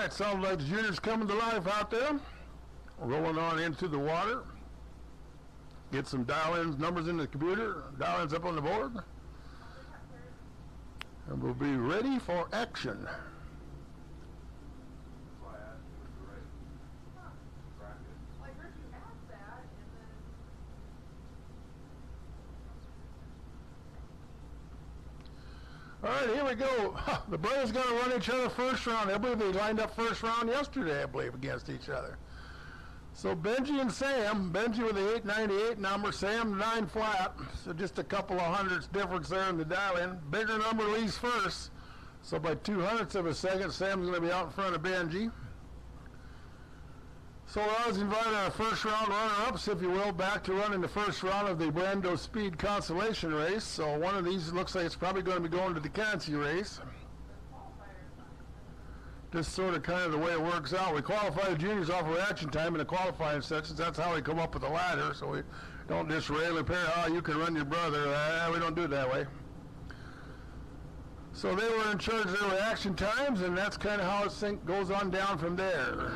right, sounds like the juniors coming to life out there. Rolling on into the water. Get some dial-ins, numbers in the computer, dial-ins up on the board. And we'll be ready for action. All right, here we go. The brothers going to run each other first round. I believe they lined up first round yesterday, I believe, against each other. So Benji and Sam, Benji with the 898 number, Sam 9 flat. So just a couple of hundredths difference there in the dial-in. Bigger number leaves first. So by 200ths of a second, Sam's going to be out in front of Benji. So I was invited our first round runner-ups, if you will, back to running the first round of the Brando Speed Consolation Race. So one of these looks like it's probably going to be going to the Cancy race. Just sort of kind of the way it works out. We qualify the juniors off of reaction time in the qualifying sections. That's how we come up with the ladder. So we don't just rail and pair, oh, you can run your brother. We don't do it that way. So they were in charge of their reaction times, and that's kind of how it goes on down from there.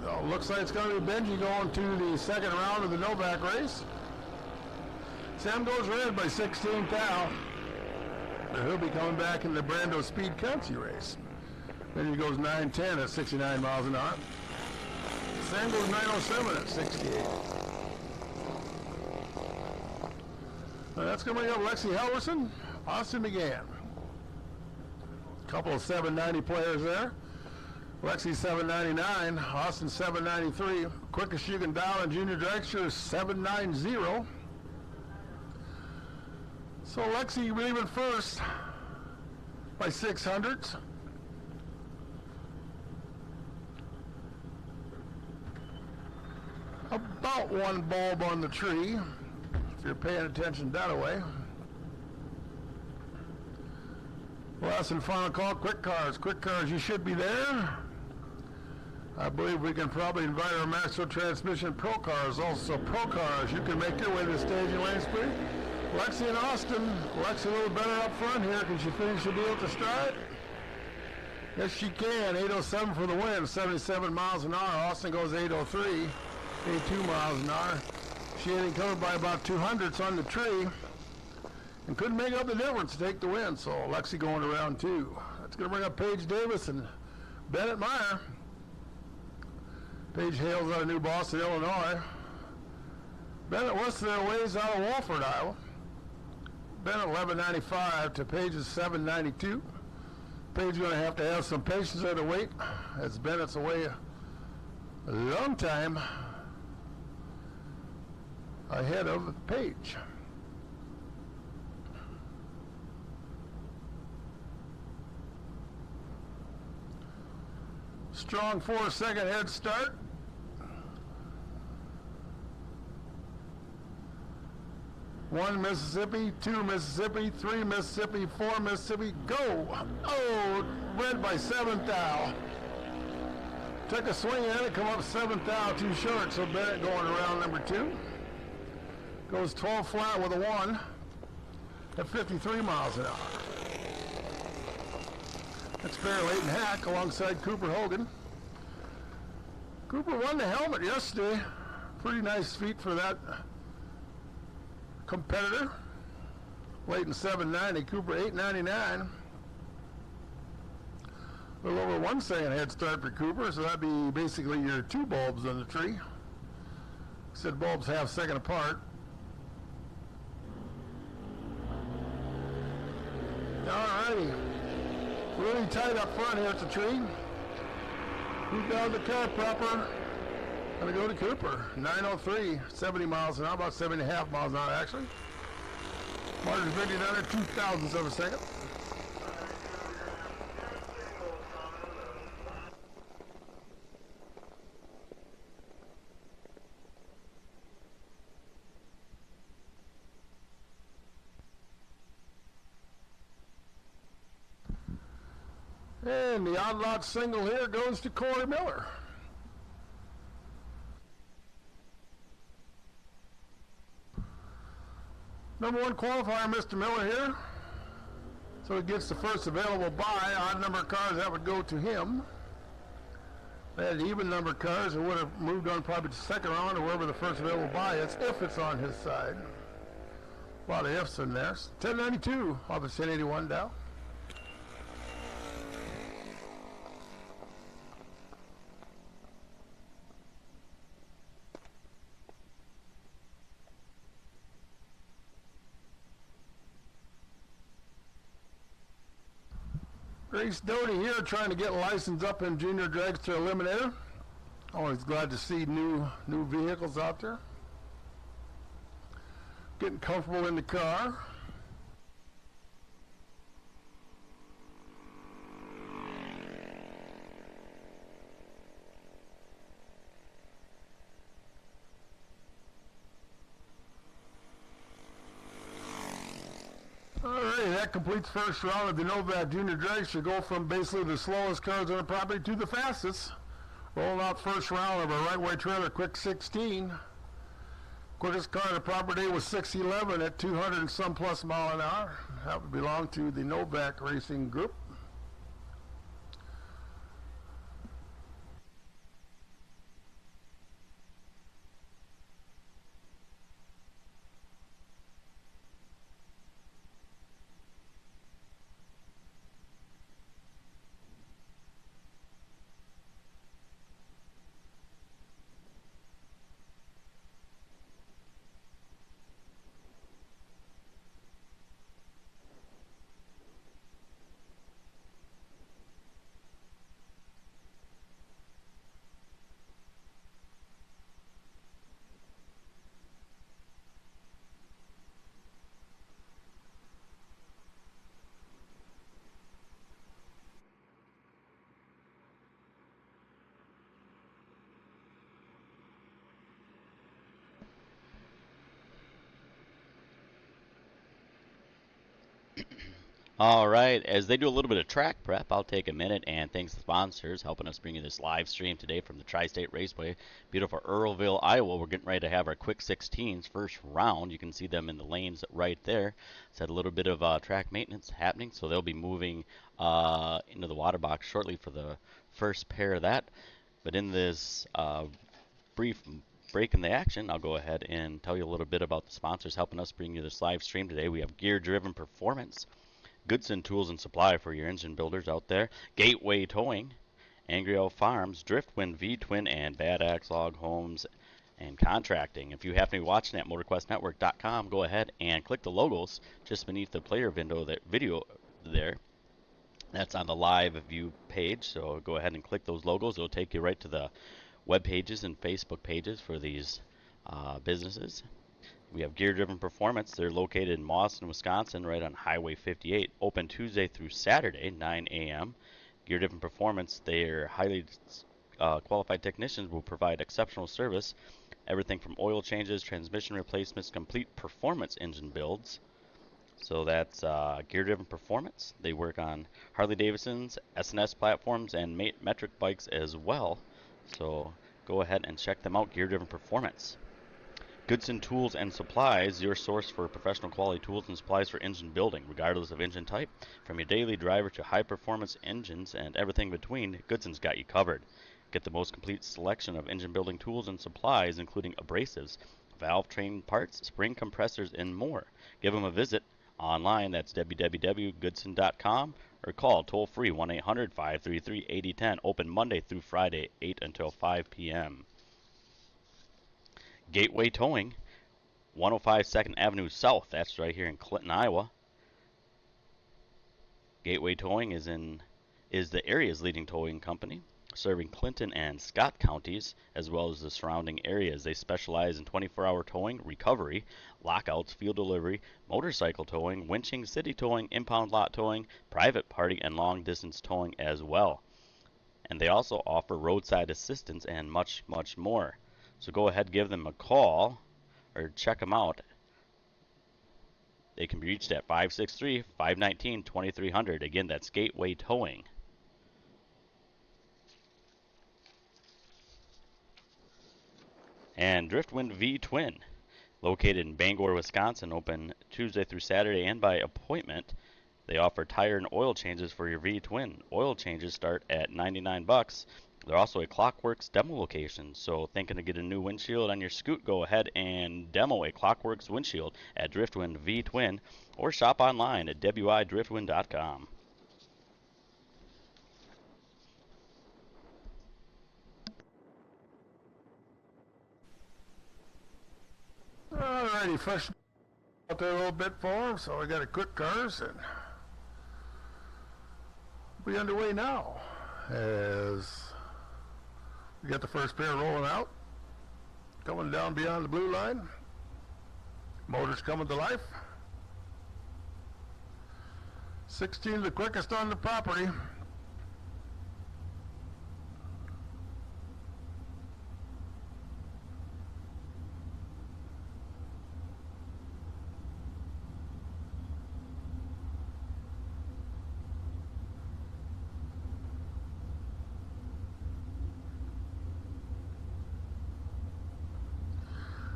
So looks like it's going to be Benji going to the second round of the Novak race. Sam goes red by 16 thou. He'll be coming back in the Brando Speed Cancy race. Then he goes 910 at 69 miles an hour. Sam goes 907 at 68. Now that's going to bring up Lexi Helverson, Austin McGann. Couple of 790 players there. Lexi 799, Austin 793. Quickest you can dial in junior dragster is 790. So Lexi leaving first by 600ths. About one bulb on the tree, if you're paying attention that way. Last and final call, quick cars. Quick cars, you should be there. I believe we can probably invite our Maxwell Transmission Pro Cars. Also, Pro Cars, you can make your way to the stage in Lane Spree. Lexi and Austin. Lexi a little better up front here. Can she finish the deal at the start? Yes, she can. 807 for the win, 77 miles an hour. Austin goes 803, 82 miles an hour. She ain't covered by about 200ths on the tree. And couldn't make up the difference to take the win. So Lexi going to round two. That's going to bring up Paige Davis and Bennett Meyer. Paige hails out of New Boston, Illinois. Bennett was their ways out of Walford, Iowa. Bennett 1195 to Paige's 792. Paige going to have some patience there to wait, as Bennett's away a long time ahead of Paige. Strong 4-second head start. One Mississippi, two Mississippi, three Mississippi, four Mississippi, go! Oh, red by 7 thou. Took a swing at it, come up 7 thou too short, so Bennett going around number two. Goes 12 flat with a 1 at 53 miles an hour. That's Bear Leighton Hack alongside Cooper Hogan. Cooper won the helmet yesterday. Pretty nice feat for that competitor. Leighton 790, Cooper 899. A little over 1 second head start for Cooper, so that'd be basically your two bulbs on the tree. Said bulbs half second apart. Alrighty. Really tight up front here at the tree. Who's down the car proper? Gonna go to Cooper. 903, 70 miles an hour, about 70.5 miles an hour actually. Martin's really down there, 2,000ths of a second. And the odd lot single here goes to Corey Miller. Number one qualifier, Mr. Miller here. So he gets the first available buy. Odd number of cars, that would go to him. They had even number cars and would have moved on probably to the second round or wherever the first available buy is, if it's on his side. A lot of ifs in there. 1092 off of 1081 Dow. Grace Doty here trying to get licensed up in Junior Dragster Eliminator. Always glad to see new vehicles out there. Getting comfortable in the car. Alright, that completes first round of the Novak Junior Dragster. Go from basically the slowest cars on the property to the fastest. Rolling out first round of a right-way trailer, quick 16. Quickest car on the property was 611 at 200 and some plus mile an hour. That would belong to the Novak Racing Group. All right, as they do a little bit of track prep, I'll take a minute and thank the sponsors helping us bring you this live stream today from the Tri-State Raceway, beautiful Earlville, Iowa. We're getting ready to have our quick 16s first round. You can see them in the lanes right there. It's had a little bit of track maintenance happening, so they'll be moving into the water box shortly for the first pair of that. But in this brief break in the action, I'll go ahead and tell you a little bit about the sponsors helping us bring you this live stream today. We have Gear Driven Performance, Goodson Tools and Supply for your engine builders out there, Gateway Towing, Angry Oak Farms, Driftwind, V-Twin, and Bad Axe Log Homes and Contracting. If you happen to be watching at MotorQuestNetwork.com, go ahead and click the logos just beneath the player video there. That's on the live view page, so go ahead and click those logos. It'll take you right to the web pages and Facebook pages for these businesses. We have Gear Driven Performance. They're located in Mauston, Wisconsin, right on Highway 58. Open Tuesday through Saturday, 9 a.m. Gear Driven Performance, their highly qualified technicians will provide exceptional service. Everything from oil changes, transmission replacements, complete performance engine builds. So that's Gear Driven Performance. They work on Harley Davidson's, S&S platforms, and metric bikes as well. So go ahead and check them out, Gear Driven Performance. Goodson Tools and Supplies, your source for professional quality tools and supplies for engine building, regardless of engine type. From your daily driver to high-performance engines and everything between, Goodson's got you covered. Get the most complete selection of engine building tools and supplies, including abrasives, valve train parts, spring compressors, and more. Give them a visit online. That's www.goodson.com, or call toll-free 1-800-533-8010. Open Monday through Friday, 8 until 5 p.m. Gateway Towing, 105 2nd Avenue South. That's right here in Clinton, Iowa. Gateway Towing is the area's leading towing company, serving Clinton and Scott counties, as well as the surrounding areas. They specialize in 24-hour towing, recovery, lockouts, field delivery, motorcycle towing, winching, city towing, impound lot towing, private party, and long-distance towing as well. And they also offer roadside assistance and much, much more. So go ahead, give them a call, or check them out. They can be reached at 563-519-2300. Again, that's Gateway Towing. And Driftwind V-Twin, located in Bangor, Wisconsin, open Tuesday through Saturday and by appointment. They offer tire and oil changes for your V-Twin. Oil changes start at $99. They're also a Clockworks demo location, so thinking to get a new windshield on your scoot, go ahead and demo a Clockworks windshield at Driftwind V Twin or shop online at widriftwind.com. Alrighty, fresh out there a little bit for them, so we got a quick cars and we'll be underway now as we got the first pair rolling out, coming down beyond the blue line. Motors coming to life. 16 the quickest on the property.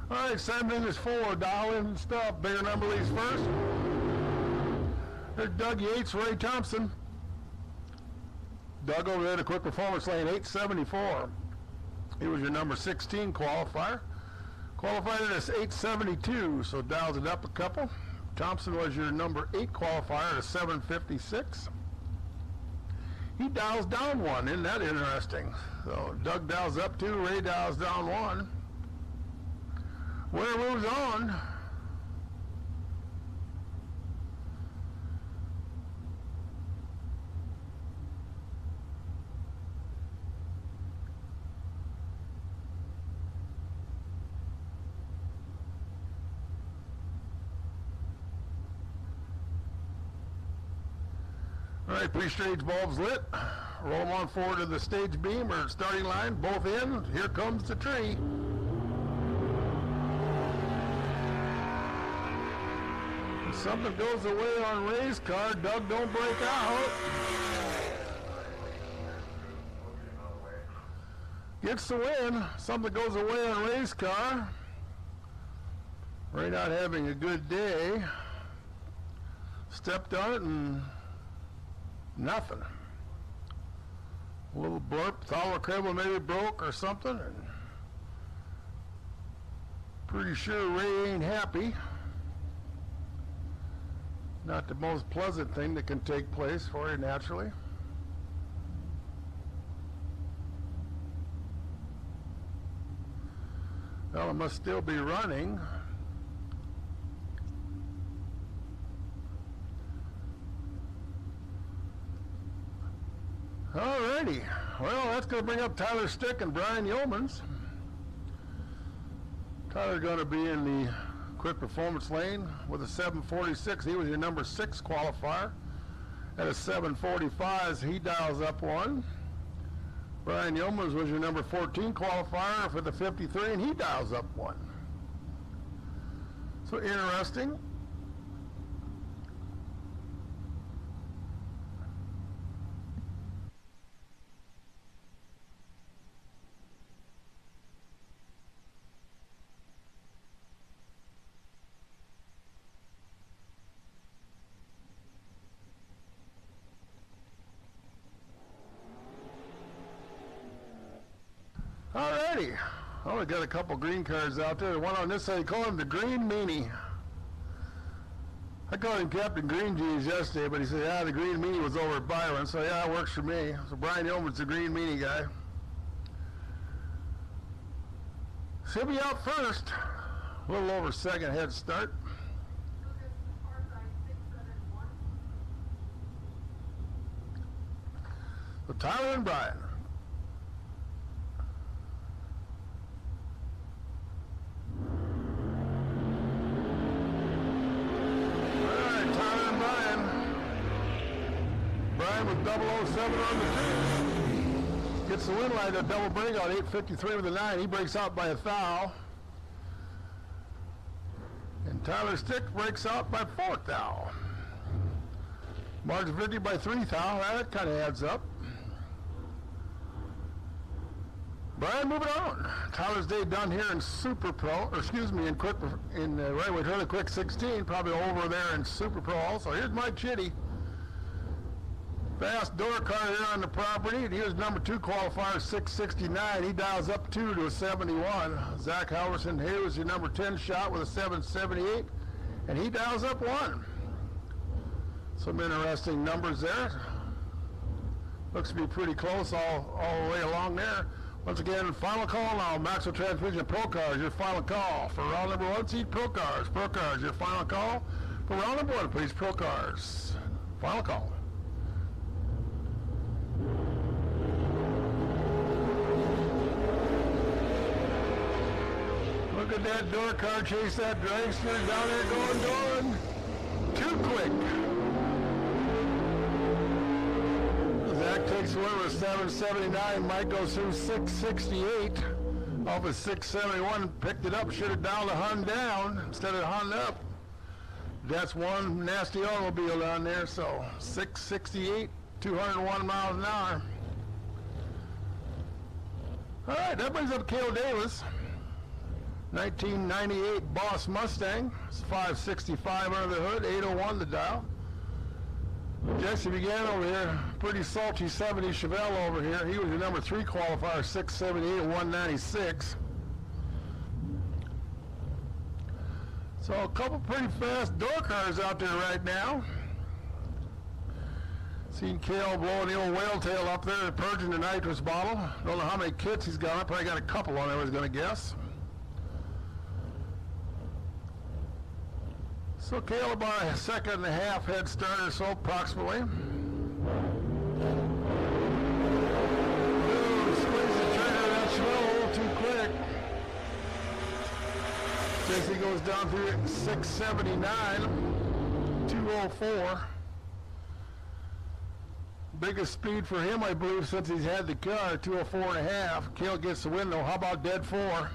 All right, same thing as forward, dial in and stuff. Bigger number leads first. There's Doug Yates, Ray Thompson. Doug over there to quick performance lane, 874. He was your number 16 qualifier. Qualified at 872, so dials it up a couple. Thompson was your number 8 qualifier at 756. He dials down one, isn't that interesting? So Doug dials up 2, Ray dials down 1. Winner moves on. All right, pre-stage bulbs lit. Roll them on forward to the stage beam or starting line, both in. Here comes the tree. If something goes away on Ray's car, Doug don't break out. Gets the win. Something goes away on Ray's car. Ray not having a good day. Stepped on it and nothing. A little blurb, thought a cable maybe broke or something. And pretty sure Ray ain't happy. Not the most pleasant thing that can take place for you naturally. Well, it must still be running. Alrighty. Well, that's going to bring up Tyler Stick and Brian Yeomans. Tyler's going to be in the quick performance lane with a 746. He was your number 6 qualifier. At a 745, he dials up 1. Brian Yeomans was your number 14 qualifier for the 53, and he dials up 1. So interesting. Alrighty. Well, we got a couple green cards out there. One on this side, they call him the Green Meanie. I called him Captain Green Jeans yesterday, but he said, yeah, the Green Meanie was over at Byron, so yeah, it works for me. So Brian Yeoman's the Green Meanie guy. So he'll be out first. A little over second head start. So Tyler and Brian. With 007 on the 2. Gets the win line, a double breakout, 853 with a 9. He breaks out by a thou. And Tyler Stick breaks out by 4 thou. Margin 50 by 3 thou. That kind of adds up. Brian, moving on. Tyler's day done here in Super Pro, or excuse me, in quick, right with her, the quick 16, probably over there in Super Pro also. Here's Mike Chitty. Fast door car here on the property. Here's number 2 qualifier, 669. He dials up 2 to a 71. Zach Halverson here was your number 10 shot with a 778, and he dials up 1. Some interesting numbers there. Looks to be pretty close all the way along there. Once again, final call now. Maxwell Transmission Pro Cars, your final call for round number 1. Seat Pro Cars. Pro Cars, your final call for round number 1, please. Pro Cars. Final call. Look at that door car chase that dragster down there going. Too quick. Zach takes away with 779. Mike goes through 668 off of 671. Picked it up. Should have dialed a Hun down instead of Hun up. That's one nasty automobile down there. So 668, 201 miles an hour. All right, that brings up Cale Davis. 1998 Boss Mustang. It's 565 under the hood, 801 the dial. Jesse began over here, pretty salty 70 Chevelle over here. He was your number 3 qualifier, 678 and 196. So a couple pretty fast door cars out there right now. Seen Cale blowing the old whale tail up there, purging the nitrous bottle. Don't know how many kits he's got. I probably got a couple on there, I was going to guess. So Cale about a second and a half head start or so, approximately. Ooh, squeeze the trigger of that Chevelle a little too quick. Jesse goes down through it 679, 204. Biggest speed for him, I believe, since he's had the car, 204 and a half. Cale gets the win, though. How about dead 4?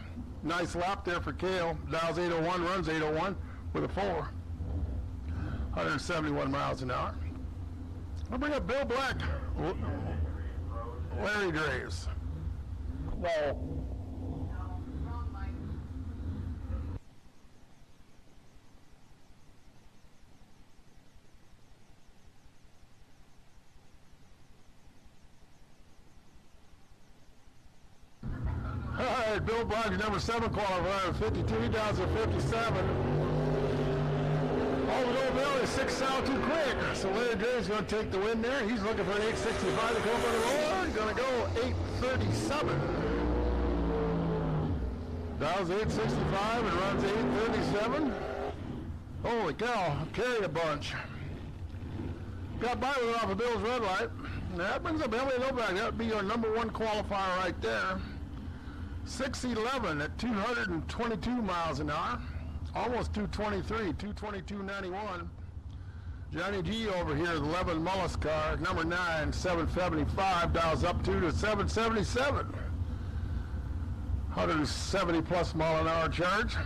Nice lap there for Cale. Dials 801, runs 801 with a 4. 171 miles an hour. I'll bring up Bill Black. Larry Graves. Well. All right, Bill Black, number 7 qualifier, 52. He dials at 57. Oh, Earlville is 6 out too quick. So Larry Graves going to take the win there. He's looking for an 865 to come over the road. He's going to go 837. Dials 865 and runs 837. Holy cow, carried a bunch. Got by with it off of Bill's red light. That brings up Emily Novak. That would be your number 1 qualifier right there. 611 at 222 miles an hour. Almost 223, 222.91. Johnny G over here, the 11 Mullis car, number 9, 775, dials up 2 to 777. 170 plus mile an hour charge.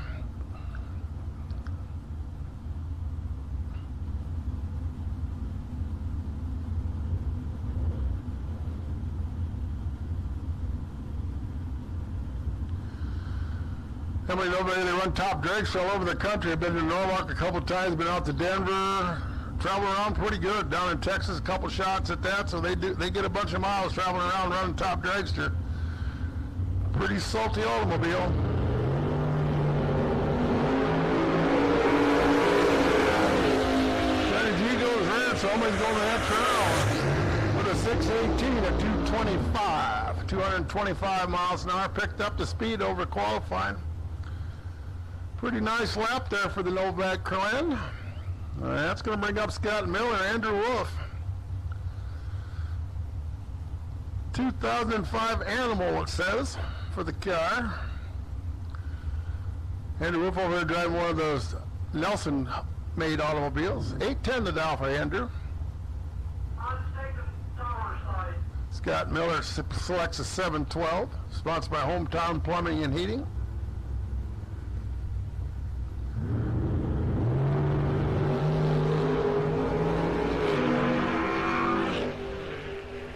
Everybody knows they run top dragsters all over the country. I've been to Norwalk a couple times, been out to Denver, travel around pretty good. Down in Texas, a couple shots at that, so they get a bunch of miles traveling around running top dragster. Pretty salty automobile. Johnny G goes red, so somebody's going to that trail with a 618 at 225. 225 miles an hour, picked up the speed over qualifying. Pretty nice lap there for the Novak Corinne. That's going to bring up Scott Miller, Andrew Wolf. 2005 Animal, it says, for the car. Andrew Wolf over here driving one of those Nelson-made automobiles. 810 the dial for Andrew. Scott Miller selects a 712, sponsored by Hometown Plumbing and Heating.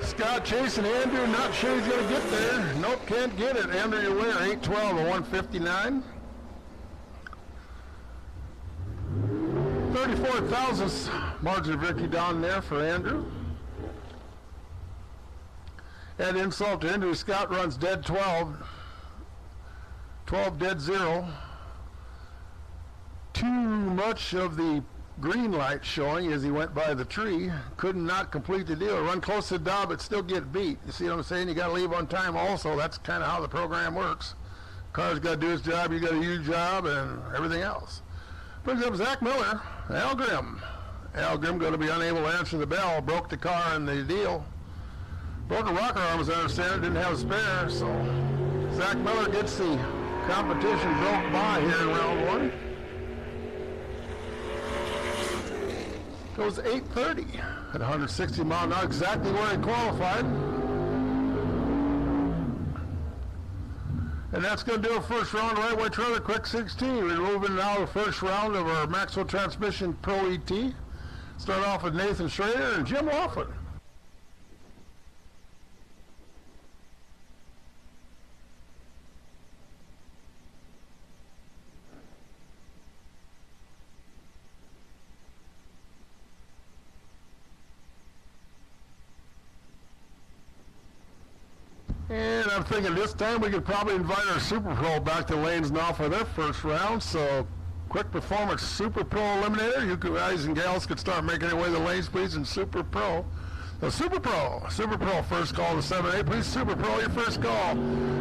Scott chasing Andrew, not sure he's going to get there. Nope, can't get it. Andrew, your winner, 812 to 159. 34 thousandths margin of victory down there for Andrew. Add insult to injury, Scott runs dead 12. 12 dead 0. Too much of the green light showing as he went by the tree. Could not complete the deal. Run close to the dog, but still get beat. You see what I'm saying? You got to leave on time also. That's kind of how the program works. Car's got to do his job, you got to do your job, and everything else. Brings up Zach Miller, Al Grimm. Al Grimm going to be unable to answer the bell. Broke the car in the deal. Broke a rocker arm, as I understand it. Didn't have a spare, so Zach Miller gets the competition broke by here in round 1. Goes 8:30 at 160 miles an hour, exactly where he qualified. And that's going to do a first round right way trailer quick 16. We're moving now to the first round of our Maxwell Transmission Pro ET. Start off with Nathan Schrader and Jim Laughlin. And I'm thinking this time we could probably invite our Super Pro back to lanes now for their first round. So, quick performance Super Pro Eliminator. You guys and gals could start making your way to the lanes, please, in Super Pro. So, Super Pro, first call to 7-8. Please, Super Pro, your first call.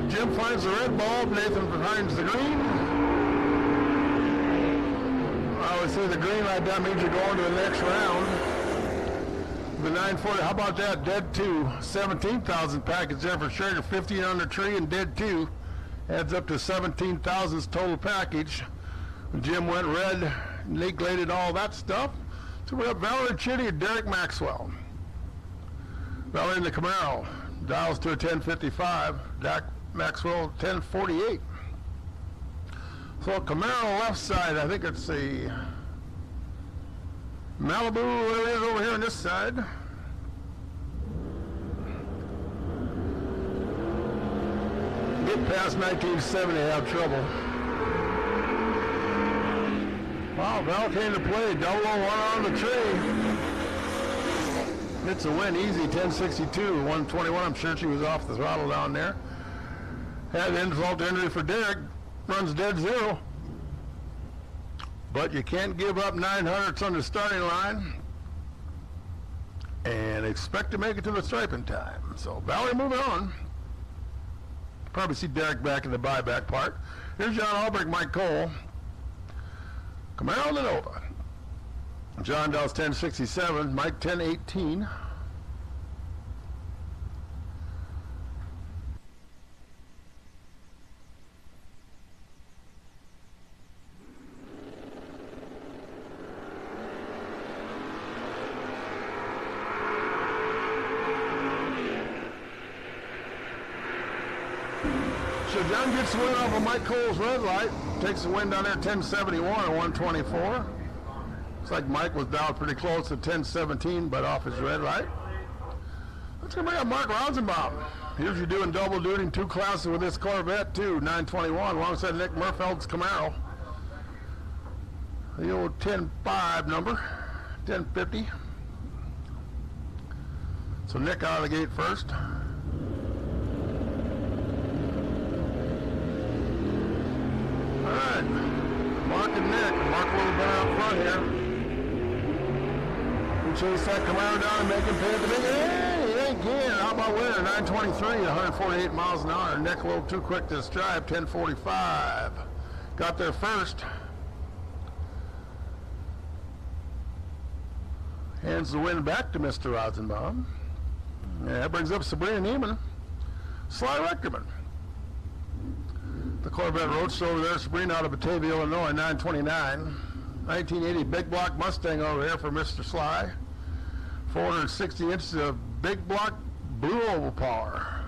Jim finds the red bulb. Nathan finds the green. I would say the green light, that means you're going to the next round. The 940, how about that? Dead 2, 17,000 package there for Schrader, 15 on the tree, and dead 2 adds up to 17,000's total package. Jim went red, neglected all that stuff. So we have Valerie Chitty and Derek Maxwell. Valerie in the Camaro, dials to a 1055, Dak Maxwell 1048. So Camaro left side, I think it's the Malibu, whatever it is over here on this side. Get past 1970, have trouble. Wow, Val came to play, 001 on the tree. It's a win, easy, 1062, 121. I'm sure she was off the throttle down there. Had insult to injury for Derek, runs dead 0. But you can't give up 900s on the starting line and expect to make it to the striping time. So Valerie moving on. Probably see Derek back in the buyback part. Here's John Albrecht, Mike Cole. Camaro Lenova. John Dawes 1067, Mike 1018. So John gets the win off of Mike Cole's red light. Takes the win down there 1071 and 124. Looks like Mike was down pretty close to 1017, but off his red light. Let's go bring up Mark Rosenbaum. Here's you doing double duty in 2 classes with this Corvette too, 921, alongside Nick Murfeld's Camaro. The old 10-5 number, 1050. So Nick out of the gate first. All right, Mark and Nick. Mark a little better up front here. We chase that Camaro down and make him pay at the big end. He ain't getting. How about winner? 923 at 148 miles an hour. Nick a little too quick to strive. 1045. Got there first. Hands the win back to Mr. Rosenbaum. Yeah, that brings up Sabrina Neiman. Sly Reckerman. The Corvette Roadster over there, Sabrina out of Batavia, Illinois, 929. 1980 big block Mustang over here for Mr. Sly. 460 inches of big block blue oval power.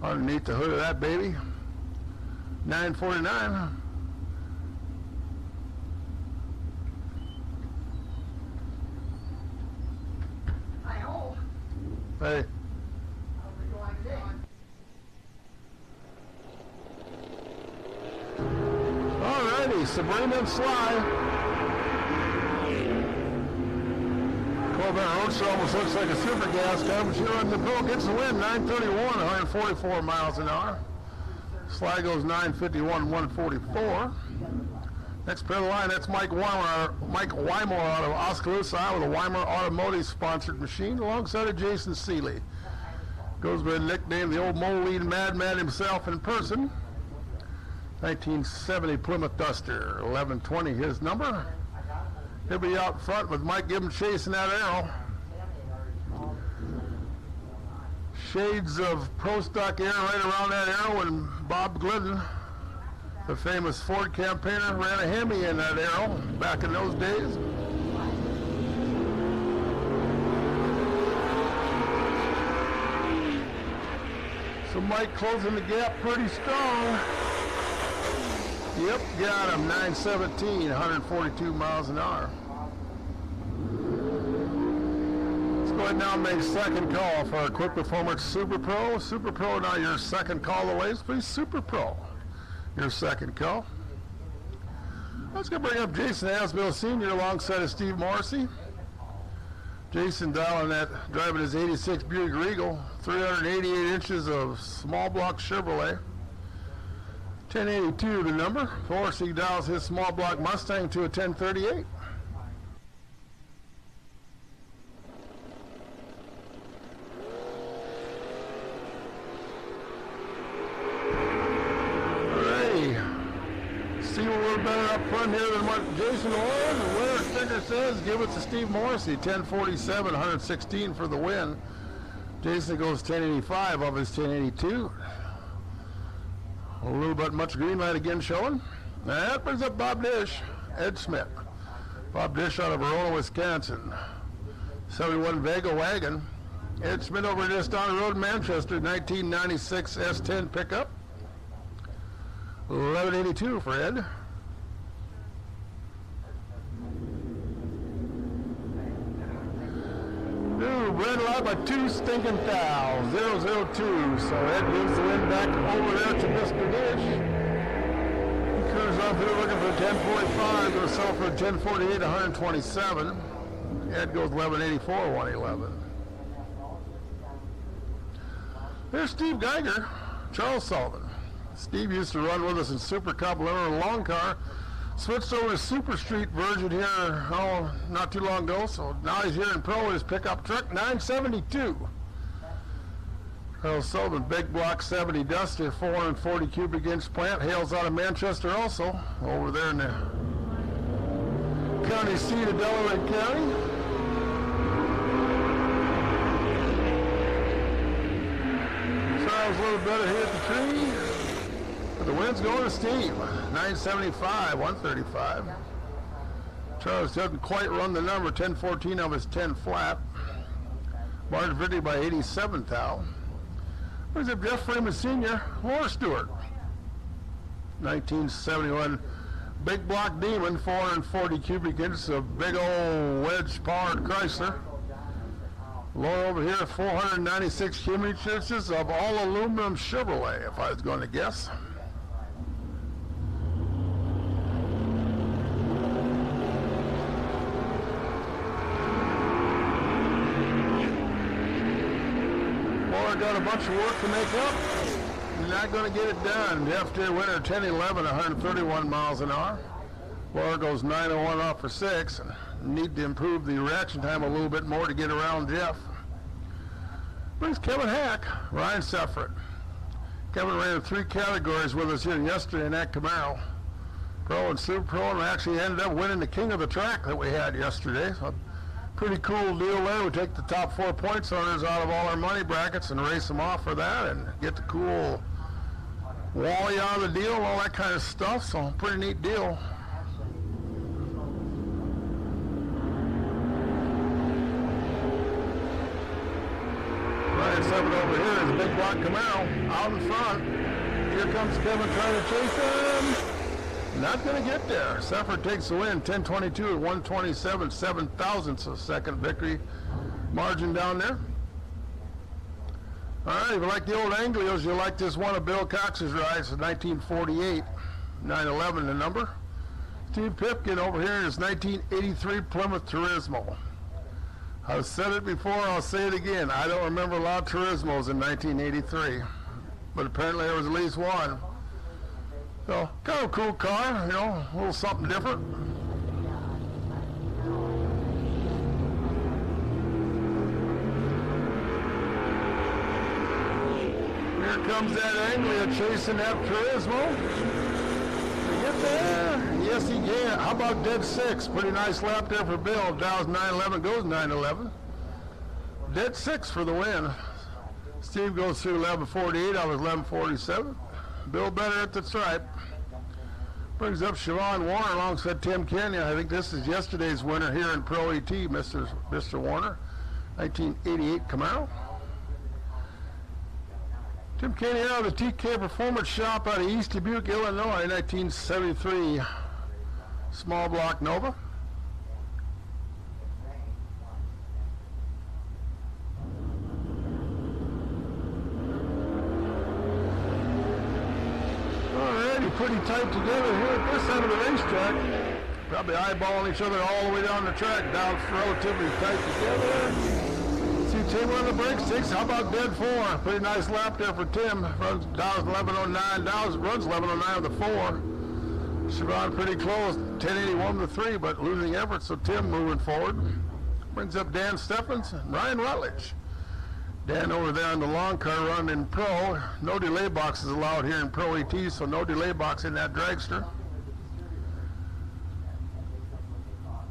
Underneath the hood of that baby. 949. Hey. Alrighty, Sabrina and Sly. Oh, that roadster almost looks like a super gas car, but you're on the bill. Gets the win, 931, 144 miles an hour. Sligo's 951, 144. Next pair of the line, that's Mike Wymore out of Oskaloosa, Iowa, the Wymore Automotive sponsored machine, alongside of Jason Seeley. Goes by the nickname the old Moline Madman himself in person. 1970 Plymouth Duster, 1120 his number. He'll be out front with Mike Gibbons chasing that arrow. Shades of pro stock air right around that arrow, and Bob Glidden, the famous Ford campaigner, ran a Hemi in that arrow back in those days. So Mike closing the gap pretty strong. Yep, got him, 917, 142 miles an hour. Let's go ahead now and make second call for our quick performance Super Pro. Super Pro, now your second call of the ladies, please. Super Pro, your second call. Let's go bring up Jason Asbill Sr. alongside of Steve Morrissey. Jason driving his 86 Buick Regal, 388 inches of small block Chevrolet. 1082 the number. Morrissey dials his small block Mustang to a 1038. See a little better up front here than what Jason was. The winner sticker says give it to Steve Morrissey, 1047, 116 for the win. Jason goes 1085 of his 1082. A little bit much green light again showing. That brings up Bob Dish, Ed Smith. Bob Dish out of Verona, Wisconsin. 71 Vega wagon. Ed Smith over just down the road in Manchester, 1996 S10 pickup. 1182 for Ed. Ooh, red light by 2 stinking thou, 002. So Ed gives the win back over there to Mr. Dish. He curves off here looking for 1045, going to sell for 1048, 127. Ed goes 1184, 111. There's Steve Geiger, Charles Sullivan. Steve used to run with us in Super Cup, a long car. Switched over to Super Street version here, not too long ago. So now he's here in Pro with his pickup truck, 972. Charles Sullivan, big block 70 Duster, 440 cubic inch plant. Hails out of Manchester also, over there in the county seat of Delaware County. Charles a little better here at the tree. But the win's going to Steve, 975, 135. Charles doesn't quite run the number, 1014 of his 10 flat. Martin victory by 87 thou. There's up Jeff Freeman Sr., Laura Stewart. 1971 big block Demon, 440 cubic inches of big old wedge powered Chrysler. Laura over here, 496 cubic inches of all aluminum Chevrolet, if I was going to guess. Got a bunch of work to make up. You're not going to get it done. Jeff did winner 1011, 131 miles an hour. Laura goes 901 off for 6. And need to improve the reaction time a little bit more to get around Jeff. Brings Kevin Hack, Ryan Seffert. Kevin ran in 3 categories with us here yesterday in that Camaro. Pro and Super Pro, and actually ended up winning the king of the track that we had yesterday. So pretty cool deal there. We take the top 4 points owners out of all our money brackets and race them off for that and get the cool Wally out of the deal and all that kind of stuff. So pretty neat deal. Ryan Seven over here is a big block Camaro out in front. Here comes Kevin trying to chase him. Not going to get there. Seffert takes the win, 1022 at 127, 7 thousandths of a second victory margin down there. All right, if you like the old Anglios, you'll like this one of Bill Cox's rides, 1948, 911 the number. Steve Pipkin over here is 1983 Plymouth Turismo. I've said it before, I'll say it again. I don't remember a lot of Turismos in 1983, but apparently there was at least one. So, kind of a cool car, you know, a little something different. Here comes that Anglia chasing that Turismo. Get there? Yes, he can. How about dead six? Pretty nice lap there for Bill. Dow's 9:11, goes 9:11. Dead six for the win. Steve goes through 11:48. I was 11:47. Bill better at the stripe. Brings up Siobhan Warner alongside Tim Kenyon. I think this is yesterday's winner here in Pro AT, Mr. Warner. 1988 Camaro. Tim Kenyon out of the TK Performance Shop out of East Dubuque, Illinois, 1973 small block Nova. Alrighty, pretty tight together here at this end of the racetrack. Probably eyeballing each other all the way down the track. Down relatively tight together. See Tim on the brakes, 6. How about dead 4? Pretty nice lap there for Tim. Runs Dow's 11:09. Dow's runs 11:09 with the 4. Siobhan pretty close, 10:81 with the 3, but losing effort. So Tim moving forward. Brings up Dan Steffens and Ryan Rutledge. Dan over there on the long car run in Pro. No delay boxes allowed here in Pro AT, so no delay box in that dragster.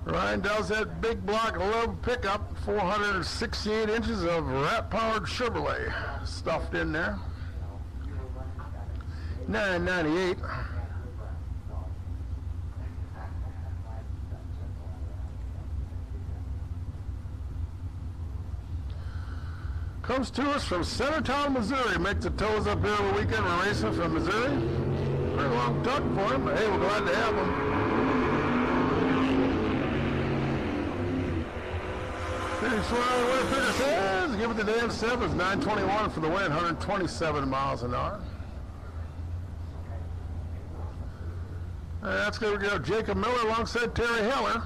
Ryan does that big block 11 pickup, 468 inches of rat-powered Chevrolet stuffed in there. 998. Comes to us from Centertown, Missouri. Makes the toes up here over the weekend. We're racing from Missouri. Pretty long talk for him, but hey, we're glad to have him. Finish line where Peter says. Give it to Dan Steffens. 9:21 for the win. 127 miles an hour. That's going to go Jacob Miller alongside Terry Heller.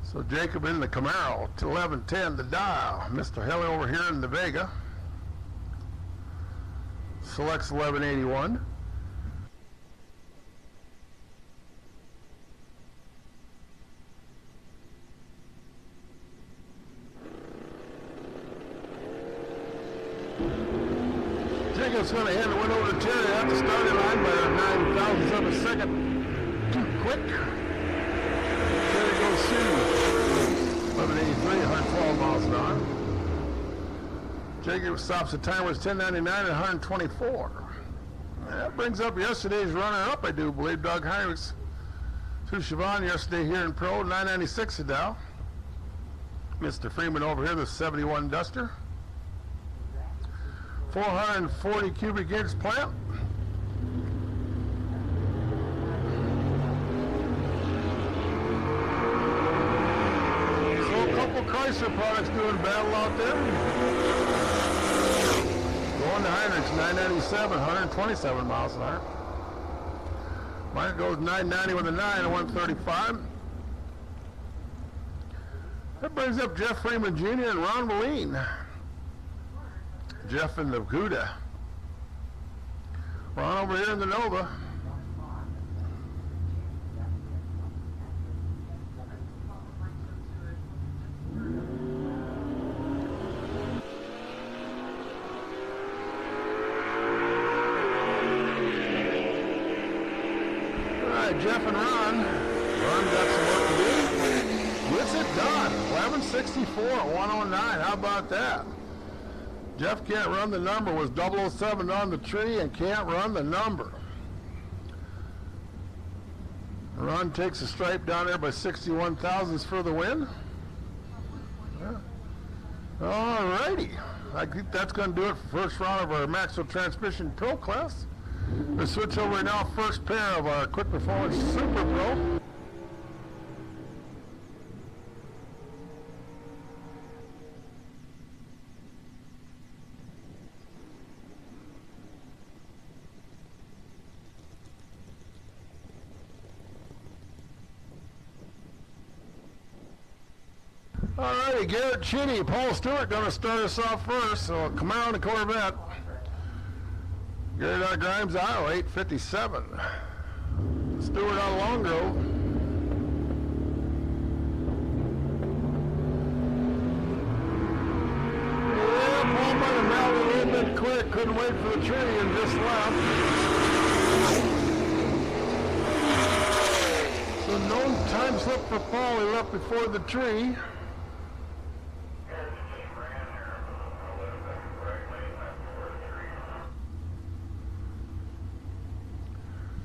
So Jacob in the Camaro to 11:10 the dial. Mr. Heller over here in the Vega. Selects 1181. Jacob's going to hand the win over to Terry at the starting line by 9 thousandths of a second. Too quick. Terry goes through 1183, 112 miles an hour. Jacob stops the timer was 1099 and 124. That brings up yesterday's runner-up, I do believe, Doug Heinrichs. Through Siobhan yesterday here in Pro, 996 a Dow. Mr. Freeman over here, the 71 Duster. 440 cubic inch plant. So a couple Chrysler products doing battle out there. Going to Heinrichs, 997, 127 miles an hour. Mine goes 990 with a 9 and 135. That brings up Jeff Freeman Jr. and Ron Moline. Jeff in the Gouda. Ron over here in the Nova. All right, Jeff and Ron. Ron got some work to do. Gets it done. 1164 at 109. How about that? Jeff can't run the number, was 007 on the tree and can't run the number. Ron takes a stripe down there by 61 thousandths for the win. Yeah. All righty. I think that's going to do it for first round of our Maxwell Transmission Pro class. We'll switch over now, first pair of our Quick Performance Super Pro. Alrighty, Garrett Cheney, Paul Stewart going to start us off first. So Camaro and the Corvette. Garrett out of Grimes, Iowa, 857. Stewart out of Long Grove. Yeah, Paul might have mounted a little bit quick. Couldn't wait for the tree and just left. So no time slip for Paul. He left before the tree.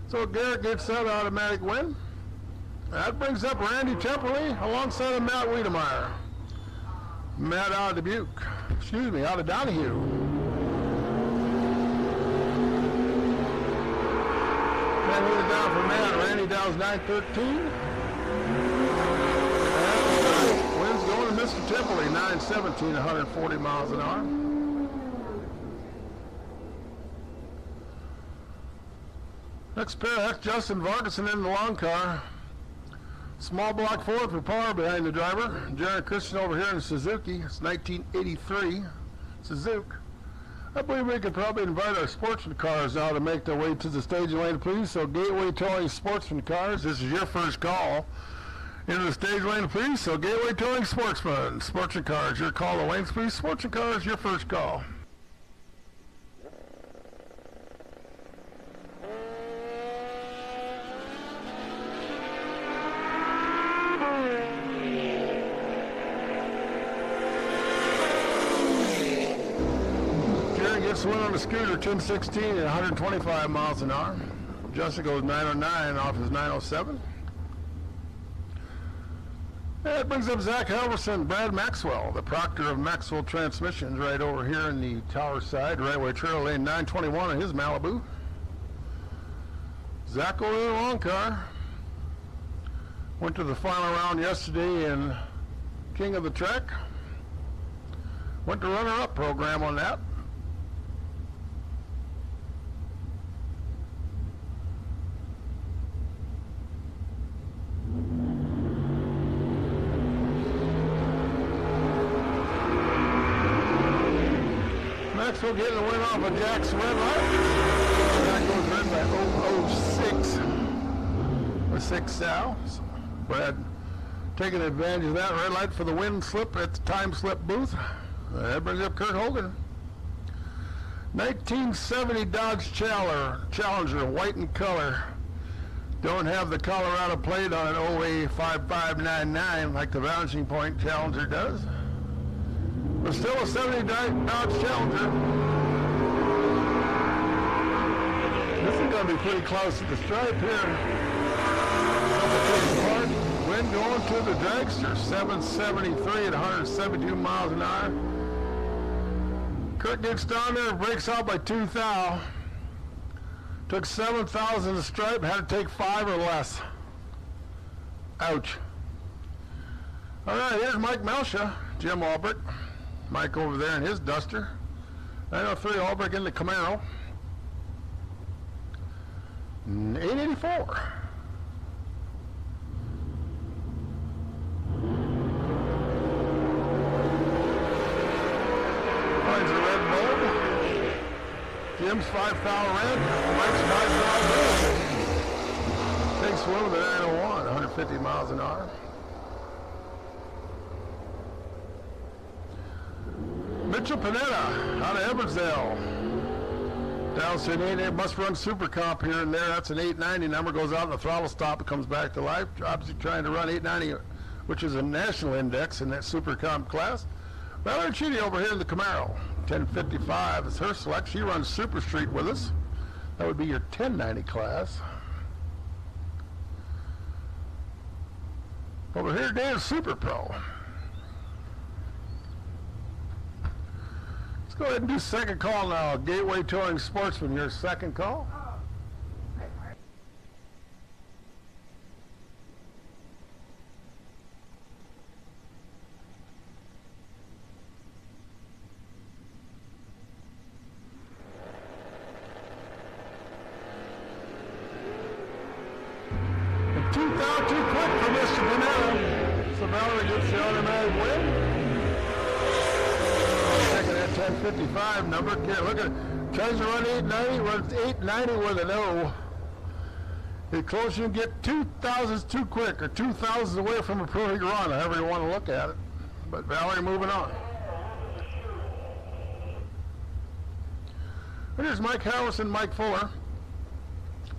So Garrett gets that automatic win. That brings up Randy Temperley alongside of Matt Wiedemeyer. Matt out of Dubuque. Excuse me, out of Donahue. That was down for Matt. Randy down's 913. And wins going to Mr. Temperley, 917, 140 miles an hour. Next pair, that's Justin Vargason in the long car. Small block Ford for Parr behind the driver. Jared Christian over here in Suzuki. It's 1983 Suzuki. I believe we could probably invite our sportsman cars now to make their way to the staging lane, please. So Gateway Towing Sportsman Cars, this is your first call into the stage lane, please. So Gateway Towing Sportsman Cars, your call to lanes, please. Sportsman Cars, your first call. Gets the win on the scooter, 1016 at 125 miles an hour. Justin goes 909 off his 907. That brings up Zach Halverson, Brad Maxwell, the proctor of Maxwell Transmissions, right over here in the tower side, Railway Trail Lane 921 on his Malibu. Zach over in the long car. Went to the final round yesterday in King of the Track. Went to runner-up program on that. Maxwell getting the win off of Jack's red light. That goes red by 006 with 6 sows. Brad taking advantage of that red light for the win slip at the time slip booth. That brings up Kurt Hogan. 1970 Dodge Challenger, white in color. Don't have the Colorado plate on an OA5599 like the Vanishing Point Challenger does. But still a 70 Dodge Challenger. This is going to be pretty close to the stripe here. Wind going to the dragster, 773 at 172 miles an hour. Kurt gets down there, breaks out by 2 thou. Took 7,000 to stripe, had to take 5 or less. Ouch. All right, here's Mike Melsha, Jim Albrecht. Mike over there in his Duster. 903 Albrecht in the Camaro. 884. Finds a red bulb. Jim's 5 thou red. Mike's 5 thou red. Big swim with the 901, 150 miles an hour. Mitchell Panetta out of Edwardsdale. Down 8 must run super comp here and there. That's an 890 number. Goes out in the throttle stop. It comes back to life. Obviously trying to run 890, which is a national index in that super comp class. Valerie Chidi over here in the Camaro. 1055 is her select. She runs Super Street with us. That would be your 1090 class. Over here, Dave's Super Pro. Go ahead and do second call now. Gateway Towing Sportsman, your second call. And 2 thou too quick for Mr. Panetta. So Valerie gets the automatic win. Second at 10:55 number. Okay, look at tries to run 890, runs 890 with an O. The closer you get 2,000s too quick, or 2,000s away from a perfect run, however you want to look at it. But Valerie moving on. And here's Mike Harrison, Mike Fuller.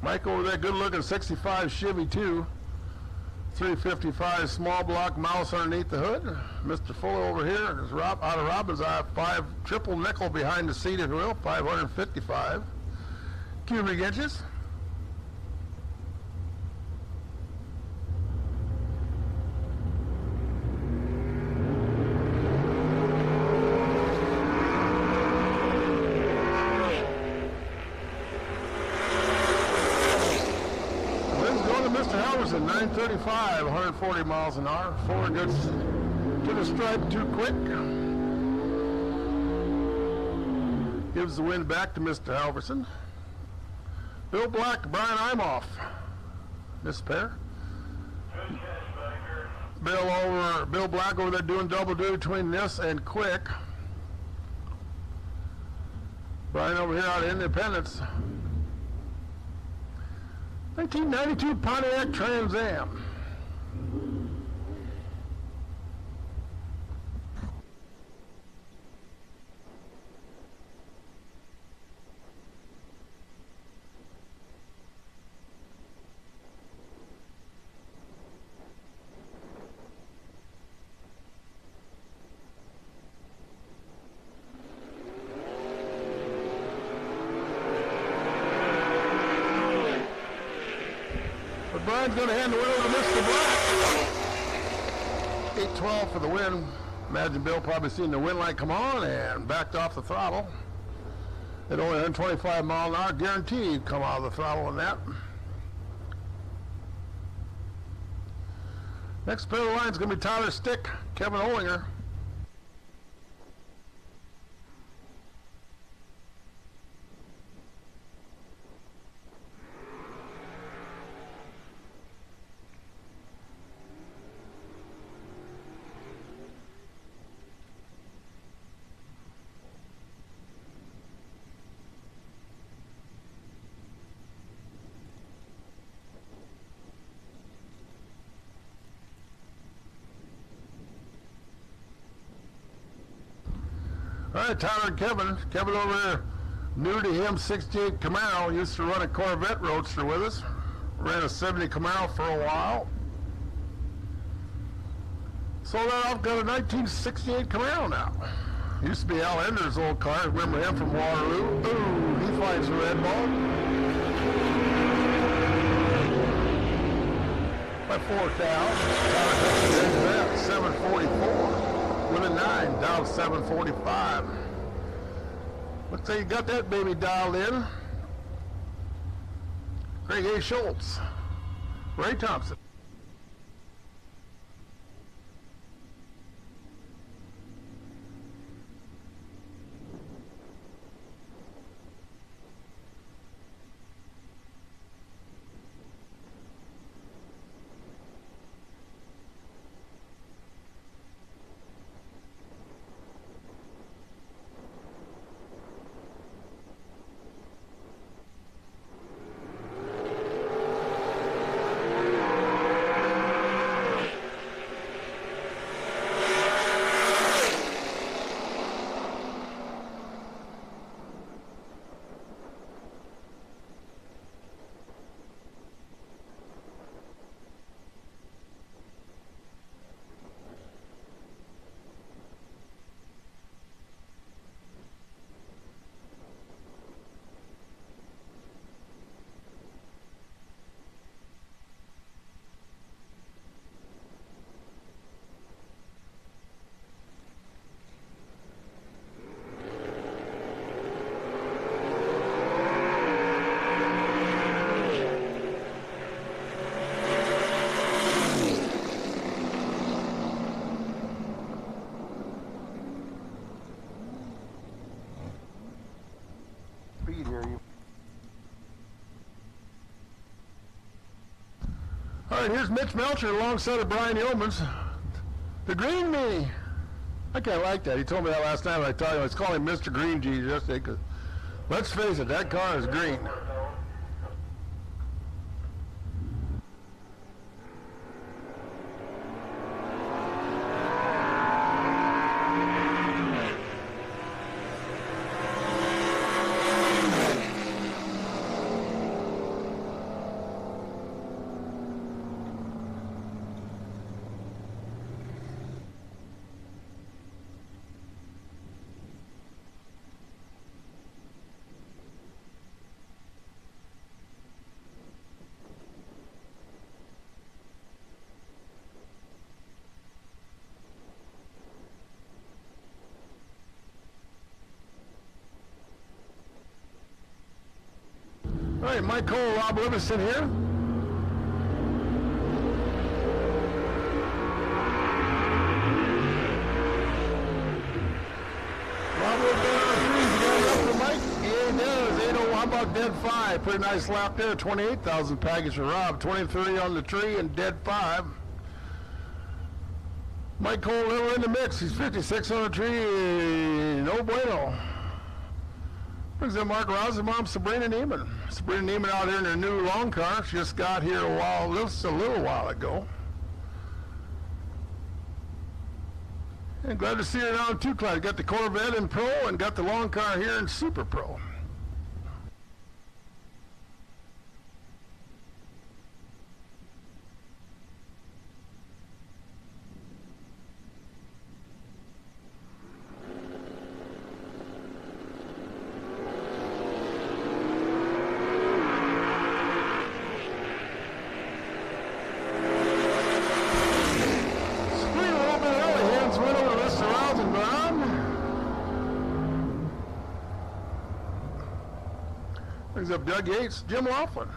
Mike over there, good looking 65 Chevy 2. 355 small block mouse underneath the hood. Mr. Fuller over here is out of Robbins Eye, 5 triple nickel behind the seated wheel, 555 cubic inches. Mr. Halverson, 935, 140 miles an hour. Fuller gets to the stripe too quick. Gives the win back to Mr. Halverson. Bill Black, Brian Imoff. Miss pair. Bill Black over there doing double duty between this and quick. Brian over here out of Independence. 1992 Pontiac Trans Am. Brian's going to hand the win over to Mr. Black. 812 for the win. Imagine Bill probably seen the win light come on and backed off the throttle. At only 125 mile an hour, guaranteed come out of the throttle on that. Next pair of the line is going to be Tyler Stick, Kevin Olinger. All right, Tyler and Kevin. Kevin over there, new to him, 68 Camaro. Used to run a Corvette Roadster with us. Ran a 70 Camaro for a while. Sold that off, got a 1968 Camaro now. Used to be Al Ender's old car. Remember him from Waterloo? Ooh, he finds the red ball. By 4 cows. Tyler 744. With a 9, down 745. Looks like you got that baby dialed in. Craig A. Schultz. Ray Thompson. All right, here's Mitch Melcher alongside of Brian Yeomans. The Green Me. I kind of like that. He told me that last night when I told him. I was calling him Mr. Green G yesterday because, let's face it, that car is green. All right, Mike Cole, Rob Livingston here. Rob Livingston, Mike? Yeah, he does. 801, how about dead 5? Pretty nice lap there. 28,000 package for Rob. 23 on the tree and dead 5. Mike Cole, little in the mix. He's 56 on the tree. No bueno. Brings in Mark Rose's mom, Sabrina Neiman. Sabrina Neiman out here in her new long car. She just got here just a little while ago. And glad to see her now in 2 class. Got the Corvette in Pro and got the long car here in Super Pro. Brings up Doug Yates, Jim Laughlin.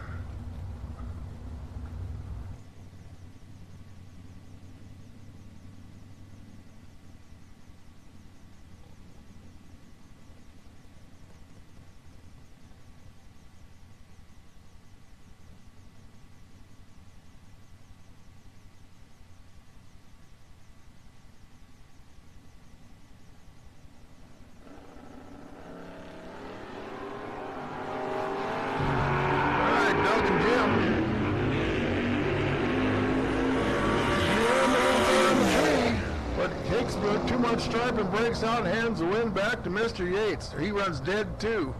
Too much stripe and breaks out and hands the win back to Mr. Yates. He runs dead too.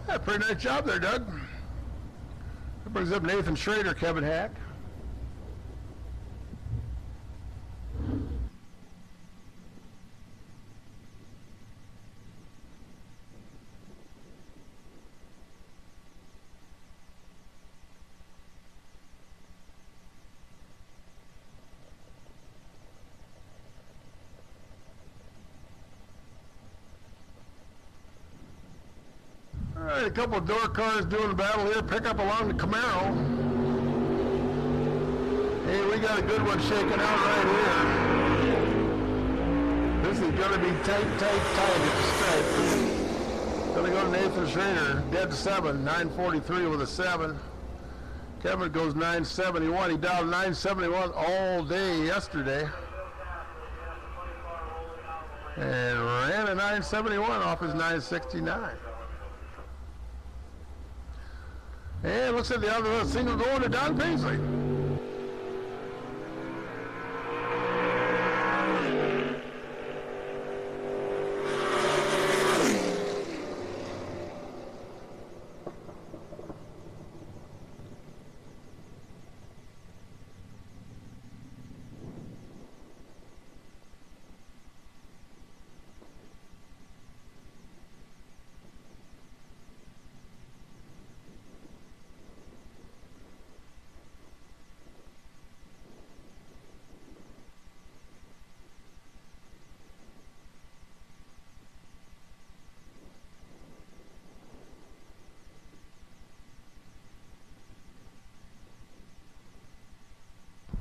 Yeah, pretty nice job there, Doug. That brings up Nathan Schrader, Kevin Hack. All right, a couple of door cars doing the battle here. Pick up along the Camaro. Hey, we got a good one shaking out right here. This is going to be tight at the stripe. Going to go to Nathan Schrader, dead 7, 943 with a 7. Kevin goes 971. He dialed 971 all day yesterday. And ran a 971 off his 969. And looks like the other single going to Don Paisley.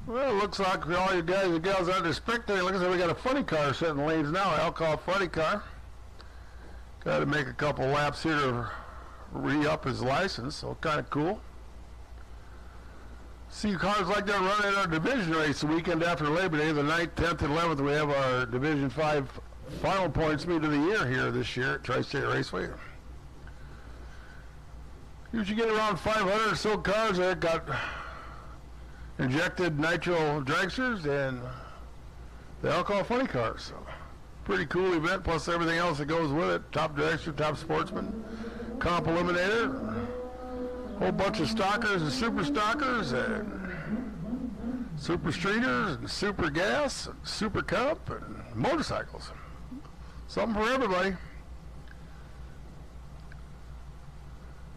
Well, it looks like all you guys and gals out there spectating. Looks like we got a funny car sitting in the lanes now. Alcohol funny car. Got to make a couple laps here to re-up his license, so kind of cool. See cars like that run at our division race the weekend after Labor Day, the 9th, 10th, and 11th. We have our Division 5 final points meet of the year here this year at Tri-State Raceway. Usually get around 500 or so cars that got injected nitro dragsters and the alcohol funny cars. So, pretty cool event, plus everything else that goes with it. Top dragster, top sportsman, comp eliminator, whole bunch of stockers and super stockers and super streeters and super gas and super cup and motorcycles. Something for everybody.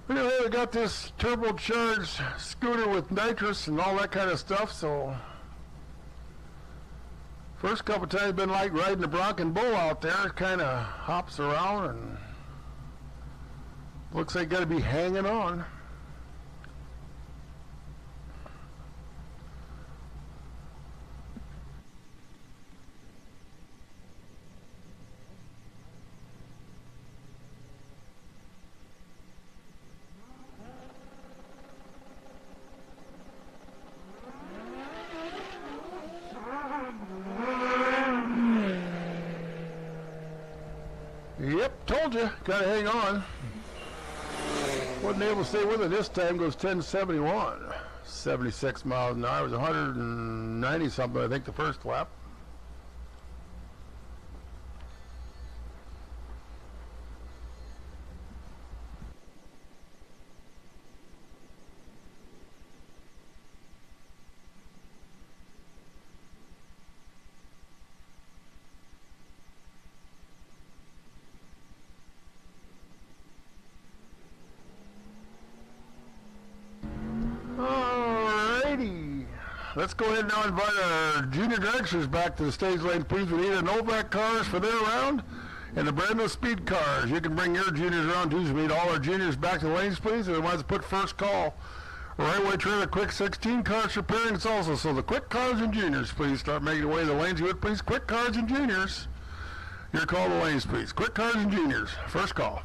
Anyway, we got this turbocharged scooter with nitrous and all that kind of stuff, so first couple times been like riding a Bronco bull out there. It kind of hops around and looks like got to be hanging on. Yep, told you, gotta hang on. Wasn't able to stay with it this time, goes 1071. 76 miles an hour, it was 190 something I think the first lap. Let's go ahead now and invite our junior dragsters back to the stage lane, please. We need a Novak cars for their round and the brand new speed cars. You can bring your juniors around too. So we need all our juniors back to the lanes, please. And the ones that put first call. Right away, trailer, quick 16 cars for pairings also. So the quick cars and juniors, please start making your way to the lanes. You would, please. Quick cars and juniors. Your call to the lanes, please. Quick cars and juniors. First call.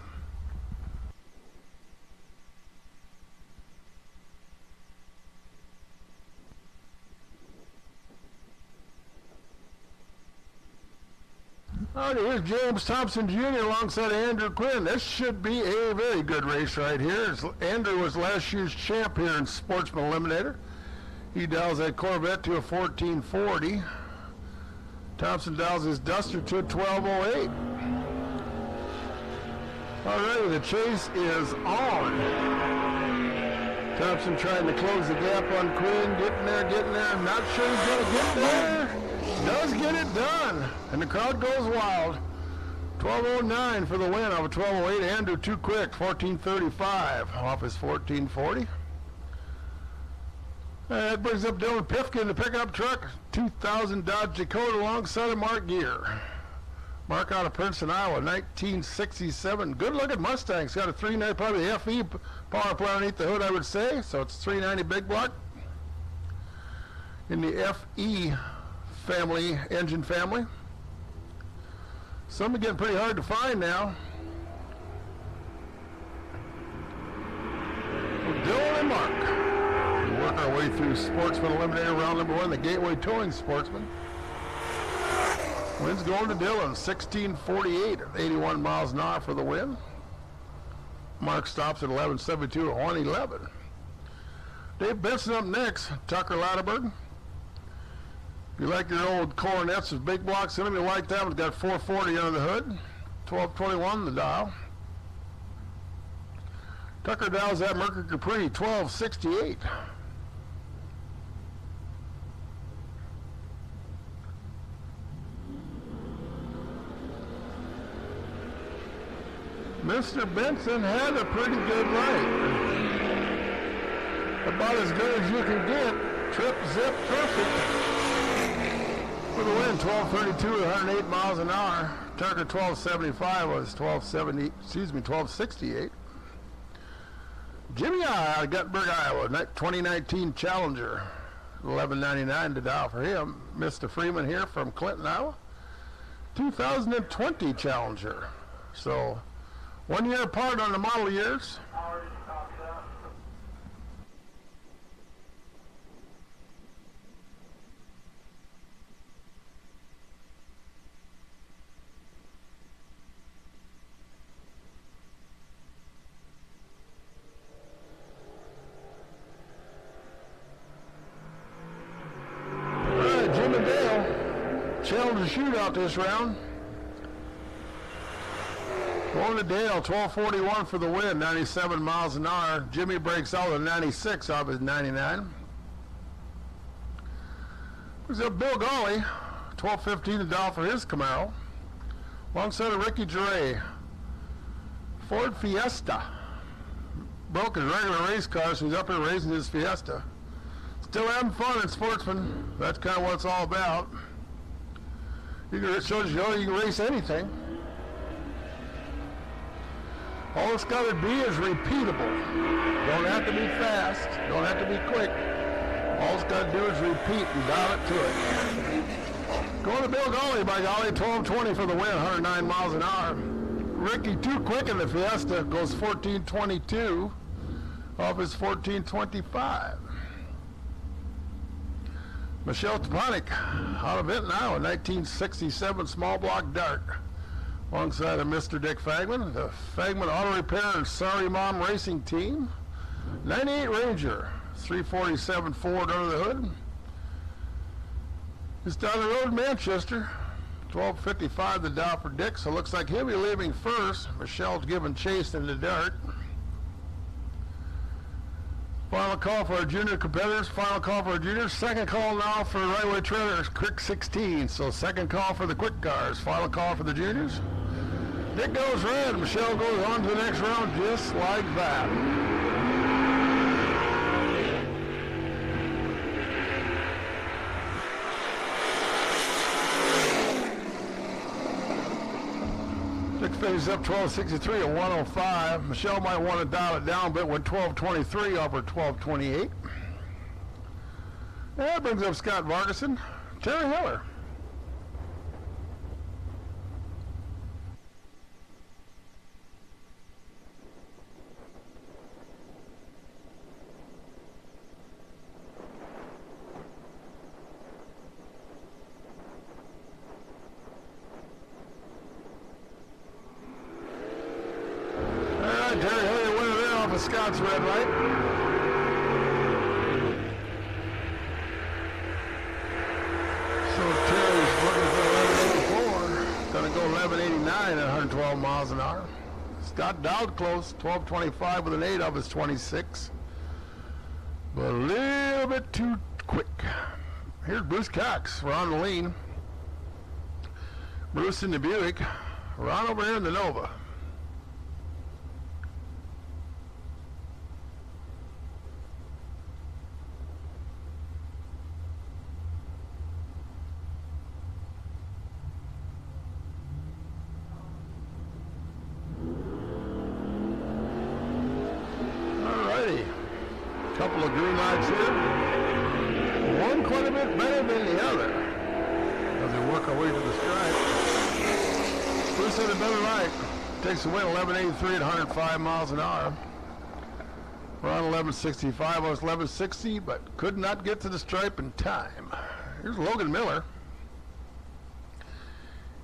All right, here's James Thompson Jr. alongside Andrew Quinn. This should be a very good race right here. Andrew was last year's champ here in Sportsman Eliminator. He dials that Corvette to a 1440. Thompson dials his Duster to a 1208. All right, the chase is on. Thompson trying to close the gap on Quinn. Getting there. Not sure he's going to get there. Does get it done, and the crowd goes wild. 1209 for the win of a 1208. Andrew too quick, 1435 off his 1440. That brings up Dylan Pifkin in the pickup truck, 2000 Dodge Dakota alongside of Mark Gear. Mark out of Princeton, Iowa, 1967. Good-looking Mustang. It's got a 390, probably the FE power plant underneath the hood, I would say. So it's 390 big block in the FE family, engine family. Some are getting pretty hard to find now. Dylan and Mark. We work our way through Sportsman Eliminator round number 1, the Gateway Towing Sportsman. Wind's going to Dylan, 1648 at 81 miles an hour for the win. Mark stops at 1172 at 111. Dave Benson up next, Tucker Latterberg. If you like your old Coronets with big blocks in them, you like that. It's got 440 under the hood, 1221 the dial. Tucker dials that Mercury Capri, 1268. Mr. Benson had a pretty good night. About as good as you can get. Trip, zip, perfect. For the win, 1232 at 108 miles an hour. Tucker 1275 was 1268. Jimmy I out of Guttenberg, Iowa, 2019 Challenger, 1199 to dial for him. Mr. Freeman here from Clinton, Iowa, 2020 Challenger. So 1 year apart on the model years. a shootout this round. Going to Dale, 12:41 for the win, 97 miles an hour. Jimmy breaks out at 96 off his 99. There's a Bill Golly, 12:15 to dial for his Camaro. Alongside of Ricky Geray, Ford Fiesta. Broke his regular race car, so he's up here racing his Fiesta. Still having fun in Sportsman. That's kind of what it's all about. It shows you can race anything. All it's got to be is repeatable. Don't have to be fast. Don't have to be quick. All it's got to do is repeat and dial it to it. Going to Bill Golly, by golly, 12:20 for the win, 109 miles an hour. Ricky too quick in the Fiesta, goes 14:22 off his 14:25. Michelle Toponic out of Vinton, Iowa, 1967 small block dart. Alongside of Mr. Dick Fagman, the Fagman Auto Repair and Sorry Mom Racing Team. 98 Ranger, 347 Ford under the hood. It's down the road in Manchester. 12:55 the dial for Dick, so it looks like he'll be leaving first. Michelle's giving chase in the dart. Final call for our junior competitors. Final call for our juniors. Second call now for Right-Way Trailers, quick 16. So second call for the quick cars. Final call for the juniors. Dick goes red. Michelle goes on to the next round just like that. Dick finishes up 12:63 at 105. Michelle might want to dial it down a bit with 12:23 over 12:28. That brings up Scott Vargason. Terry Hiller. Terry Hillier winning there off of Scott's red light. So Terry's looking for 1184. Going to go 1189 at 112 miles an hour. Scott dialed close, 1225 with an 8 off his 26. But a little bit too quick. Here's Bruce Cox. We're on the lean. Bruce in the Buick. Ron over here in the Nova. Couple of green lights here. One quite a bit better than the other as they work our way to the stripe. Bruce had a better light. Takes the win 1183 at 105 miles an hour. We're on 1165. I was 1160, but could not get to the stripe in time. Here's Logan Miller.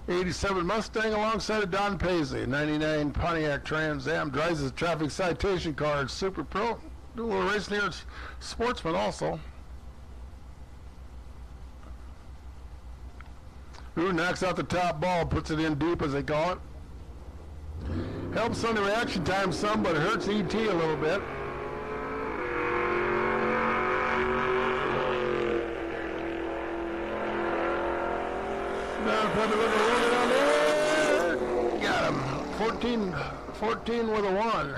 87 Mustang alongside of Don Paisley. 99 Pontiac Trans Am. Drives his traffic citation car. Super Pro. Do a little racing here at Sportsman also. Who knocks out the top ball, puts it in deep as they call it. Helps on the reaction time some, but it hurts ET a little bit. Now probably looking a little down there. Got him. 14 with a 1.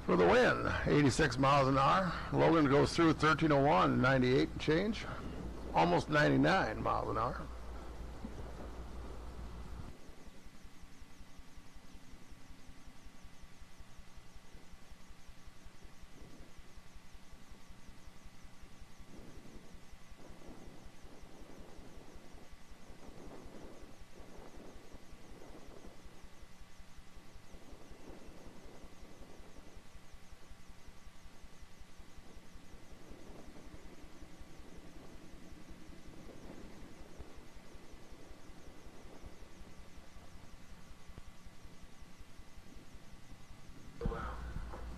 For the win, 86 miles an hour. Logan goes through 1301, 98 and change, almost 99 miles an hour.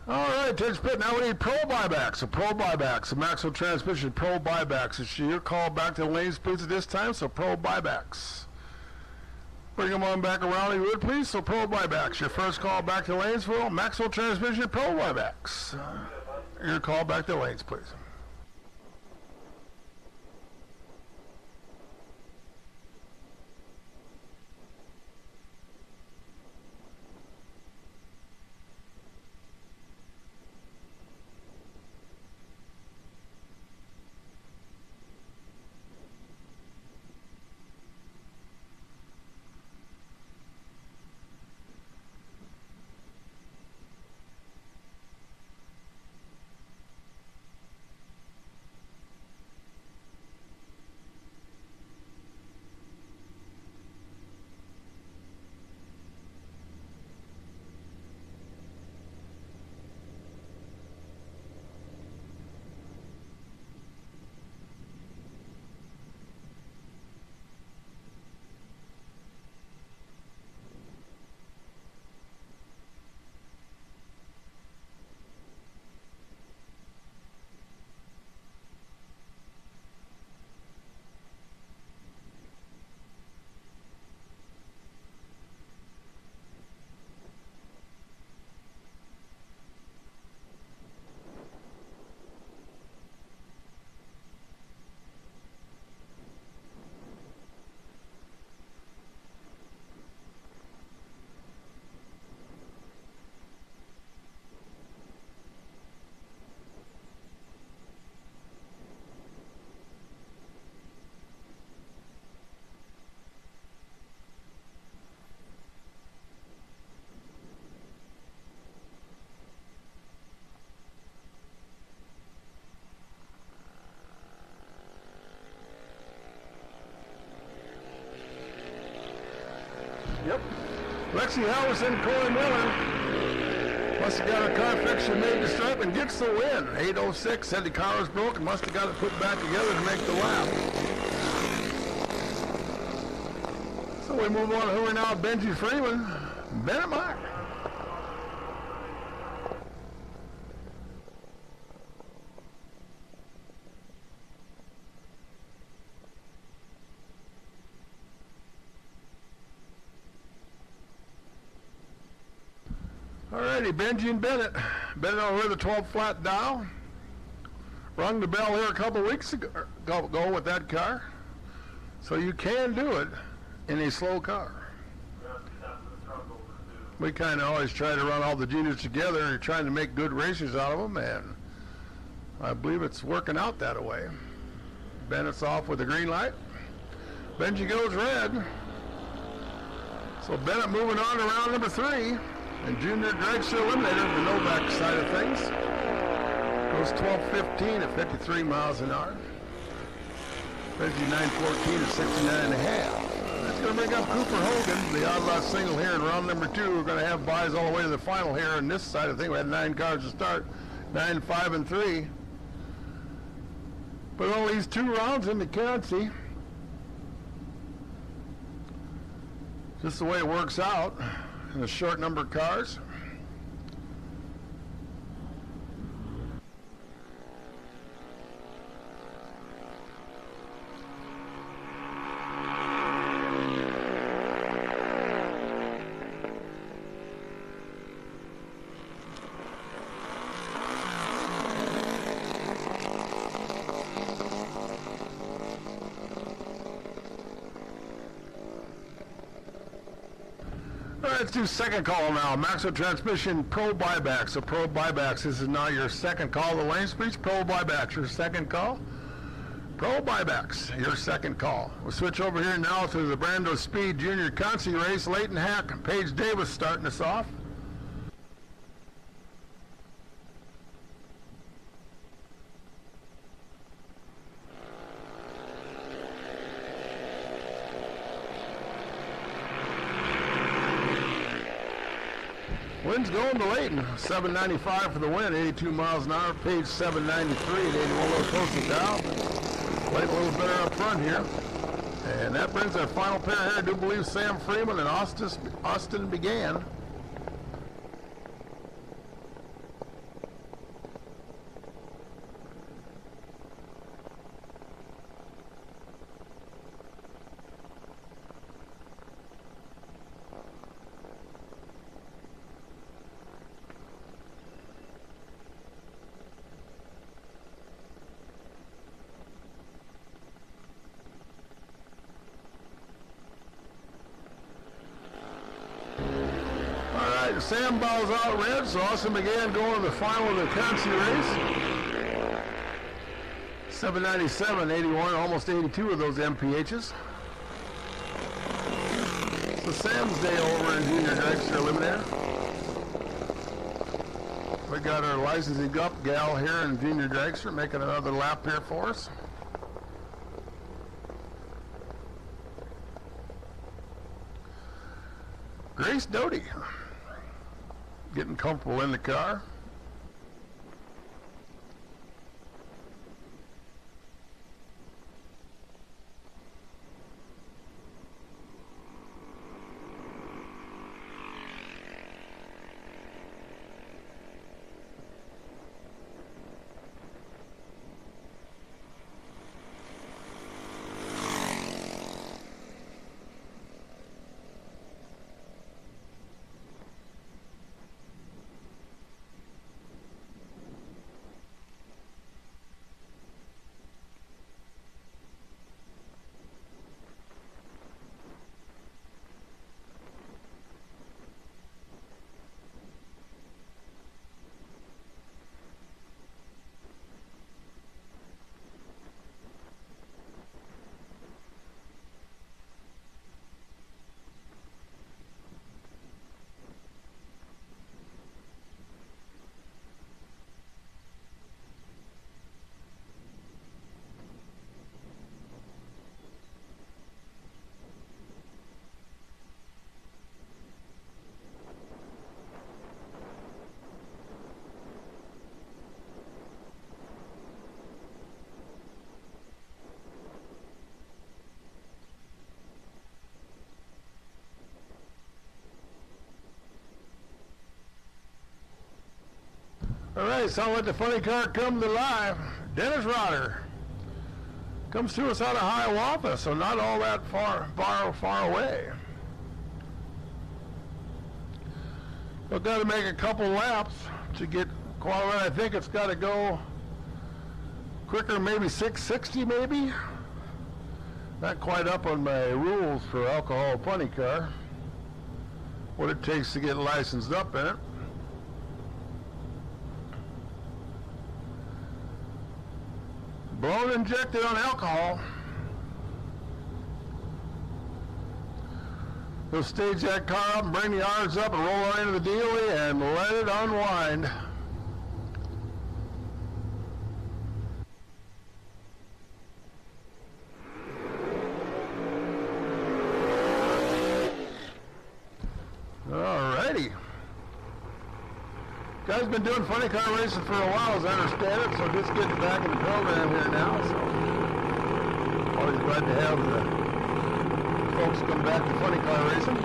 All right, Ted Spit. Now we need pro buybacks. So pro buybacks. A Maxwell transmission pro buybacks. It's your call back to the lanes, please, at this time. So pro buybacks. Bring them on back around, you would, please. So pro buybacks. Your first call back to Lanesville. Maxwell transmission pro buybacks. Your call back to lanes, please. Yep. Lexi Howison, Corey Miller. Must have got a car fixture made to stripe and gets the win. 8:06, said the car was broken. Must have got it put back together to make the lap. So we move on to who are now Benji Freeman. Bennett Mark. Alrighty, Benji and Bennett. Bennett over the 12 flat dial. Rung the bell here a couple weeks ago with that car. So you can do it in a slow car. We kind of always try to run all the juniors together and trying to make good racers out of them, and I believe it's working out that way. Bennett's off with the green light. Benji goes red. So Bennett moving on to round number 3. And Junior dragster eliminator, the Novak side of things, goes 12:15 at 53 miles an hour. Benji 9:14 at 69.5. That's going to bring up Cooper Hogan, the odd lot single here in round number 2. We're going to have buys all the way to the final here on this side of things. We had 9 cars to start, 9, 5, and 3. But only these 2 rounds in the currency. Just the way it works out. And the short number of cars. Let's do second call now. Maxwell Transmission Pro Buybacks. So Pro Buybacks, this is now your second call. The lane speech, Pro Buybacks, your second call. Pro Buybacks, your second call. We'll switch over here now to the Brando Speed Junior Consi race. Leighton Hack, Paige Davis starting us off. Wind's going to Leighton, 795 for the win, 82 miles an hour. Page 793 at 81, a little closer down. Leighton a little better up front here. And that brings our final pair here. I do believe Sam Freeman and Austin began. right, Sam bows out red, so Austin McGann going to the final of the Concy race. 797, 81, almost 82 of those MPHs. So Sam's day over in Junior Dragster Eliminator. We got our licensing up gal here in Junior Dragster making another lap here for us. Grace Doty getting comfortable in the car. All right, so I'll let the funny car come to life. Dennis Rotter comes to us out of Hiawatha, so not all that far away. We've got to make a couple laps to get qualified. I think it's got to go quicker, maybe 660 maybe. Not quite up on my rules for alcohol funny car. What it takes to get licensed up in it. Blown injected on alcohol. We'll stage that car up and bring the yards up and roll her into the dealie and let it unwind. Alrighty. Guys been doing funny car racing for a while, as I understand it, so just getting back in the program here now. So always glad to have the folks come back to funny car racing.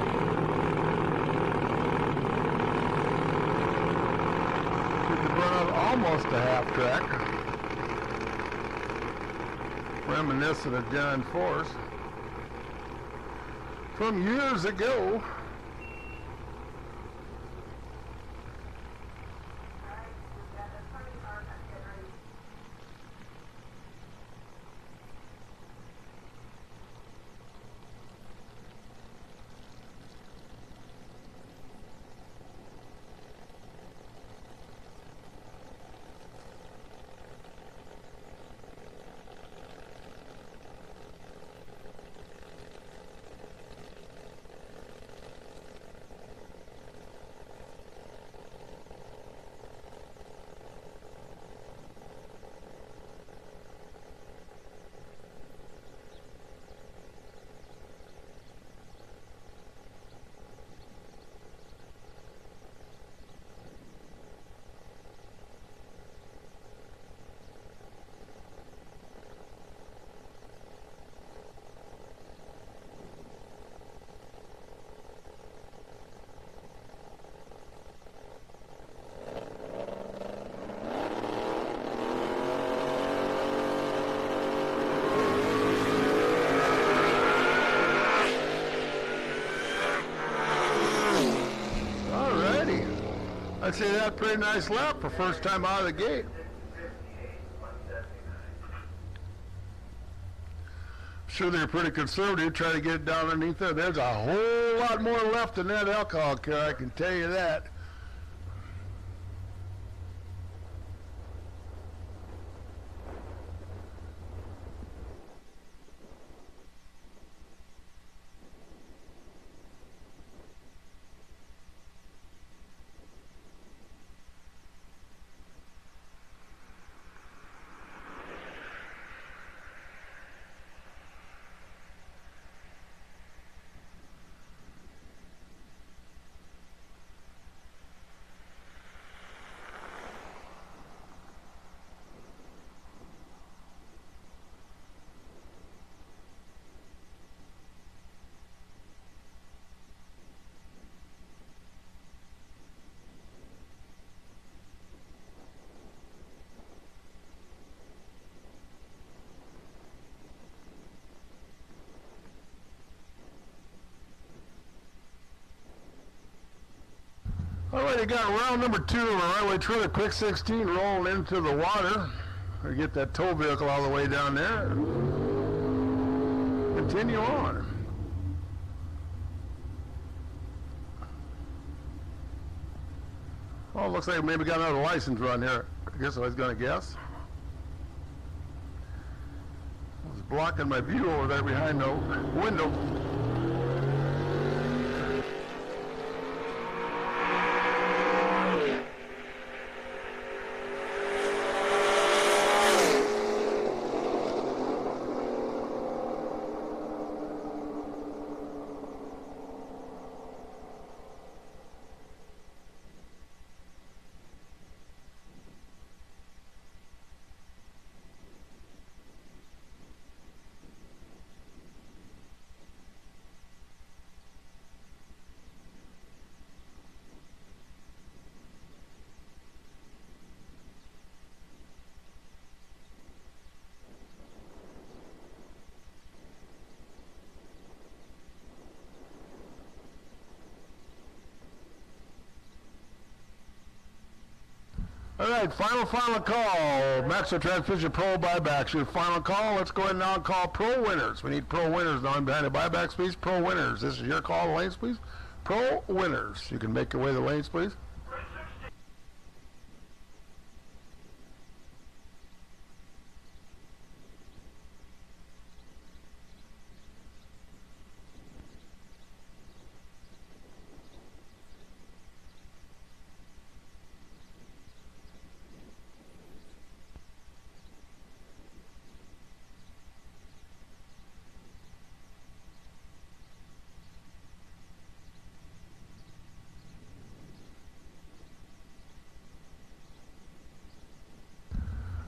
We could run out almost a half track, reminiscent of John Force from years ago. I'd say that's a pretty nice lap for first time out of the gate. Sure, they're pretty conservative, try to get it down underneath there. There's a whole lot more left in that alcohol can, I can tell you that. All right, you got round number 2 of our Highway Trailer Quick 16 rolling into the water. We get that tow vehicle all the way down there. Continue on. Oh, looks like maybe got another license run here. I guess I was going to guess. I was blocking my view over there behind the window. All right, final call. Maximum Transmission Pro buybacks. Your final call. Let's go ahead and now call pro winners. We need pro winners now behind the buybacks, please. Pro winners. This is your call. The lanes, please. Pro winners. You can make your way to the lanes, please.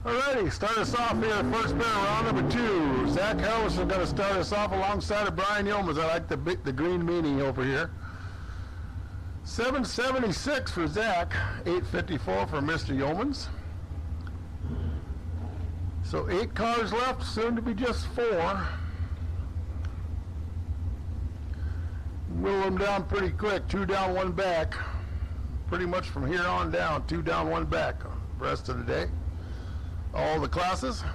Alrighty, start us off here. First pair, round number 2. Zach Harris is going to start us off alongside of Brian Yeomans. I like the green meaning over here. 776 for Zach, 854 for Mr. Yeomans. So 8 cars left, soon to be just 4. Whittle them down pretty quick. 2 down, 1 back. Pretty much from here on down, 2 down, 1 back. The rest of the day. All the classes.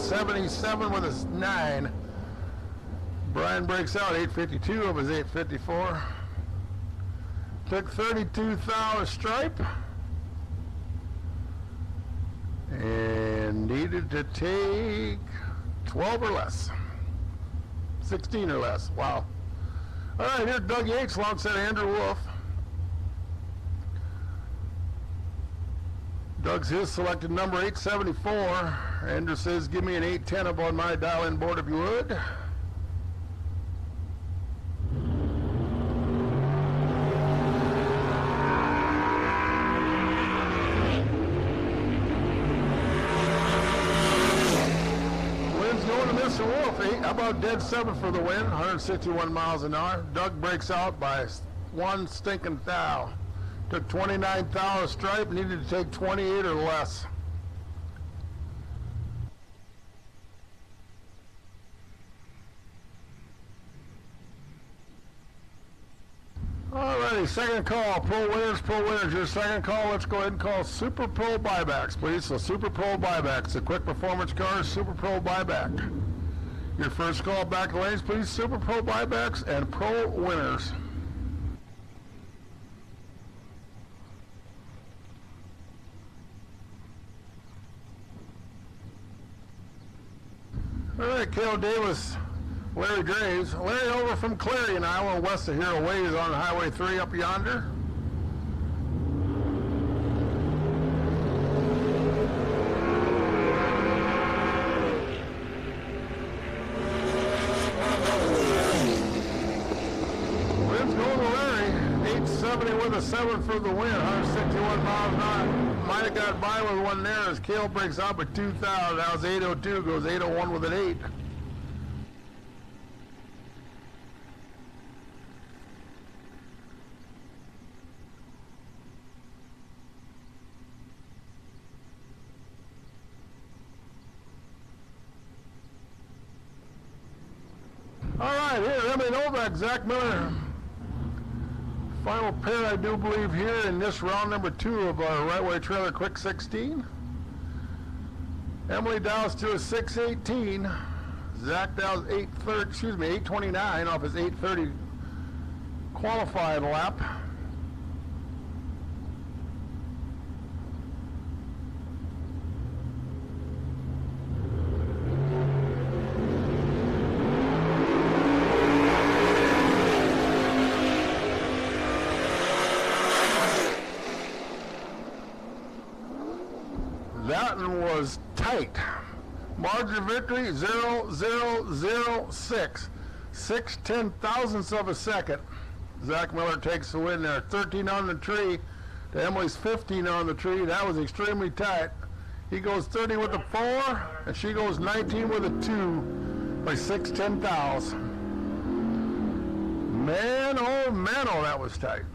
777 with a 9. Brian breaks out 852 of his 854. Took 32 thou a stripe. And needed to take 12 or less. 16 or less. Wow. All right, here's Doug Yates alongside Andrew Wolf. Doug's his selected number 874. Andrew says, give me an 810 up on my dial-in board if you would. Wind's going to Miss Jason Wolf, how about dead 7 for the win, 161 miles an hour. Doug breaks out by 1 stinking thou. Took 29 thou a stripe, needed to take 28 or less. Alrighty, second call, pro winners, your second call. Let's go ahead and call Super Pro buybacks, please. So Super Pro buybacks, the quick performance cars, Super Pro buyback. Your first call back lanes, please, Super Pro buybacks and pro winners. Alright, Cale Davis, Larry Graves. Larry over from Clarion, Iowa, west of here, ways on Highway 3 up yonder. Wind's going to Larry. 870 with a 7 for the win, 161 miles an hour. Might have got by with one there as Cale breaks out with 2,000. That was 802, goes 801 with an 8. All right, here, Emily Novak, Zach Miller. Final pair, I do believe, here in this round number 2 of our right-way trailer quick 16. Emily Dow's to a 6:18. Zach Dow's 8:29 off his 8:30 qualifying lap. That one was tight. Margin of victory 0.006. 6/10,000ths of a second. Zach Miller takes the win there. 13 on the tree to Emily's 15 on the tree. That was extremely tight. He goes 30 with a 4, and she goes 19 with a 2 by 6/10,000. Man, oh, that was tight.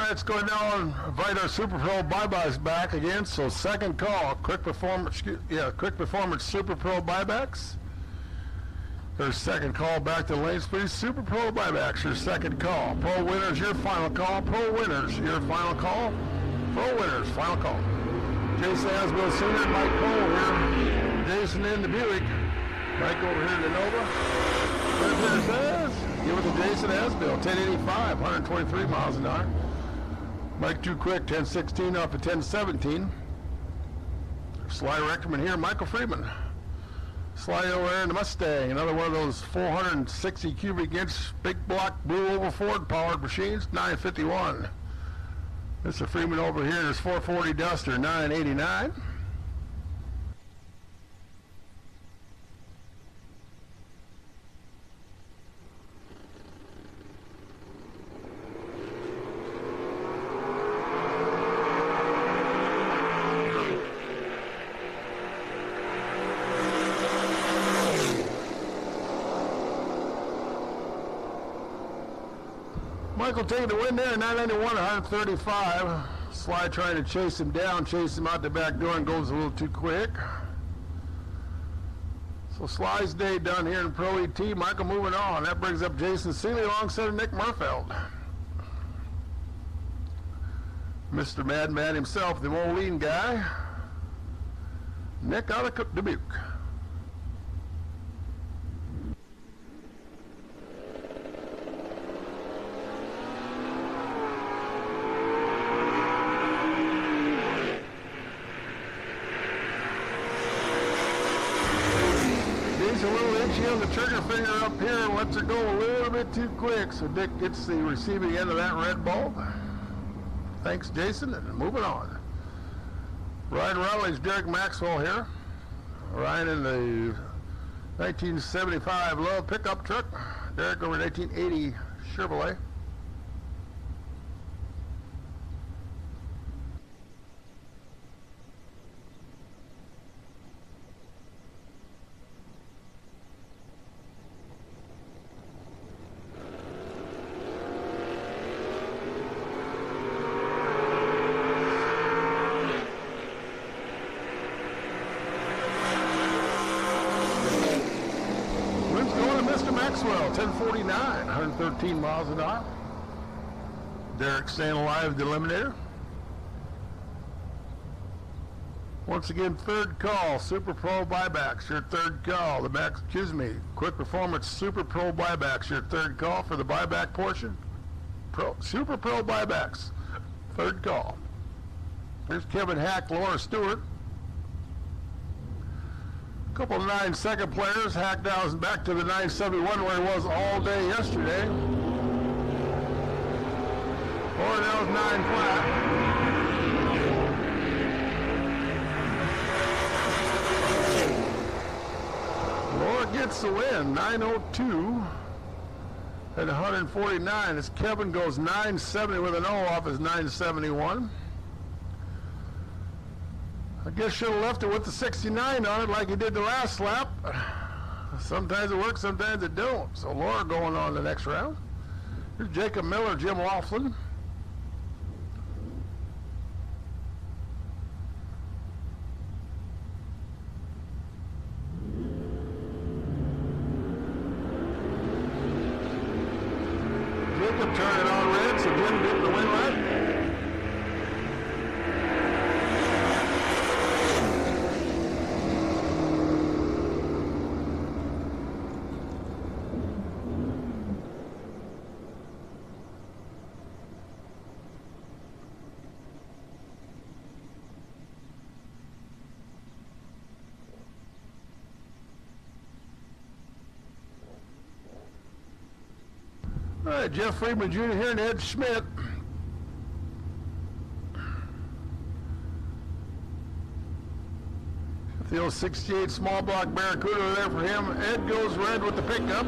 Let's go now and invite our Super Pro buybacks back again. So second call, quick performance Super Pro buybacks. Your second call back to the lanes, please. Super Pro buybacks, your second call. Pro winners, your final call. Pro winners, your final call. Pro winners, final call. Jason Asbill Sr., Mike Cole here. Jason in the Buick. Mike over here in the Nova. There says, give it to Jason Asbill, 1085, 123 miles an hour. Mike too quick, 1016 off of 1017. Sly Rectorman here, Michael Freeman. Sly over there in the Mustang, another one of those 460 cubic inch big block blue oval Ford powered machines, 951. Mr. Freeman over here in his 440 Duster, 989. Michael taking the win there, 991, 135. Sly trying to chase him down, chase him out the back door, and goes a little too quick. So Sly's day done here in Pro ET. Michael moving on. That brings up Jason Seeley alongside of Nick Murfeld. Mr. Madman himself, the Moline guy. Nick out of Dubuque. On the trigger finger up here and lets her go a little bit too quick, so Dick gets the receiving end of that red bulb. Thanks, Jason, and moving on. Ryan Rowley's Derek Maxwell here. Ryan in the 1975 Love pickup truck. Derek over 1980 Chevrolet. Maxwell, 1049, 113 miles an hour. Derek staying alive, the eliminator. Once again, third call, Super Pro buybacks, your third call. Quick Performance Super Pro buybacks, your third call for the buyback portion. Super Pro buybacks, third call. Here's Kevin Hack, Laura Stewart. Couple of 9-second players. Hack now is back to the 971 where he was all day yesterday. Ornell's 9 flat. Laura gets the win, 902 at 149 as Kevin goes 970 with an O off his 971. I guess should have left it with the 69 on it like he did the last lap. Sometimes it works, sometimes it don't. So Laura going on the next round. Here's Jacob Miller, Jim Laughlin. Jacob turning on red, so Jim getting the win right. All right, Jeff Friedman Jr. here and Ed Schmidt. The old 68 small block Barracuda there for him. Ed goes red with the pickup.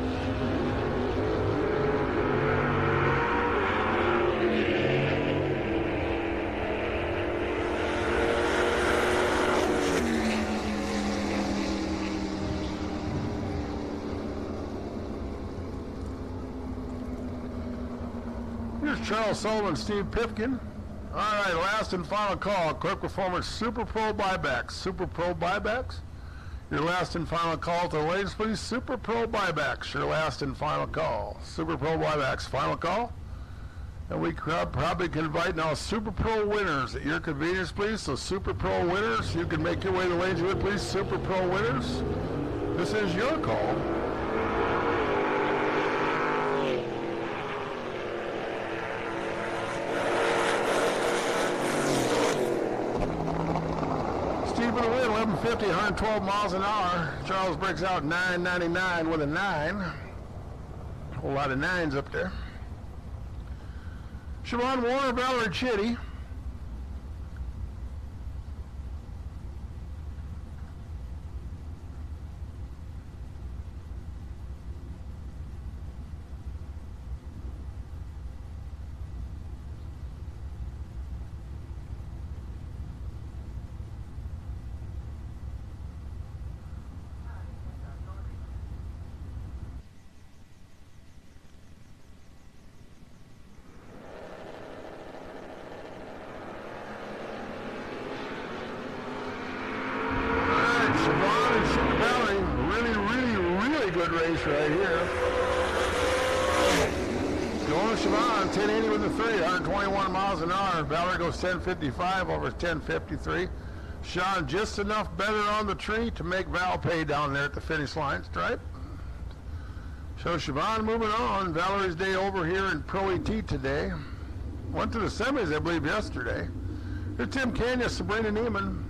Here's Charles Sullivan, Steve Pipkin. All right, last and final call. Quick Performance Super Pro buybacks. Super Pro buybacks. Your last and final call to the ladies, please. Super Pro buybacks. Your last and final call. Super Pro buybacks. Final call. And we probably can invite now Super Pro winners at your convenience, please. So Super Pro winners, you can make your way to the ladies with, please. Super Pro winners. This is your call. Steve with a win, 1150, 112 miles an hour. Charles breaks out 999 with a 9. A whole lot of 9s up there. Siobhan Warner, Valerie Chitty. Good race right here. Going to Siobhan, 1080 with the 3, 121 miles an hour. Valerie goes 1055 over 1053. Sean just enough better on the tree to make Val pay down there at the finish line stripe. So Siobhan moving on. Valerie's day over here in Pro ET today. Went to the semis, I believe, yesterday. Here's Tim Kenya, Sabrina Neiman.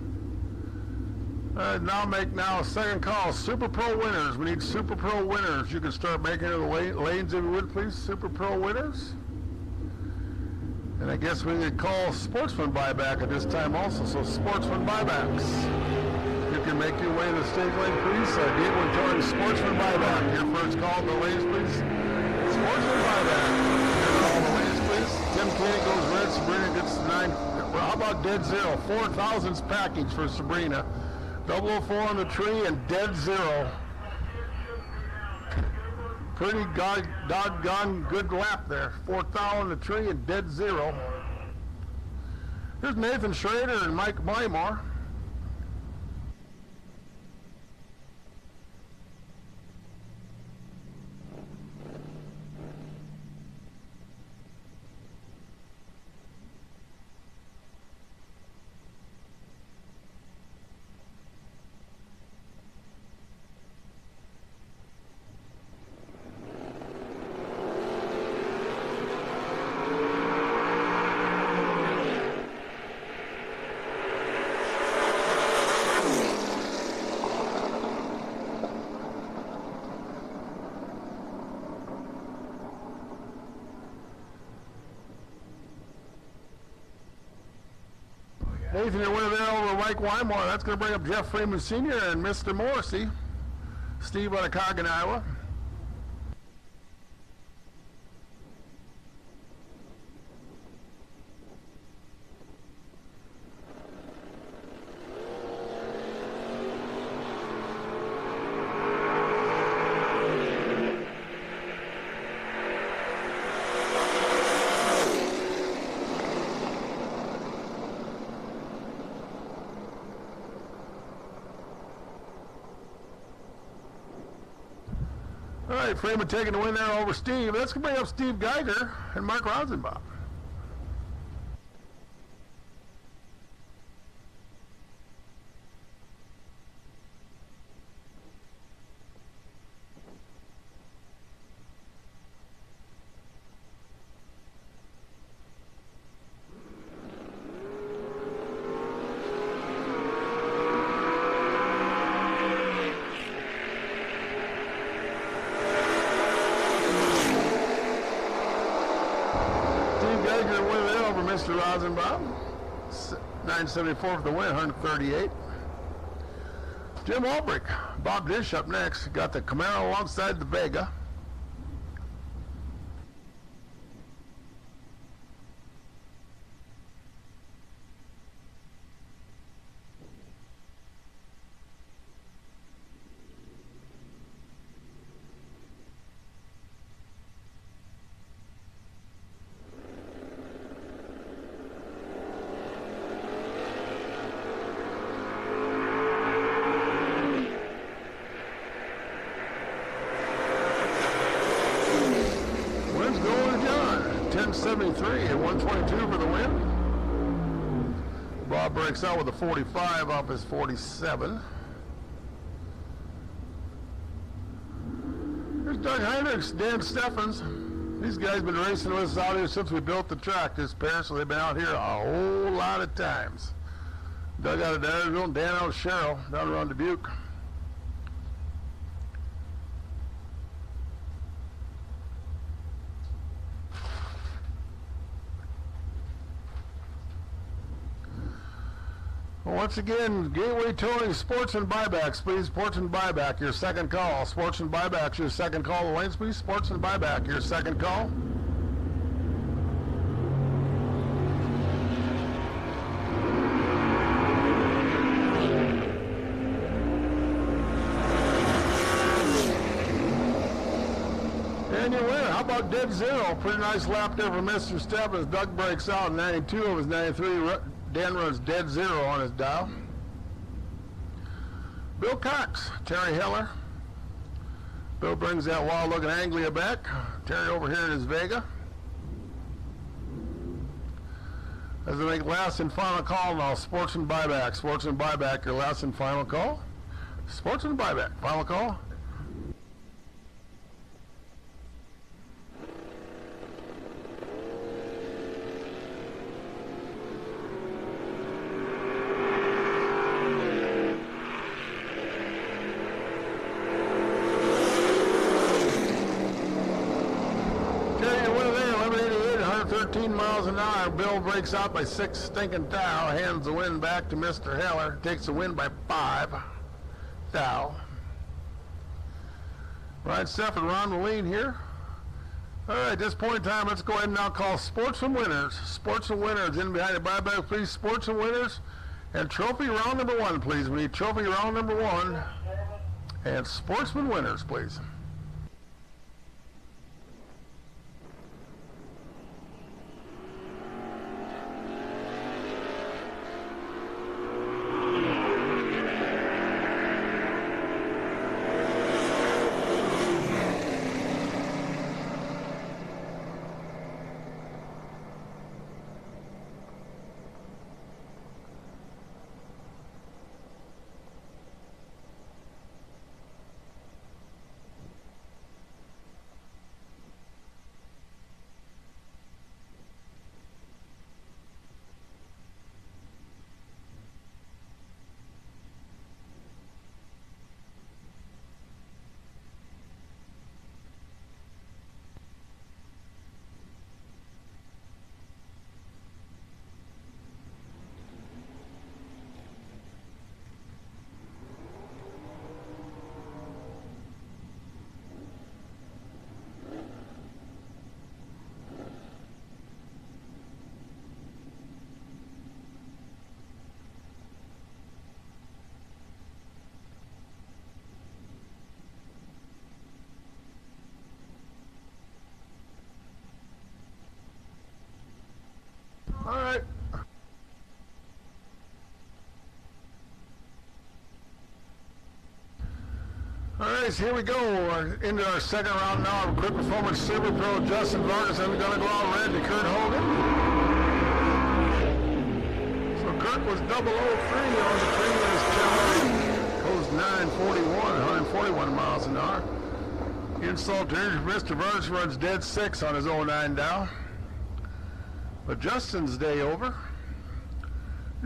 Now second call. Super Pro winners. We need Super Pro winners. You can start making it the lanes if you would, please. Super Pro winners. And I guess we could call sportsman buyback at this time also. So sportsman buybacks. You can make your way to the stake lane, please. Gateway Touring sportsman buyback. Your first call to the lanes, please. Sportsman buyback. Your call to the lanes, please. Tim Kaine goes red. Sabrina gets 9. Well, how about dead zero? 4,000s package for Sabrina. 004 on the tree and dead zero. Pretty doggone good lap there. 4,000 on the tree and dead zero. Here's Nathan Schrader and Mike Mymore. Nathan, your winner there over Mike Wymore. That's going to bring up Jeff Freeman Sr. and Mr. Morrissey. Steve out of Coggan, Iowa. All right, Freeman taking the win there over Steve. Let's bring up Steve Geiger and Mark Rosenbaum. Geiger winning there over Mr. Rosenbaum. 974 for the win, 138. Jim Ulbrich, Bob Dish up next. Got the Camaro alongside the Vega. Going to John, 1073 and 122 for the win. Bob breaks out with a 45 off his 47. Here's Doug Heinrichs, Dan Steffens. These guys been racing with us out here since we built the track this pair, so they've been out here a whole lot of times. Doug out of Dyersville, Dan out of Sherrill, down around Dubuque. Once again, Gateway Towing, sports and buybacks, please. Sports and buyback, your second call. Sports and buybacks, your second call. The lanes, please. Sports and buyback, your second call. And your winner, how about dead zero? Pretty nice lap there for Mr. Stebbins. Doug breaks out, 92 of his 93. Dan runs dead zero on his dial. Bill Cox, Terry Heller. Bill brings that wild-looking Anglia back. Terry over here in his Vega. As they make last and final call now, sports and buyback. Sports and buyback, your last and final call. Sports and buyback, final call. miles an hour. Bill breaks out by 6 stinking thou. Hands the win back to Mr. Heller. Takes the win by 5 thou. Ryan Stefford around the lead here. All right, at this point in time, let's go ahead and now call Sportsman winners. Sportsman winners in behind the buyback, please. Sportsman winners. And trophy round number 1, please. We need trophy round number 1. And Sportsman winners, please. All right. All right, so here we go. We're into our second round now of Quick Performance Super Pro. Justin Vargas, and we're going to go out red to Kurt Hogan. So Kurt was 003 on the previous challenge. Goes 941, 141 miles an hour. Insult to injury, Mr. Vargas runs dead 6 on his 09 down. But Justin's day over.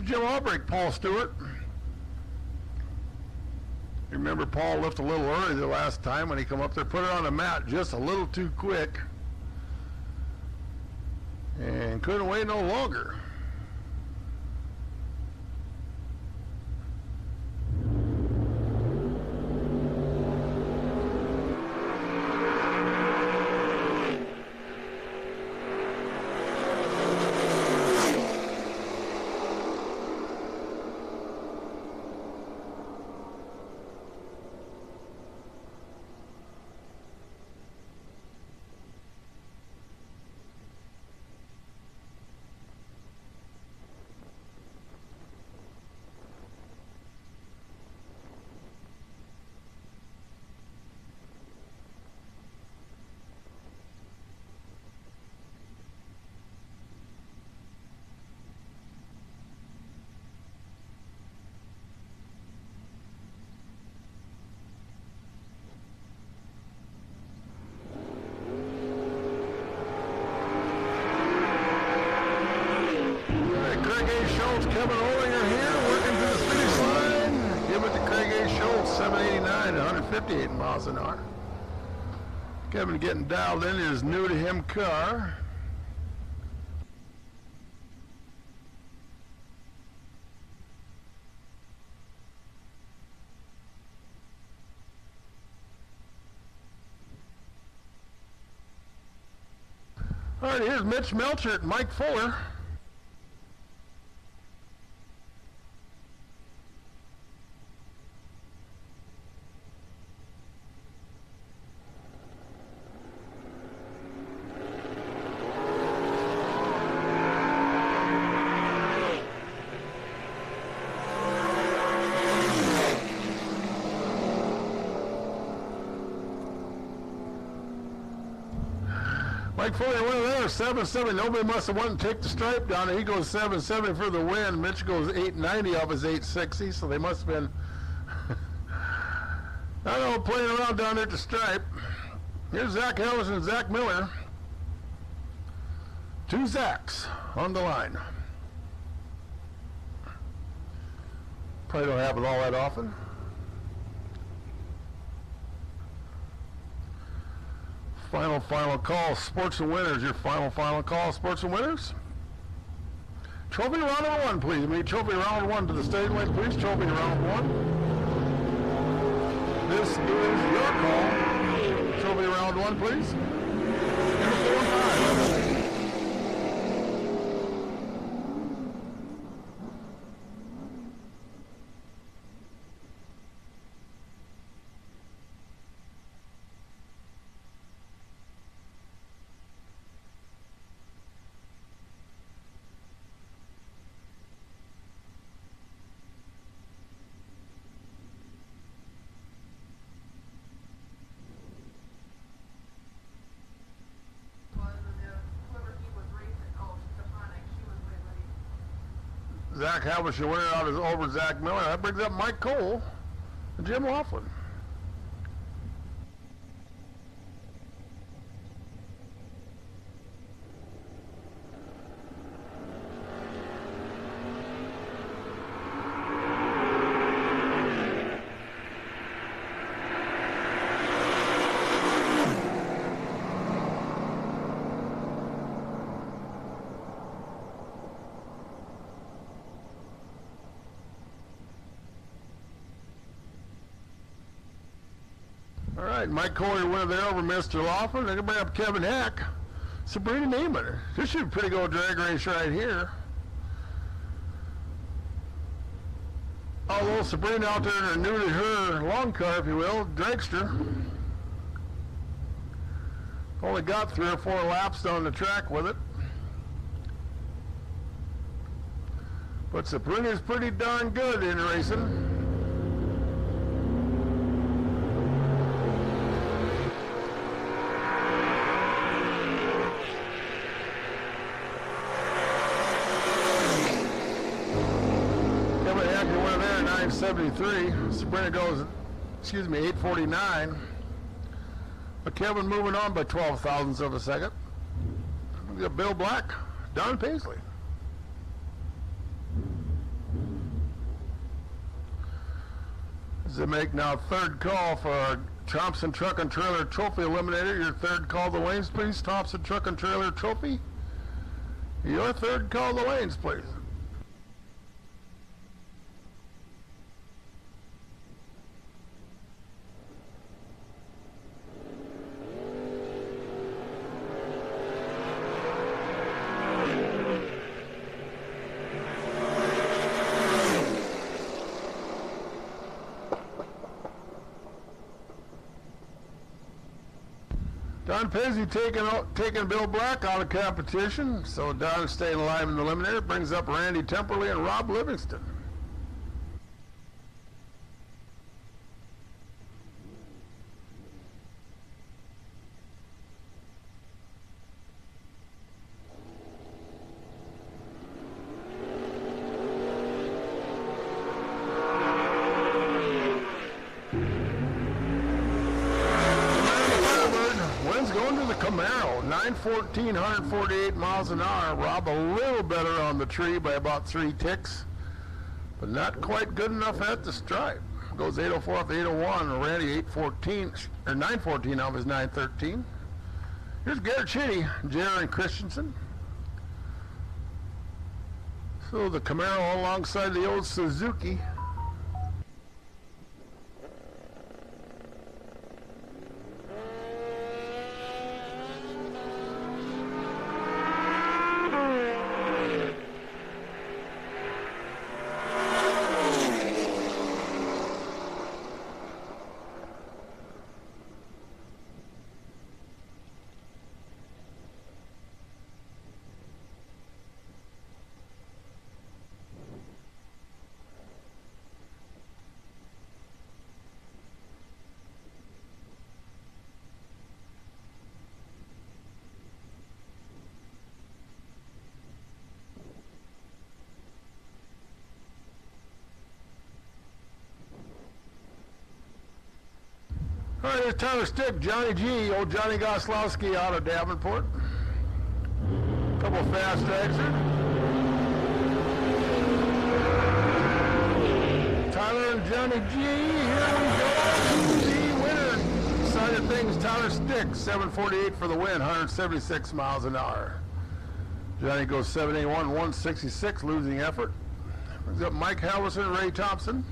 Jim Albrecht, Paul Stewart. Remember, Paul left a little early the last time when he come up there, put it on the mat just a little too quick, and couldn't wait no longer. Kevin Olinger here, working to the finish line. Give it to Craig A. Schultz, 789 at 158 miles an hour. Kevin getting dialed in his new to him car. All right, here's Mitch Melcher and Mike Fuller. Mike Fuller went there, 770. Nobody must have wanted to take the stripe down. He goes 770 for the win. Mitch goes 890 off his 860, so they must have been, I don't know, playing around down there at the stripe. Here's Zach Ellis and Zach Miller. 2 Zachs on the line. Probably don't happen all that often. Final call, sports and winners. Your final call, sports and winners. Trophy round number 1, please. Meet trophy round 1 to the stadium link, please. Trophy round 1. This is your call. Trophy round 1, please. Number 4 and 5. Zach Halbach, your winner out is over Zach Miller. That brings up Mike Cole and Jim Laughlin. All right, Mike Cole, your winner there over Mr. Laughlin. They're going to bring up Kevin Heck. Sabrina Neiman. This should be a pretty good drag race right here. Although Sabrina out there are new to her long car, if you will, dragster. Only got 3 or 4 laps down the track with it. But Sabrina's pretty darn good in racing. Kevin Heck, your winner there, 973. Sabrina goes, 849. But Kevin moving on by 12 thousandths of a second. We got Bill Black, Don Paisley. As they make now third call for our Thompson Truck and Trailer Trophy Eliminator. Your third call the lanes, please. Thompson Truck and Trailer Trophy. Your third call the lanes, please. Don Paisley taking Bill Black out of competition, so Don staying alive in the eliminator. Brings up Randy Temperley and Rob Livingston. Camaro, 914, 148 miles an hour. Rob a little better on the tree by about 3 ticks, but not quite good enough at the stripe. Goes 804 off 801, Randy 814, or 914 off his 913. Here's Garrett Chitty, Jaron Christensen. So the Camaro alongside the old Suzuki. All right, here's Tyler Stick, Johnny G, old Johnny Goslowski out of Davenport. Couple of fast dragsters. Tyler and Johnny G, here we go. The winner. Decided things James Tyler Stick, 748 for the win, 176 miles an hour. Johnny goes 781, 166, losing effort. Brings up Mike Halverson, Ray Thompson.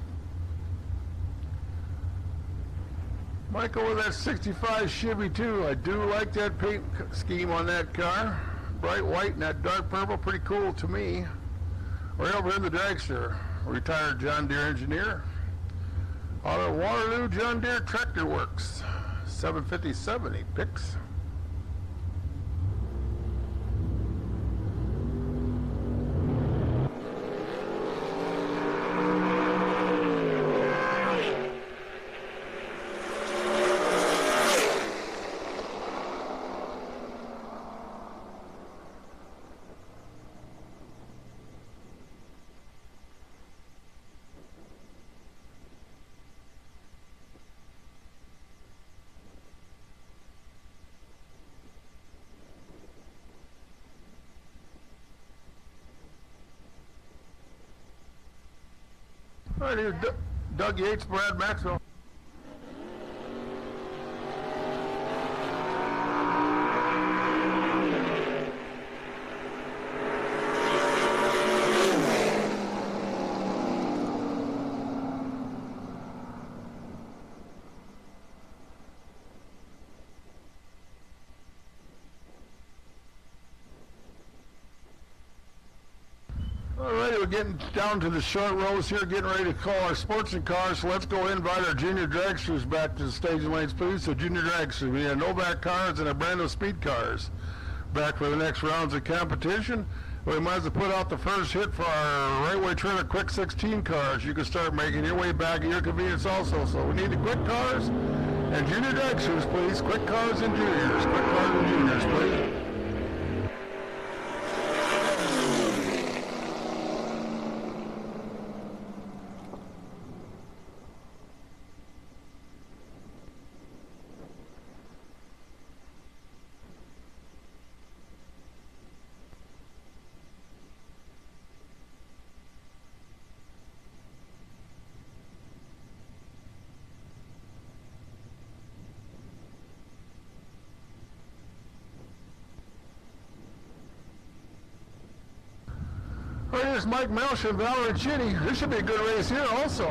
Mike over that 65 Chevy too. I do like that paint scheme on that car. Bright white and that dark purple, pretty cool to me. We're over in the dragster. Retired John Deere engineer. Out of Waterloo, John Deere Tractor Works. 757 he picks. All right, here's Doug Yates, Brad Maxwell. Alrighty, we're getting down to the short rows here, getting ready to call our sportsman cars. So let's go invite our junior dragsters back to the staging lanes, please. So junior dragsters, we have no-back cars and our brand new speed cars back for the next rounds of competition. We might as well put out the first hit for our Railway Trailer Quick 16 cars. You can start making your way back at your convenience also. So we need the quick cars and junior dragsters, please. Quick cars and juniors. Quick cars and juniors, please. Oh, here's Mike Melsh and Valerie Chitty. This should be a good race here also.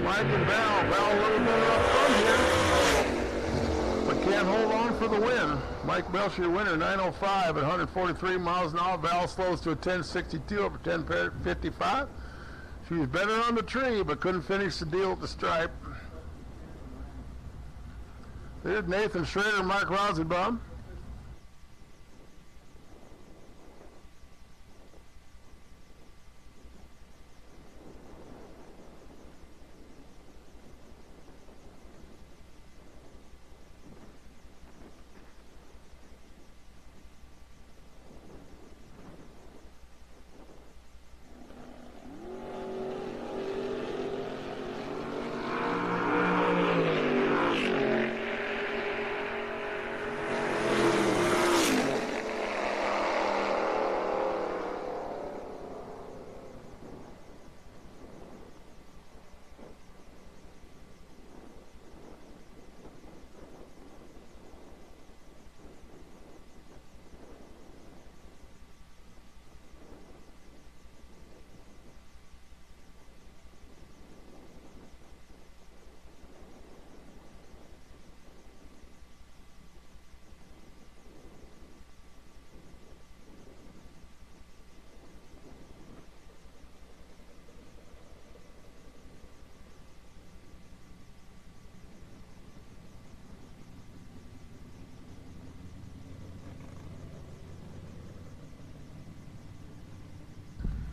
Mike and Val a little bit up front here, but can't hold on for the win. Mike Melsh, your winner, 905 at 143 miles an hour. Val slows to a 1062 over 1055. She was better on the tree, but couldn't finish the deal at the stripe. There's Nathan Schrader and Mark Rosenbaum.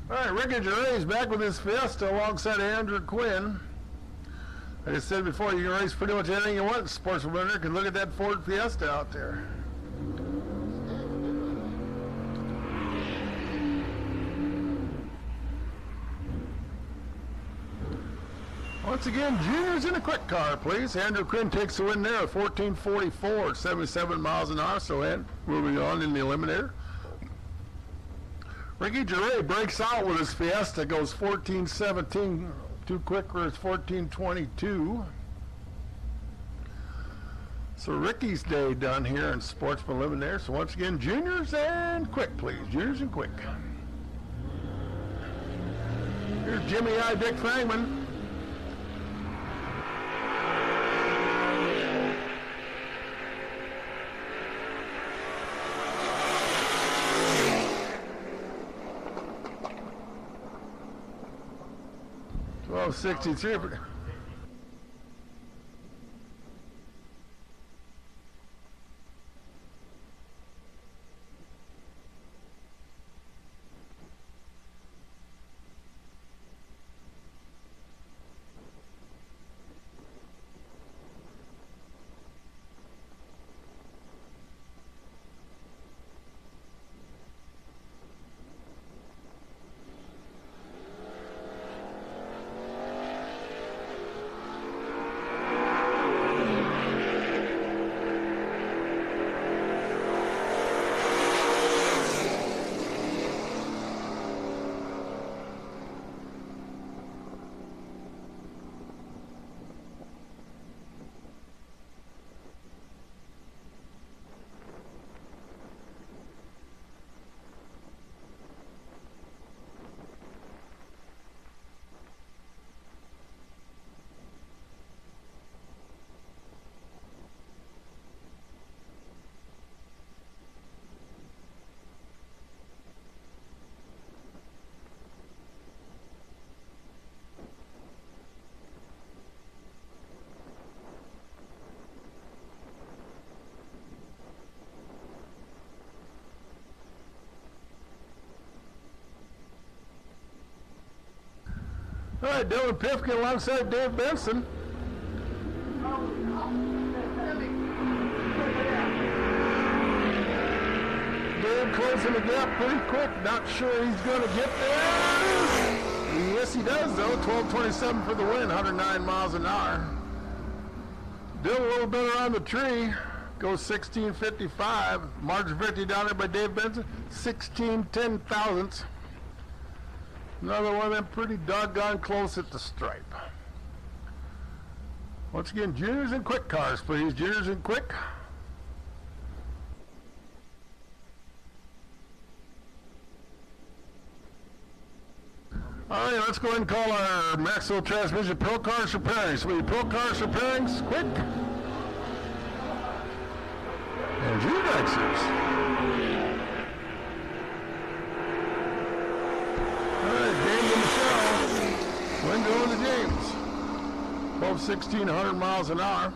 All right, Ricky Gervais back with his Fiesta alongside Andrew Quinn. I just said before, you can race pretty much anything you want, Sportsman winner. You can look at that Ford Fiesta out there. Once again, juniors in a quick car, please. Andrew Quinn takes the win there at 1444 at 77 miles an hour. So, moving on in the eliminator. Ricky Gervais breaks out with his Fiesta, goes 14-17. Too quicker is 14-22. So Ricky's day done here in Sportsman Eliminator. So once again, juniors and quick, please. Juniors and quick. Here's Jimmy I. Dick Frangman. $12.63. All right, Dylan Pifkin alongside Dave Benson. Dave closing the gap pretty quick. Not sure he's going to get there. Yes, he does, though. 12:27 for the win, 109 miles an hour. Dylan a little better on the tree. Goes 16:55. Margin 50 down there by Dave Benson. 16/10 thousandths. Another one of them pretty doggone close at the stripe. Once again, juniors and quick cars, please. Juniors and quick. All right, let's go ahead and call our Maxwell Transmission Pro Cars for pairings. So we need Pro Cars for pairings, quick. And junior dragsters. Window to James. 12-16, 100 miles an hour.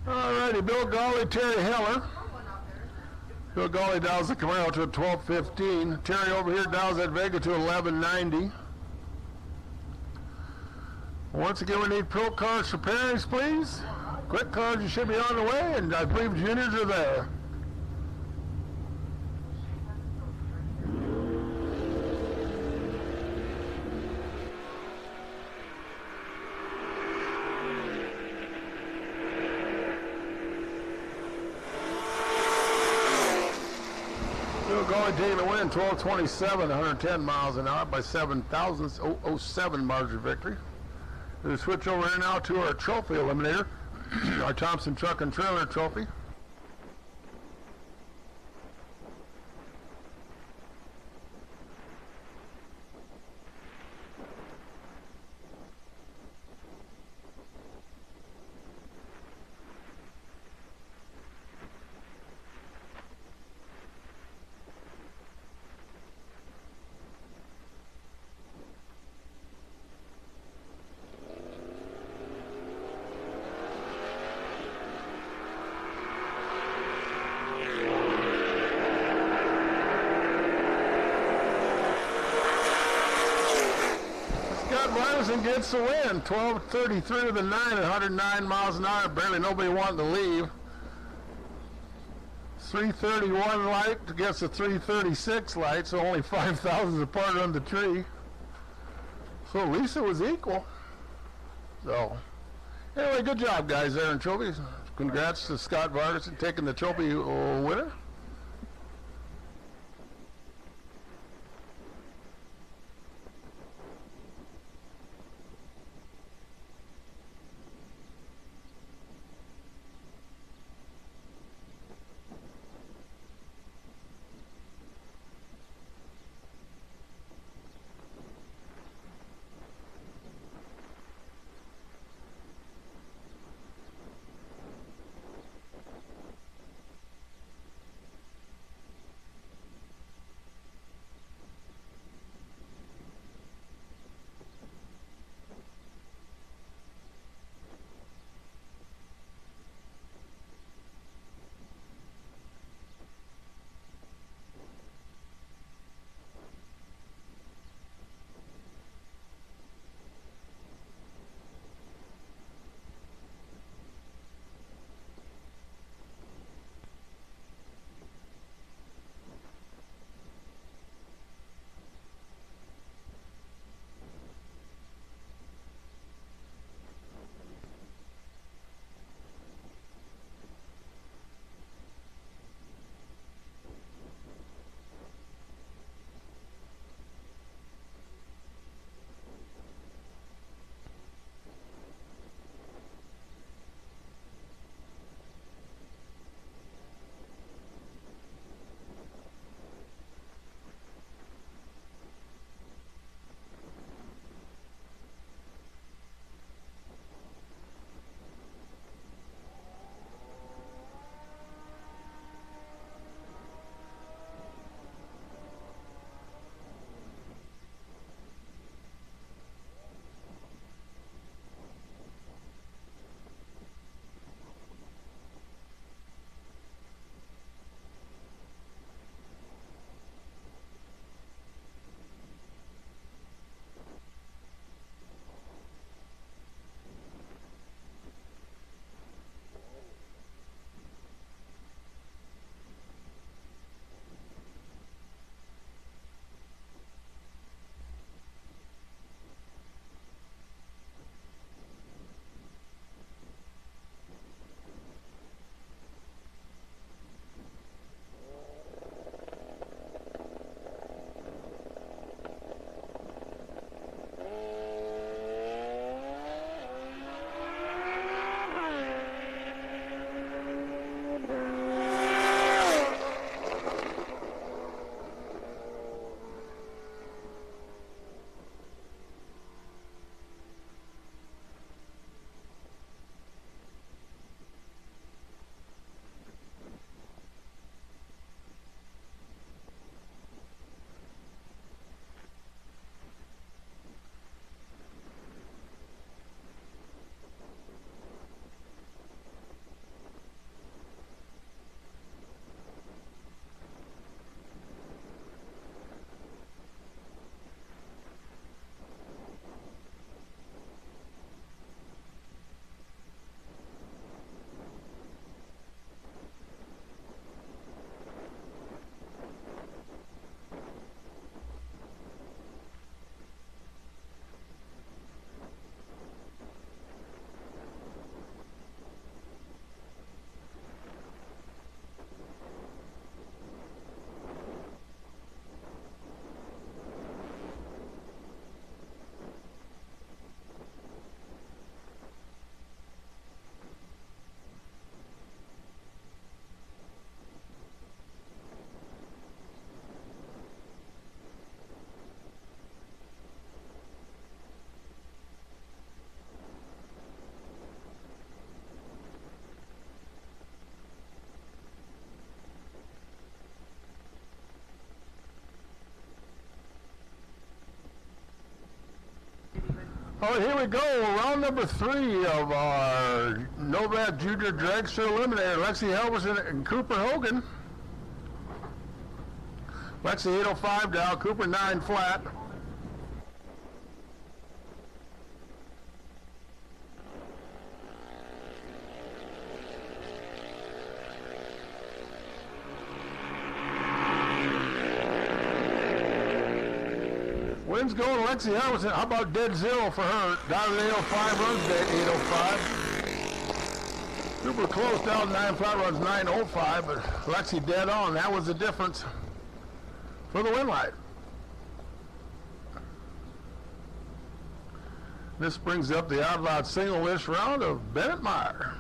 Alrighty, Bill Gawley, Terry Heller. Bill Gawley dials the Camaro to a 12.15. Terry over here dials that Vega to 11.90. Once again, we need Pro Cars for pairings, please. Quick cars, you should be on the way, and I believe juniors are there. Gully taking the win, 12:27, 110 miles an hour by 7 thousandths, 007 margin victory. We'll switch over here now to our trophy eliminator, our Thompson Truck and Trailer Trophy. And gets the win, 12:33 to the 9 at 109 miles an hour. Barely nobody wanting to leave. 331 light against the 336 light, so only 5 thousandths apart on the tree. So at least it was equal. So anyway, good job, guys, there in trophies. Congrats to Scott Vargas taking the trophy winner. All right, here we go. Round number 3 of our Novak Junior Dragster Eliminator. Lexi Helverson and Cooper Hogan. Lexi 805 down, Cooper 9 flat. Wind's going Lexi Helverson. How about dead zero for her? Down at 805, runs dead 805. Super close down 9 flat, runs 905, but Lexi dead on. That was the difference for the win light. This brings up the outlawed single list round of Bennett Meyer.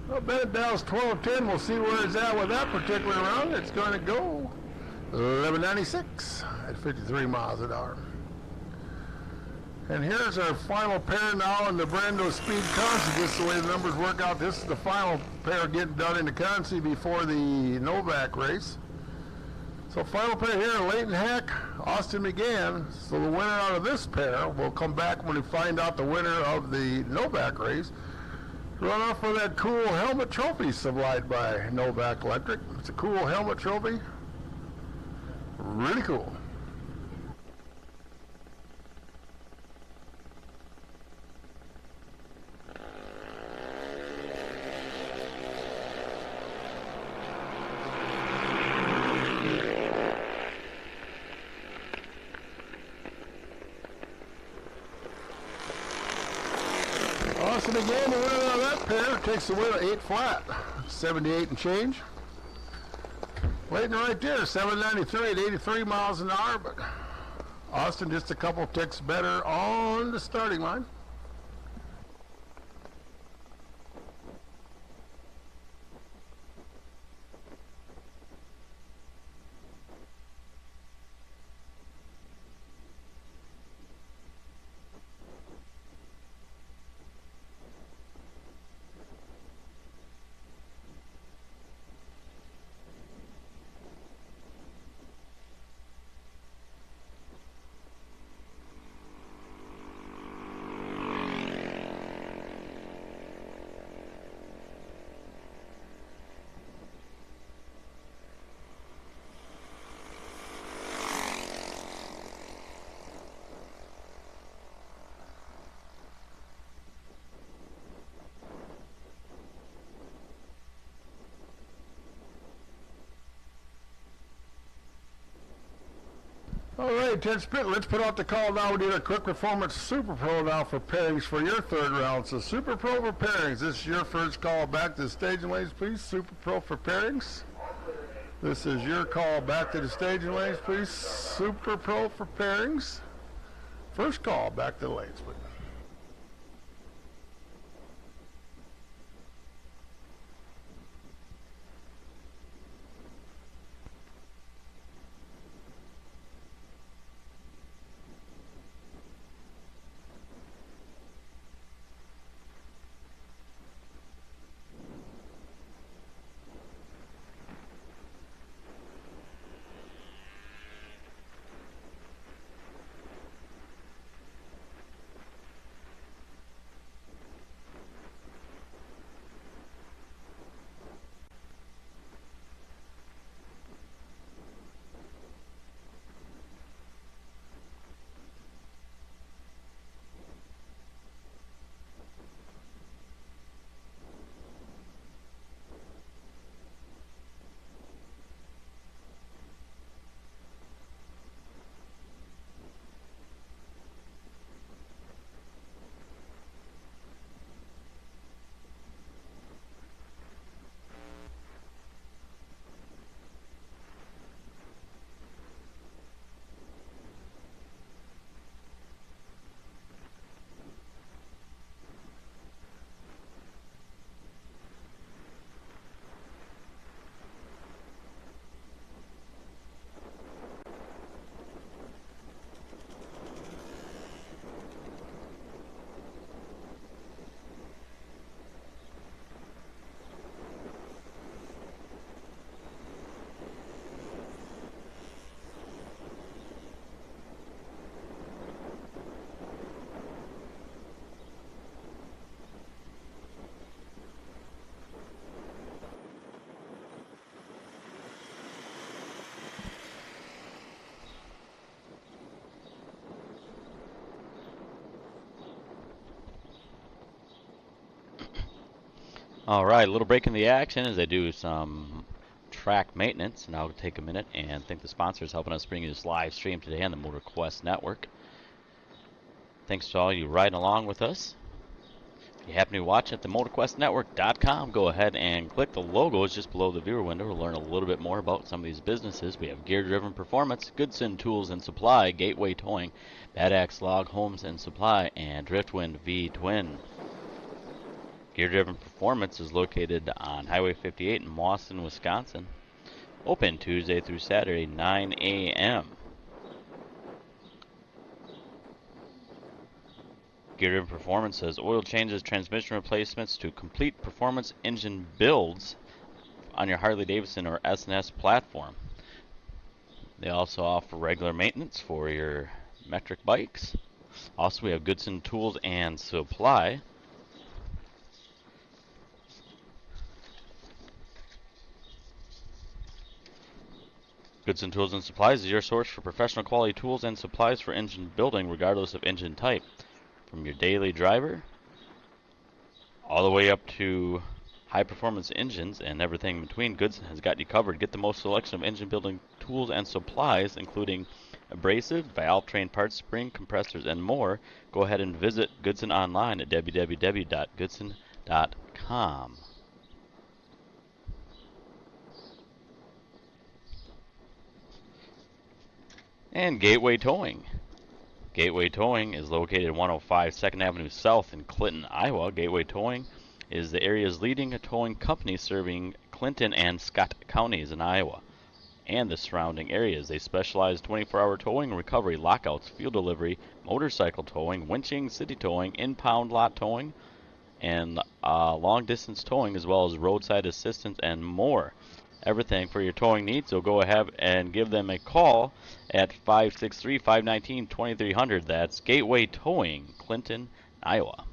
Well, Bennett Dow's 12-10. We'll see where it's at with that particular round. It's going to go 1196 at 53 miles an hour. And here's our final pair now in the Brando Speed Concy. Just the way the numbers work out, this is the final pair getting done in the Concy before the Novak race. So final pair here, Leighton Heck, Austin McGann. So the winner out of this pair will come back when we find out the winner of the Novak race. Run off for that cool helmet trophy supplied by Novak Electric. It's a cool helmet trophy. Really cool. Austin again, the winner of that pair takes the win 8 flat, 78 and change. Leighton right there, 793 at 83 miles an hour, but Austin just a couple ticks better on the starting line. All right, Ted Spitt, let's put out the call now. We need a quick performance Super Pro now for pairings for your third round. So Super Pro for pairings. This is your first call back to the staging lanes, please. Super Pro for pairings. This is your call back to the staging lanes, please. Super Pro for pairings. First call back to the lanes, please. All right, a little break in the action as they do some track maintenance, and I'll take a minute and thank the sponsors helping us bring you this live stream today on the Motor Kwest Network. Thanks to all you riding along with us. If you happen to watch at the motorquestnetwork.com, go ahead and click the logos just below the viewer window to learn a little bit more about some of these businesses. We have Gear Driven Performance, Goodson Tools and Supply, Gateway Towing, Bad Axe Log Homes and Supply, and Driftwind V-Twin. Gear Driven Performance is located on Highway 58 in Mawson, Wisconsin. Open Tuesday through Saturday, 9 a.m. Gear Driven Performance has oil changes, transmission replacements to complete performance engine builds on your Harley-Davidson or S&S platform. They also offer regular maintenance for your metric bikes. Also, we have Goodson Tools and Supply. Goodson Tools and Supplies is your source for professional quality tools and supplies for engine building regardless of engine type. From your daily driver all the way up to high performance engines and everything in between, Goodson has got you covered. Get the most selection of engine building tools and supplies, including abrasive, valve train parts, spring compressors, and more. Go ahead and visit Goodson online at www.goodson.com. And Gateway Towing. Gateway Towing is located at 105 2nd Avenue South in Clinton, Iowa. Gateway Towing is the area's leading towing company serving Clinton and Scott counties in Iowa and the surrounding areas. They specialize 24-hour towing, recovery, lockouts, fuel delivery, motorcycle towing, winching, city towing, impound lot towing, and long-distance towing, as well as roadside assistance and more. Everything for your towing needs, so go ahead and give them a call at 563-519-2300. That's Gateway Towing, Clinton, Iowa.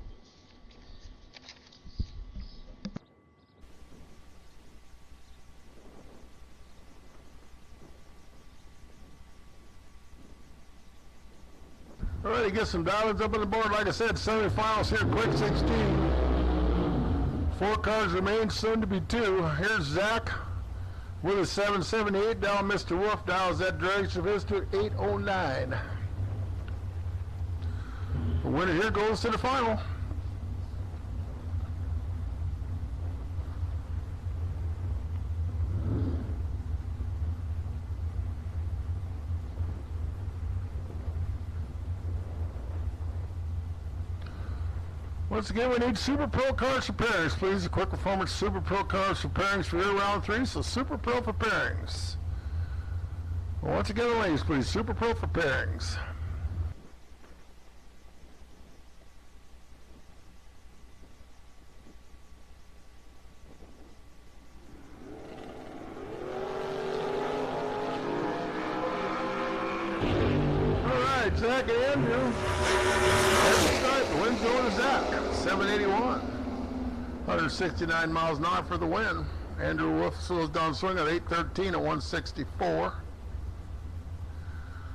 All right, get some diamonds up on the board. Like I said, semifinals here, quick 16. 4 cars remain, soon to be 2. Here's Zach with a 778 down. Mr. Wolf dials that dragster of his to 809. The winner here goes to the final. Once again, we need Super Pro cars for pairings, please. A quick performance Super Pro cars for pairings for your round 3. So Super Pro for pairings. Once again, the ladies, please. Super Pro for pairings. All right, Zach and Andrew. The wind's going to Zach, 781. 169 miles an hour for the win. Andrew Wolf slows down swing at 813 at 164.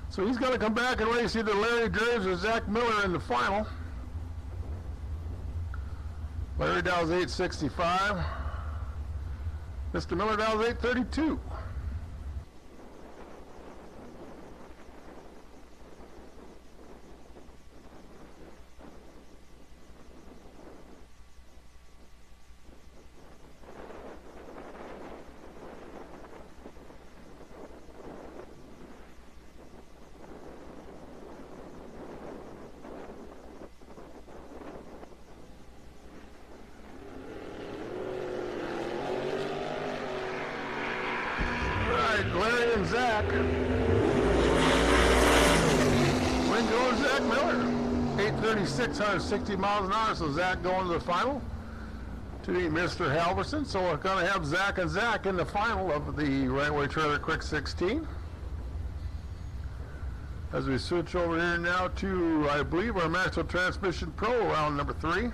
So he's going to come back and race either Larry Graves or Zach Miller in the final. Larry Dow's 865. Mr. Miller Dow's 832. Larry and Zach. Win goes Zach Miller. 836, 160 miles an hour. So Zach going to the final to meet Mr. Halverson. So we're going to have Zach and Zach in the final of the Right-Way Trailer Quick 16. As we switch over here now to, I believe, our Maxwell Transmission Pro round number 3.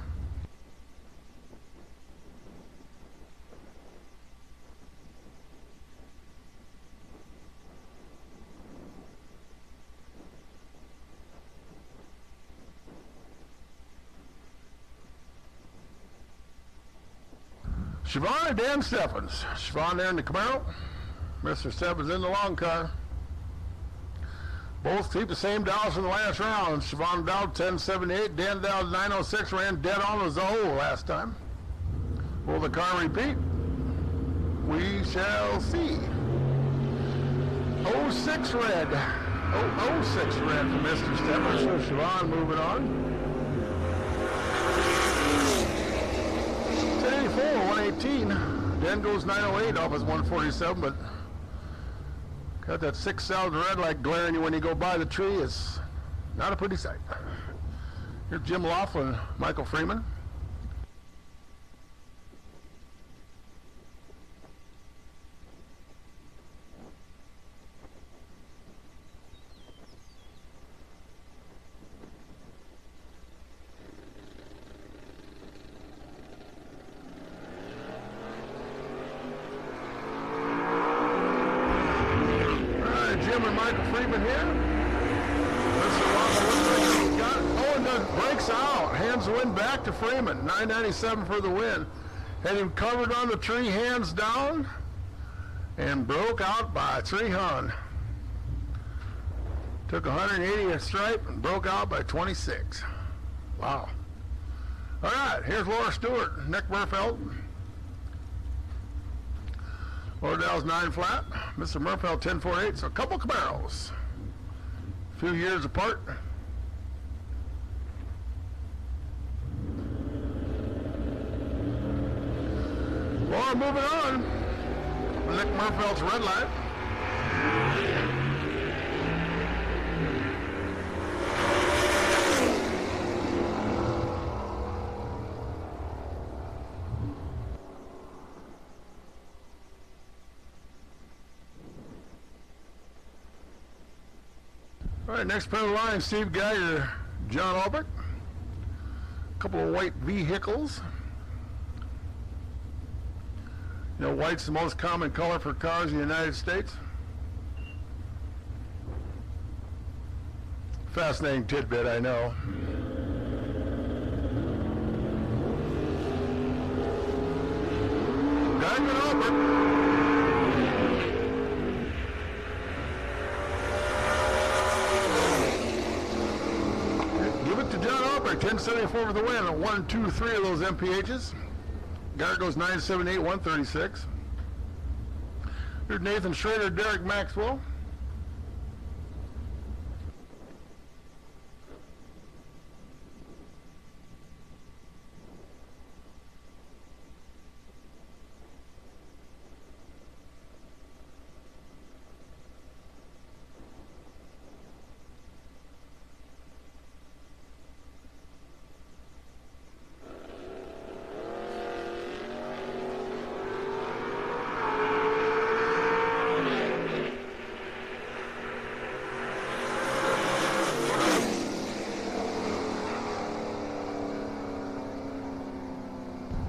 Siobhan and Dan Steffens. Siobhan there in the Camaro. Mr. Steffens in the long car. Both keep the same dials from the last round. Siobhan dialed 1078. Dan dialed 906. Ran dead on as a whole last time. Will the car repeat? We shall see. 06 red. 06 red for Mr. Steffens. So Siobhan moving on. 1084, 118. Dan goes 908 off his 147, but got that 6,000 red light glaring you when you go by the tree. It's not a pretty sight. Here's Jim Laughlin, Michael Freeman. Jim and Michael Freeman here. Oh, and then breaks out. Hands the win back to Freeman. 997 for the win. Had him covered on the tree, hands down, and broke out by 300. Took 180 a stripe and broke out by 26. Wow. All right, here's Laura Stewart, Nick Murfeld. Lauderdale's 9 flat. Mr. Murfeld 1048. So a couple Camaros. A few years apart. Laura moving on. Nick Murfeld's red light. All right, next pair of line, Steve Geiger, John Albrecht. A couple of white vehicles. You know, white's the most common color for cars in the United States. Fascinating tidbit, I know. Geiger and Albrecht. Give it to John Albrecht, 1074 for the win. 1, 2, 3 of those MPHs. Geiger goes 978, 136. Here's Nathan Schrader, Derek Maxwell.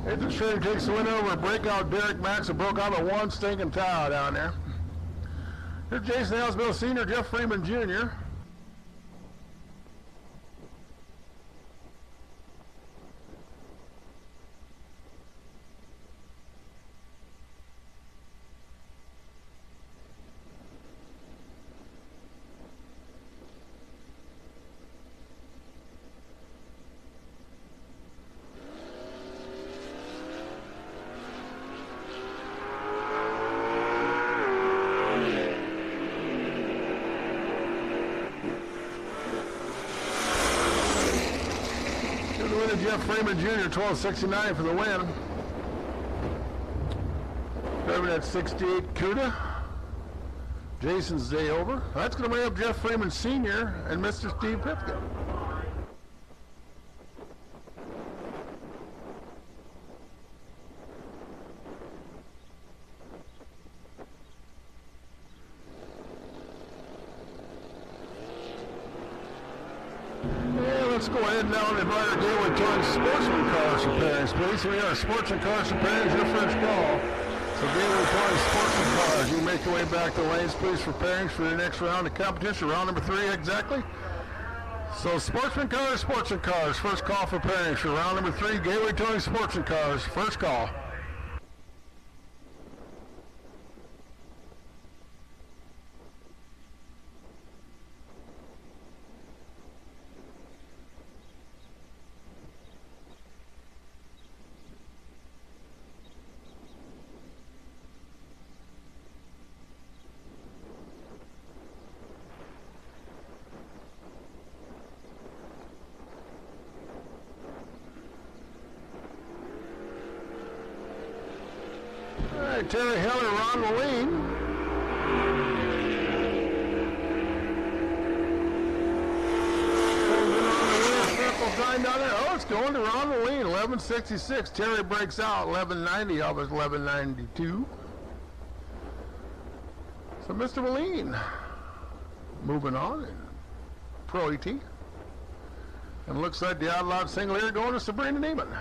Nathan Schrader takes the win over breakout Derek Maxwell. Broke out of one stinking towel down there. Here's Jason Alsbill Sr., Jeff Freeman Jr. Jeff Freeman Jr., 1269 for the win. Driving at 68 CUDA. Jason's day over. That's going to bring up Jeff Freeman Sr. and Mr. Steve Pipkin. Let's go ahead now and invite our Gateway Towing Sportsman Cars for pairings, please. We are Sportsman Cars for pairings, your first call. So Gateway Towing Sportsman Cars, you can make your way back to lanes, please, for pairings for the next round of competition, round number 3 exactly. So Sportsman Cars, first call for pairings for round number 3, Gateway Towing Sportsman Cars, first call. right, Terry Heller, Ron Moline. Down there. Oh, it's going to Ron Moline, 1166. Terry breaks out, 1190 of his 1192. So Mr. Moline, moving on in Pro ET. And looks like the outlawed single here going to Sabrina Neiman.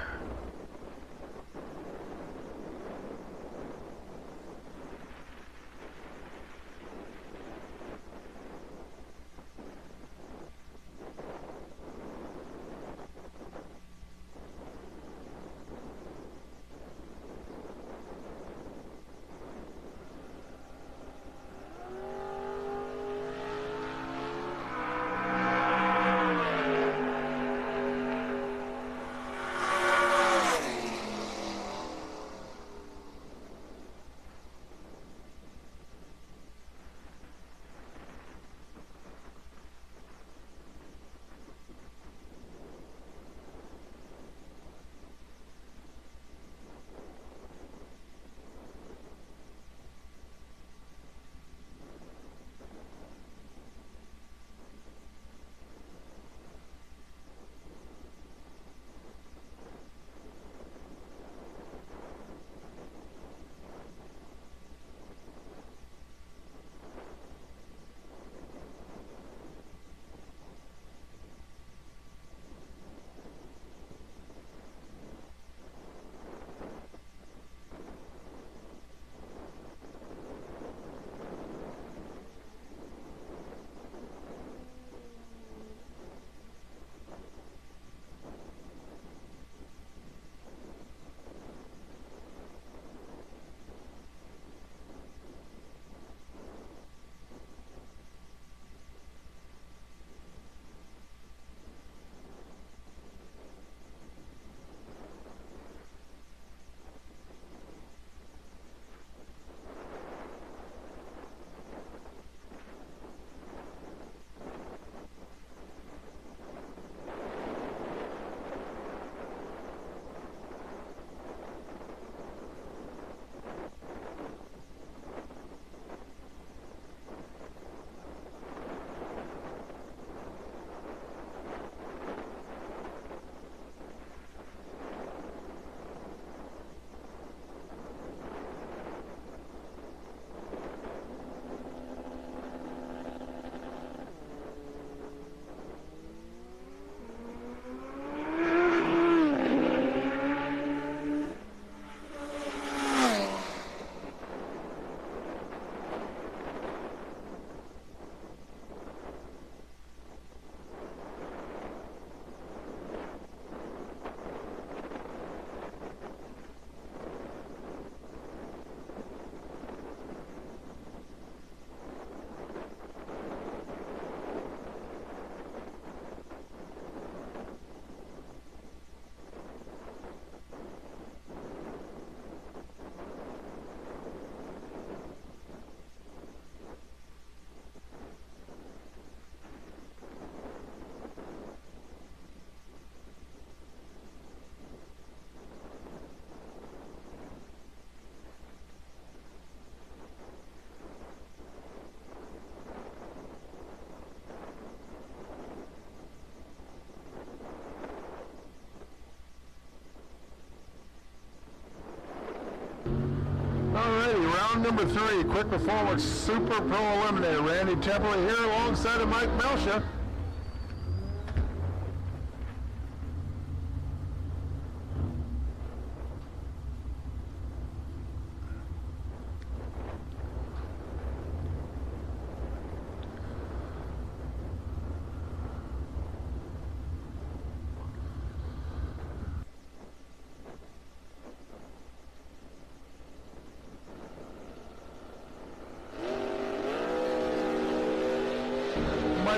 Alrighty, round number 3, quick performance Super Pro Eliminator. Randy Templey here alongside of Mike Melsha.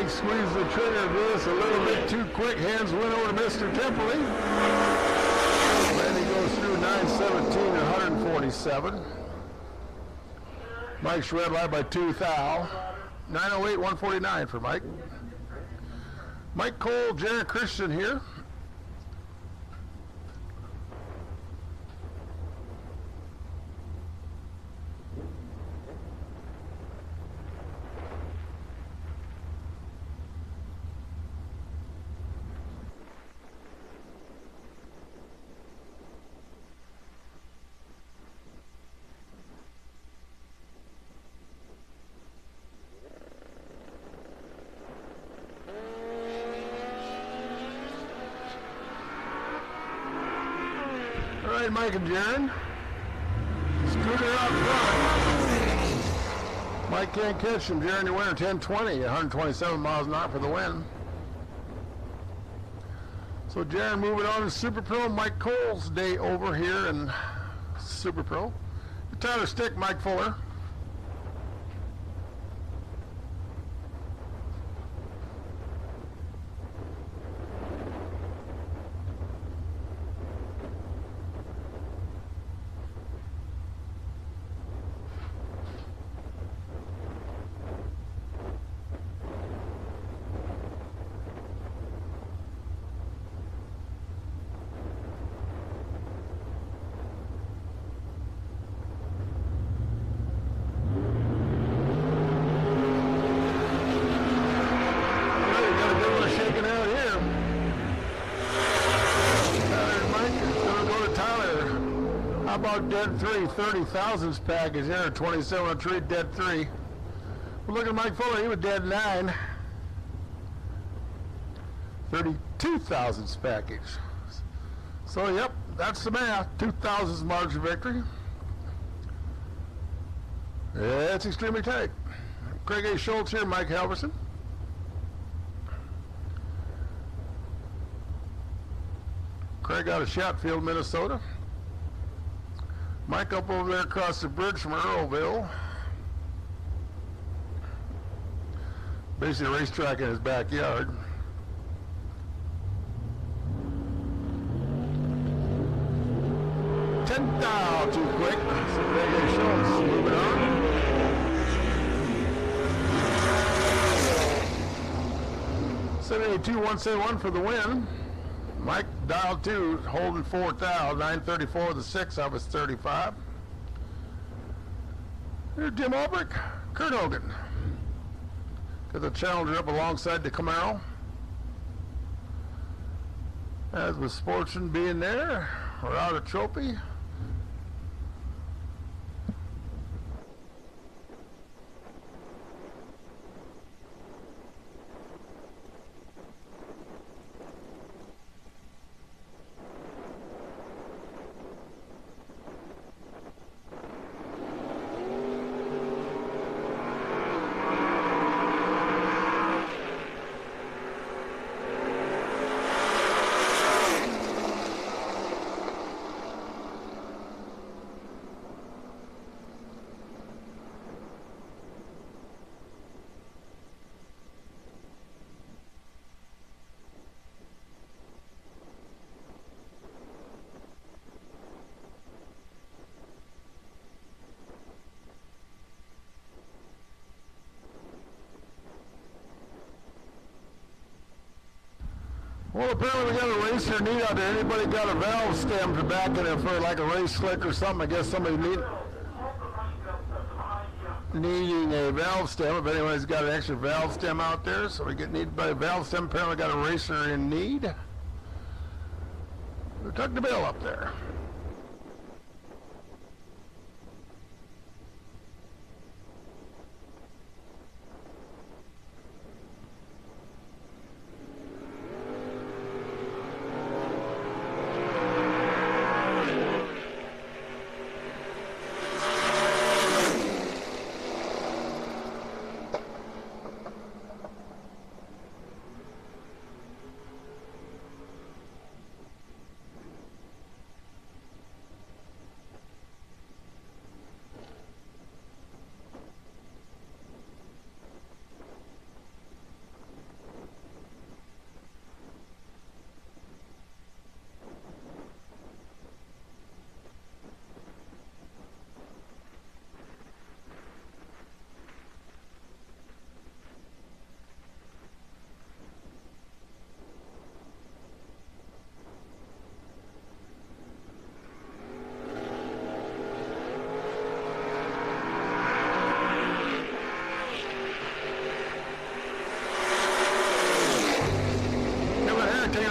Mike squeezed the trigger this a little bit too quick. Hands went over to Mr. Templey. Randy goes through 917 and 147. Mike's red light by 2 thou. 908, 149 for Mike. Mike Cole, Jared Christian here. Mike and Jaron. Scooter out front. Mike can't catch him. Jaron, your winner, 1020, 127 miles an hour for the win. So Jaron moving on to Super Pro. Mike Cole's day over here in Super Pro. Tyler Stick, Mike Fuller. How about dead 3, 30 thousandths package there, 2703 dead 3. Well, look at Mike Fuller, he was dead 9. 32 thousandths package. So, yep, that's the math. 2 thousandths margin of victory. It's extremely tight. Craig A. Schultz here, Mike Halverson. Craig out of Shotfield, Minnesota. Mike up over there across the bridge from Earlville. Basically a racetrack in his backyard. Too quick. So Craig A. Schultz moving on. $72,171 for the win. Mike dial 2 holding 4th out, 934 the 6 of his 35. Here's Jim Ulbrich, Kurt Hogan. Got the Challenger up alongside the Camaro. As with Sportsman being there, we're out of trophy. Well, apparently we got a racer need out there. Anybody got a valve stem to back in it for like a race slick or something? I guess somebody needing a valve stem. If anybody's got an extra valve stem out there, so we get needed by a valve stem. Apparently got a racer in need. We took the bill up there.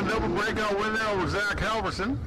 Double breakout win there over Zach Halverson.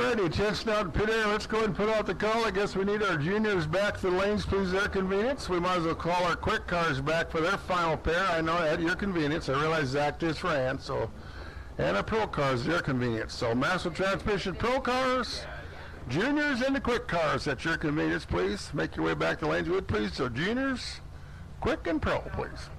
Alrighty, attention out in pit area. Let's go ahead and put out the call. I guess we need our juniors back to the lanes, please, their convenience. We might as well call our quick cars back for their final pair. I know at your convenience. I realize Zach just ran, so. And our pro cars, their convenience. So master transmission pro cars, juniors, and the quick cars at your convenience, please. Make your way back to the lanes, would please. So juniors, quick, and pro, please.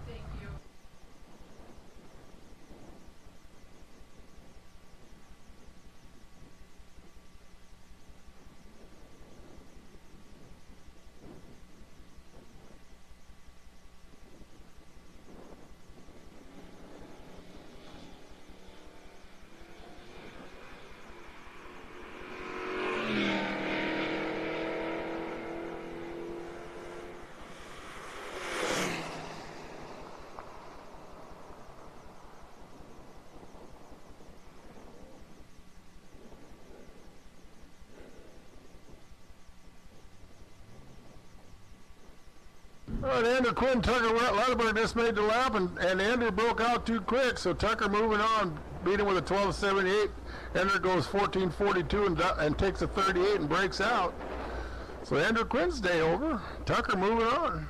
All right, Andrew Quinn, Tucker Latterberg just made the lap, and Andrew broke out too quick, so Tucker moving on, beat him with a 12.78. Andrew goes 14.42 and takes a 38 and breaks out. So Andrew Quinn's day over. Tucker moving on.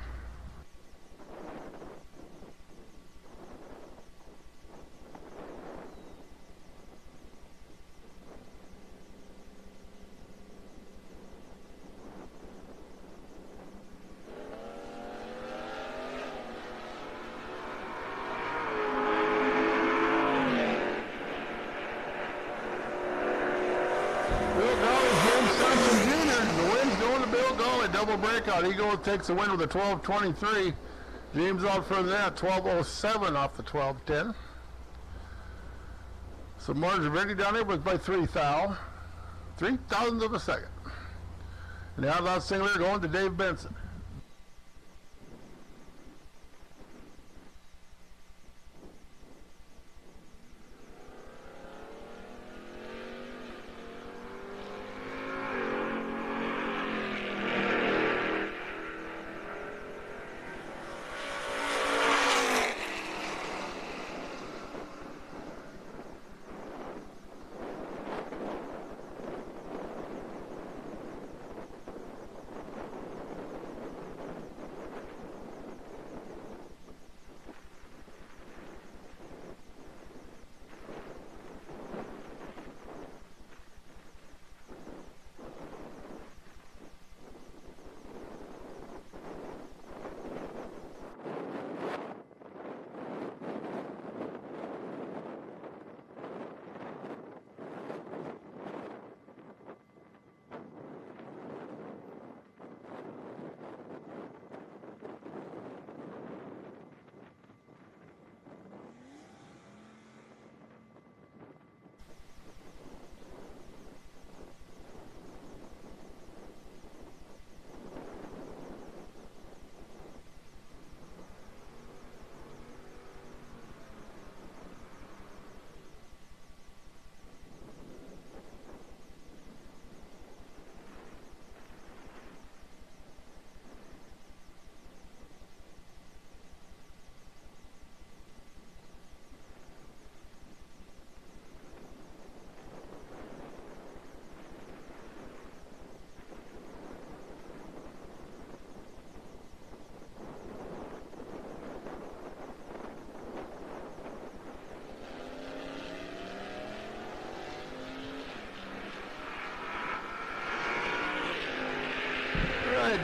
Double breakout. He takes the win with a 12.23. James out further than that, 12.07 off the 12.10. So margin of victory down there was by 3 thousandths of a second. And the outlaw singler going to Dave Benson.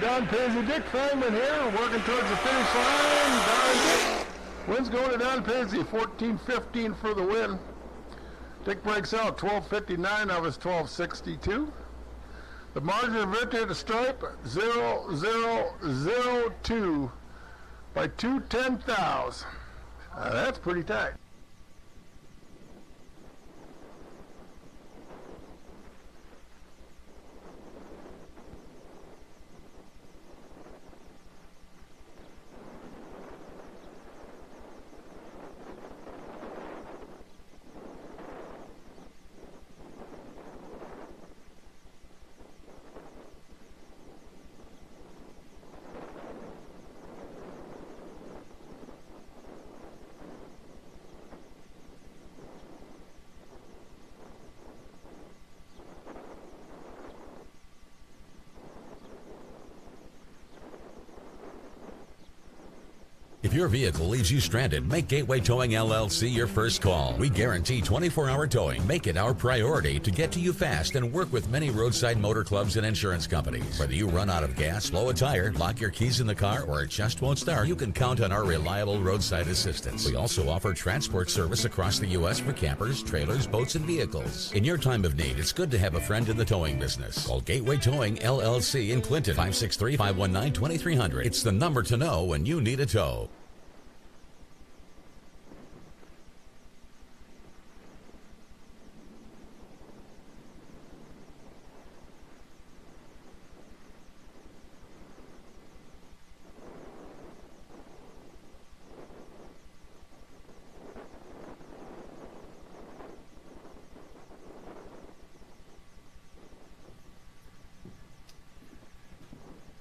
Don Paisley, Dick Feynman here, working towards the finish line. Don Dick. Wins going to Don Paisley, 14.15 for the win. Dick breaks out, 12.59 of his 12.62. The margin of victory at the stripe, 0.0002 by 2/10,000. That's pretty tight. your vehicle leaves you stranded, make Gateway Towing LLC your first call. We guarantee 24-hour towing. Make it our priority to get to you fast and work with many roadside motor clubs and insurance companies. Whether you run out of gas, blow a tire, lock your keys in the car, or it just won't start, you can count on our reliable roadside assistance. We also offer transport service across the U.S. for campers, trailers, boats, and vehicles. In your time of need, it's good to have a friend in the towing business. Call Gateway Towing LLC in Clinton, 563-519-2300. It's the number to know when you need a tow.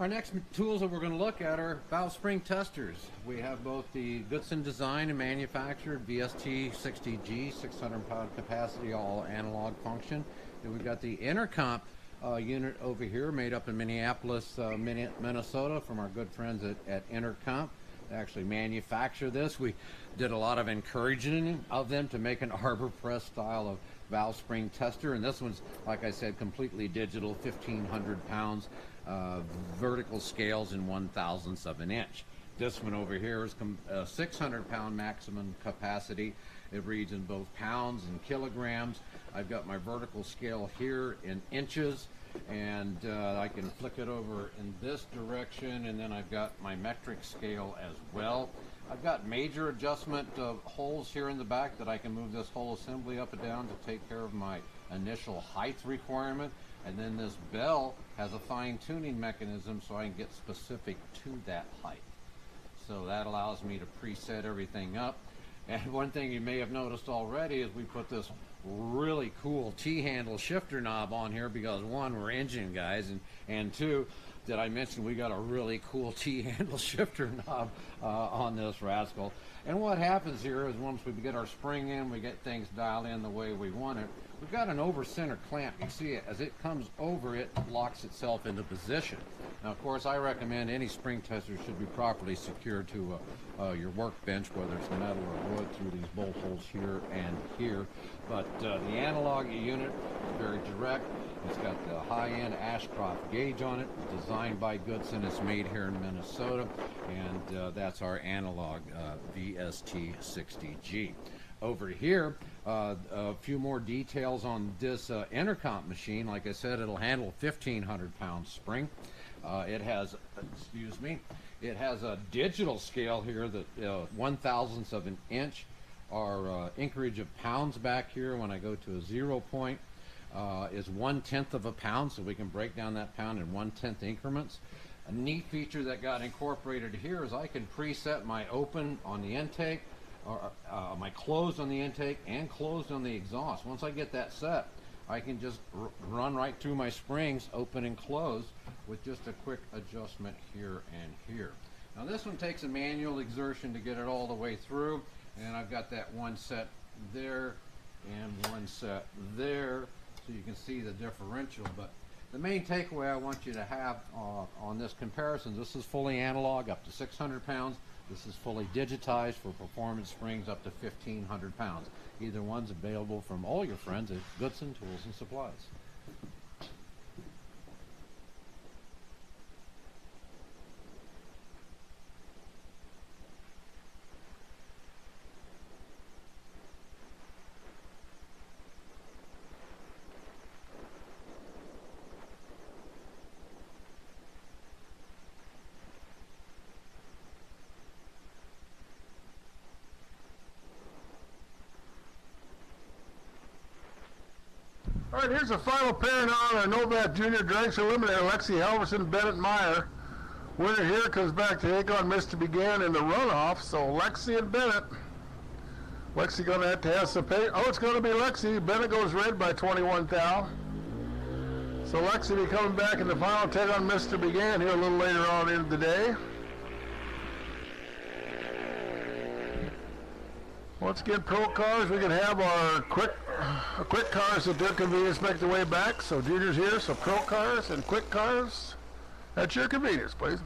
Our next tools that we're going to look at are valve spring testers. We have both the Goodson designed and manufactured VST60G, 600 pound capacity, all analog function. Then we've got the intercomp unit over here, made up in Minneapolis, Minnesota, from our good friends at Intercomp. They actually manufacture this. We did a lot of encouraging of them to make an arbor press style of valve spring tester, and this one's, like I said, completely digital, 1,500 pounds. Vertical scales in 1/1000th of an inch. This one over here is 600 pound maximum capacity. It reads in both pounds and kilograms. I've got my vertical scale here in inches, and I can flick it over in this direction, and then I've got my metric scale as well. I've got major adjustment holes here in the back that I can move this whole assembly up and down to take care of my initial height requirement. And then this bell has a fine-tuning mechanism so I can get specific to that height. So that allows me to preset everything up. And one thing you may have noticed already is we put this really cool T-handle shifter knob on here because, one, we're engine guys, and two, did I mention we got a really cool T-handle shifter knob on this rascal. And what happens here is once we get our spring in, we get things dialed in the way we want it. We've got an over-center clamp. You see it, as it comes over, it locks itself into position. Now, of course, I recommend any spring tester should be properly secured to your workbench, whether it's metal or wood, through these bolt holes here and here. But the analog unit is very direct. It's got the high-end Ashcroft gauge on it, designed by Goodson. It's made here in Minnesota, and that's our analog VST60G. Over here, a few more details on this intercomp machine. Like I said, it'll handle 1,500 pound spring. It has, excuse me, it has a digital scale here that 1/1000th of an inch. Our anchorage of pounds back here, when I go to a 0 point, is 1/10 of a pound, so we can break down that pound in 1/10 increments. A neat feature that got incorporated here is I can preset my open on the intake, or my closed on the intake and closed on the exhaust. Once I get that set, I can just run right through my springs, open and close, with just a quick adjustment here and here. Now this one takes a manual exertion to get it all the way through, and I've got that one set there and one set there, so you can see the differential. But the main takeaway I want you to have on this comparison, this is fully analog up to 600 pounds. This is fully digitized for performance springs up to 1,500 pounds. Either one's available from all your friends at Goodson Tools and Supplies. All right, here's the final pairing on our Novat Junior Dragster Eliminator, Lexi Halverson, Bennett Meyer. Winner here comes back to take on Mr. Began in the runoff, so Lexi and Bennett. Lexi going to have some pay. Oh, it's going to be Lexi. Bennett goes red by 21 thou. So Lexi will be coming back in the final, take on Mr. Began here a little later on in the day. Once again, pro cars, we can have our quick cars at their convenience make their way back. So juniors here, so pro cars and quick cars at your convenience, please.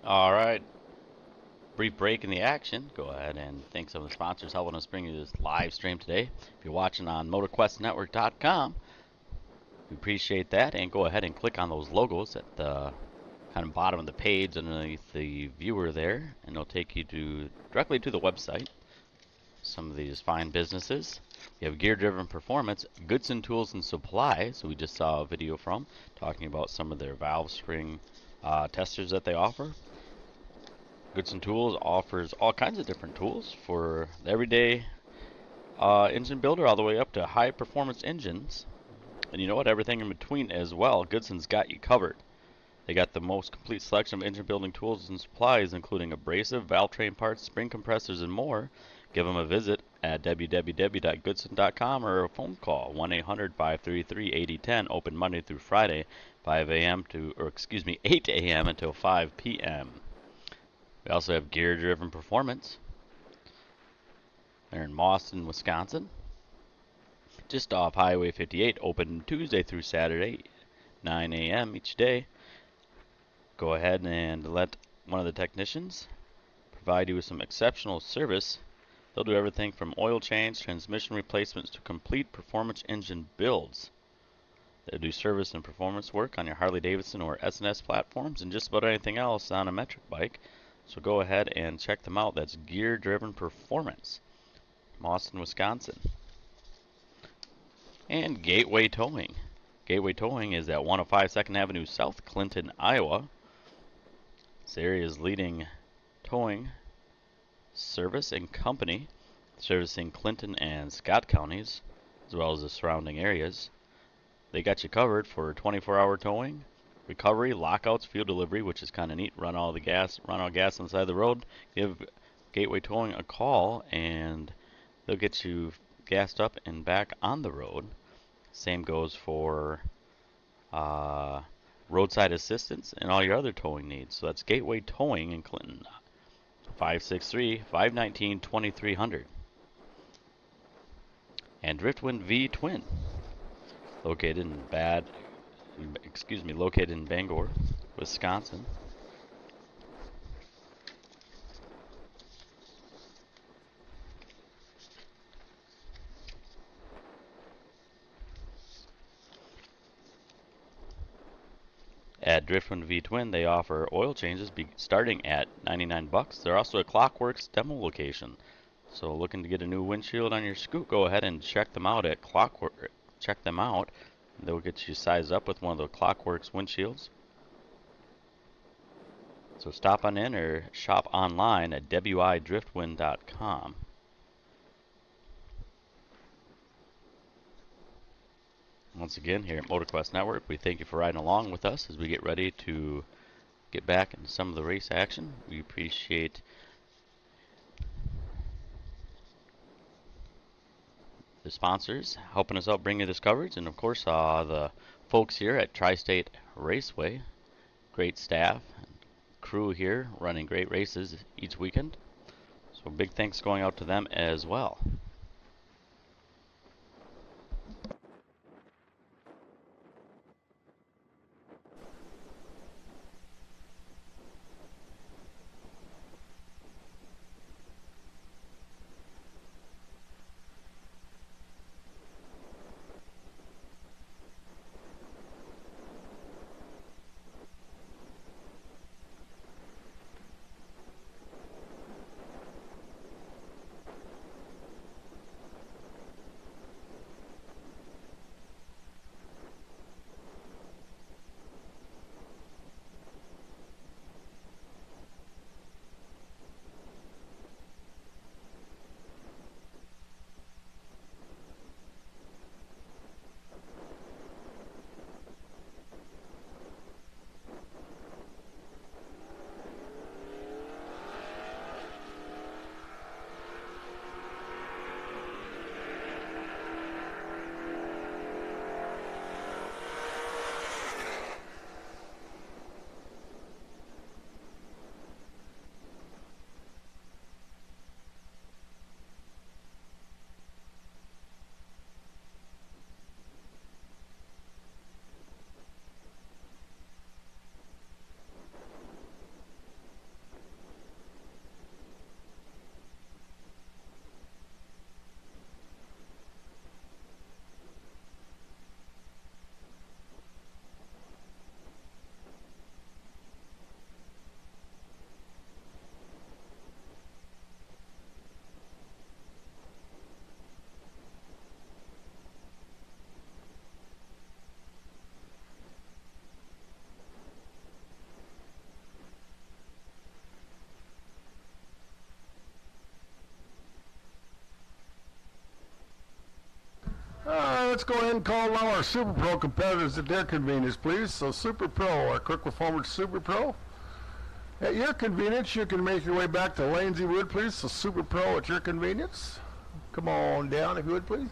All right. Brief break in the action. Go ahead and thank some of the sponsors helping us bring you this live stream today. If you're watching on motorquestnetwork.com, we appreciate that. And go ahead and click on those logos at the kind of bottom of the page underneath the viewer there, and it'll take you directly to the website. Some of these fine businesses. We have Gear Driven Performance, Goodson Tools and Supply, so we just saw a video from talking about some of their valve spring testers that they offer. Goodson Tools offers all kinds of different tools for the everyday engine builder all the way up to high performance engines. And you know what, everything in between as well. Goodson's got you covered. They got the most complete selection of engine building tools and supplies, including abrasive, valve train parts, spring compressors, and more. Give them a visit at www.goodson.com or a phone call 1-800-533-8010. Open Monday through Friday, 8 a.m. until 5 p.m. We also have Gear Driven Performance. They're in Mauston, Wisconsin, just off Highway 58. Open Tuesday through Saturday, 9 a.m. each day. Go ahead and let one of the technicians provide you with some exceptional service. They'll do everything from oil change, transmission replacements, to complete performance engine builds. They'll do service and performance work on your Harley-Davidson or S&S platforms and just about anything else on a metric bike. So go ahead and check them out. That's Gear Driven Performance, Mauston, Wisconsin. And Gateway Towing. Gateway Towing is at 105 2nd Avenue South, Clinton, Iowa. This area's leading towing service and company, servicing Clinton and Scott counties, as well as the surrounding areas. They got you covered for 24-hour towing, recovery, lockouts, fuel delivery, which is kind of neat. Run out gas on the side of the road. Give Gateway Towing a call, and they'll get you gassed up and back on the road. Same goes for roadside assistance and all your other towing needs. So that's Gateway Towing in Clinton. 563-519-2300. And Driftwind V Twin, located in Bangor, Wisconsin. At Driftwind V Twin, they offer oil changes starting at $99. They're also a Clockworks demo location. So looking to get a new windshield on your Scoot, go ahead and check them out at Clockwork. Check them out. They'll get you sized up with one of the Clockworks windshields. So stop on in or shop online at widriftwind.com. Once again, here at Motor Kwest Network, we thank you for riding along with us as we get ready to get back into some of the race action. We appreciate the sponsors helping us out bring you this coverage, and of course the folks here at TriState Raceway. Great staff and crew here running great races each weekend. So big thanks going out to them as well. let's go ahead and call now our Super Pro competitors at their convenience, please. So Super Pro, our quick performance Super Pro. At your convenience, you can make your way back to lanes, you would, please. So Super Pro at your convenience. Come on down, if you would, please.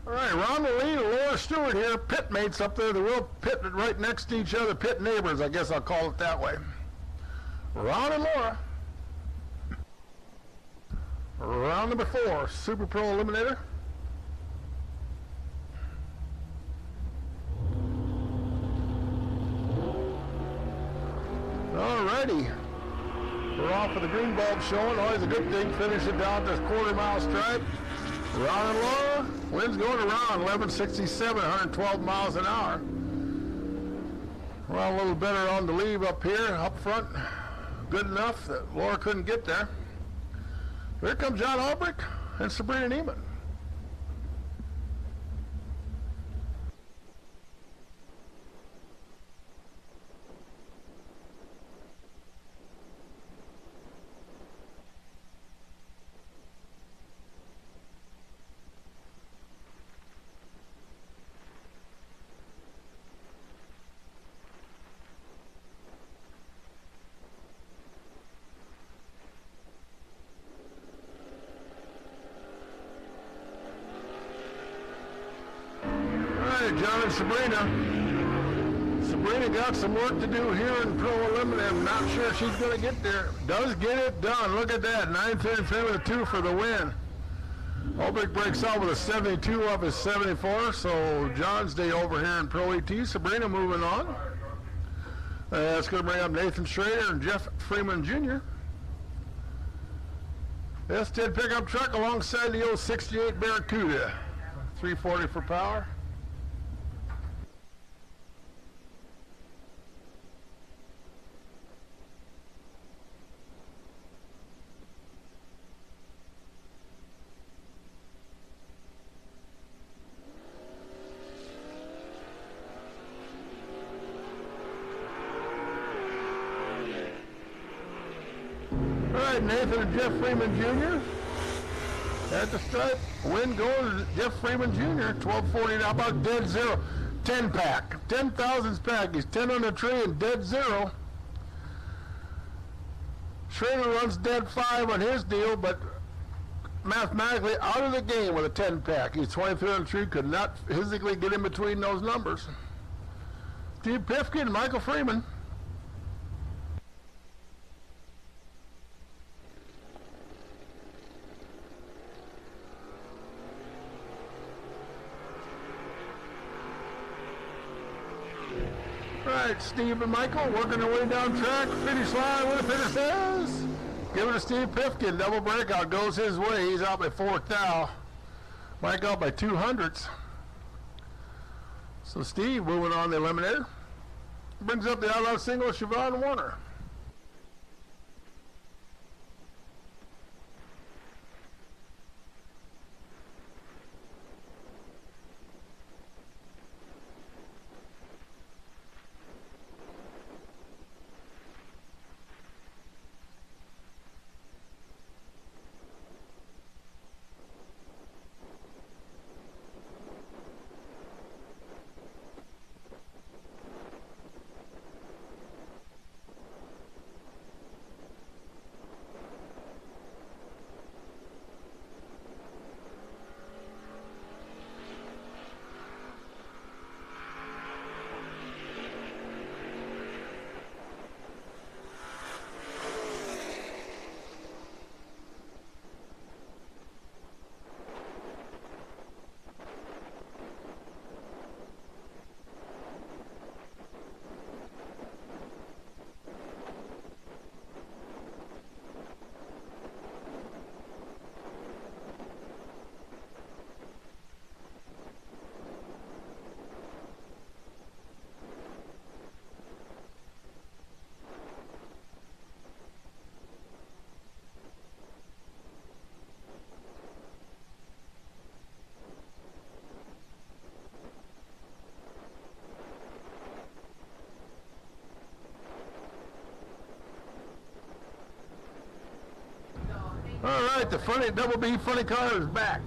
All right, Ron Lee and Laura Stewart here, pit mates up there. They're real pit right next to each other, pit neighbors, I guess I'll call it that way. Ron and Laura. Round number 4, Super Pro Eliminator. All righty. We're off with the green bulb showing. Always a good thing. Finish it down this quarter-mile stripe. Ron and Laura, wind's going around 1167, 112 miles an hour. Well, a little better on the lead up here, up front. Good enough that Laura couldn't get there. Here comes John Albrecht and Sabrina Neiman. John and Sabrina. Sabrina got some work to do here in Pro Eliminator. I'm not sure she's going to get there. Does get it done. Look at that. 9:33 with a 2 for the win. Albrecht breaks out with a 72 off his 74. So John's day over here in Pro ET. Sabrina moving on. That's going to bring up Nathan Schrader and Jeff Freeman Jr. S10 pickup truck alongside the old 68 Barracuda. 340 for power. Nathan and Jeff Freeman Jr. at the stripe. Win goes to Jeff Freeman Jr. 1240. How about dead zero? 10 pack. 10,000s pack. He's 10 on the tree and dead zero. Schrader runs dead 5 on his deal, but mathematically out of the game with a 10 pack. He's 23 on the tree. Could not physically get in between those numbers. Steve Pifkin and Michael Freeman. Right, Steve and Michael working their way down track. Finish line, what the finish says. Give it to Steve Pifkin. Double breakout goes his way. He's out by 4th thou. Mike out by 200ths. So Steve moving on the eliminator. Brings up the outlaw single, Siobhan Warner. right, the funny double B funny car is back.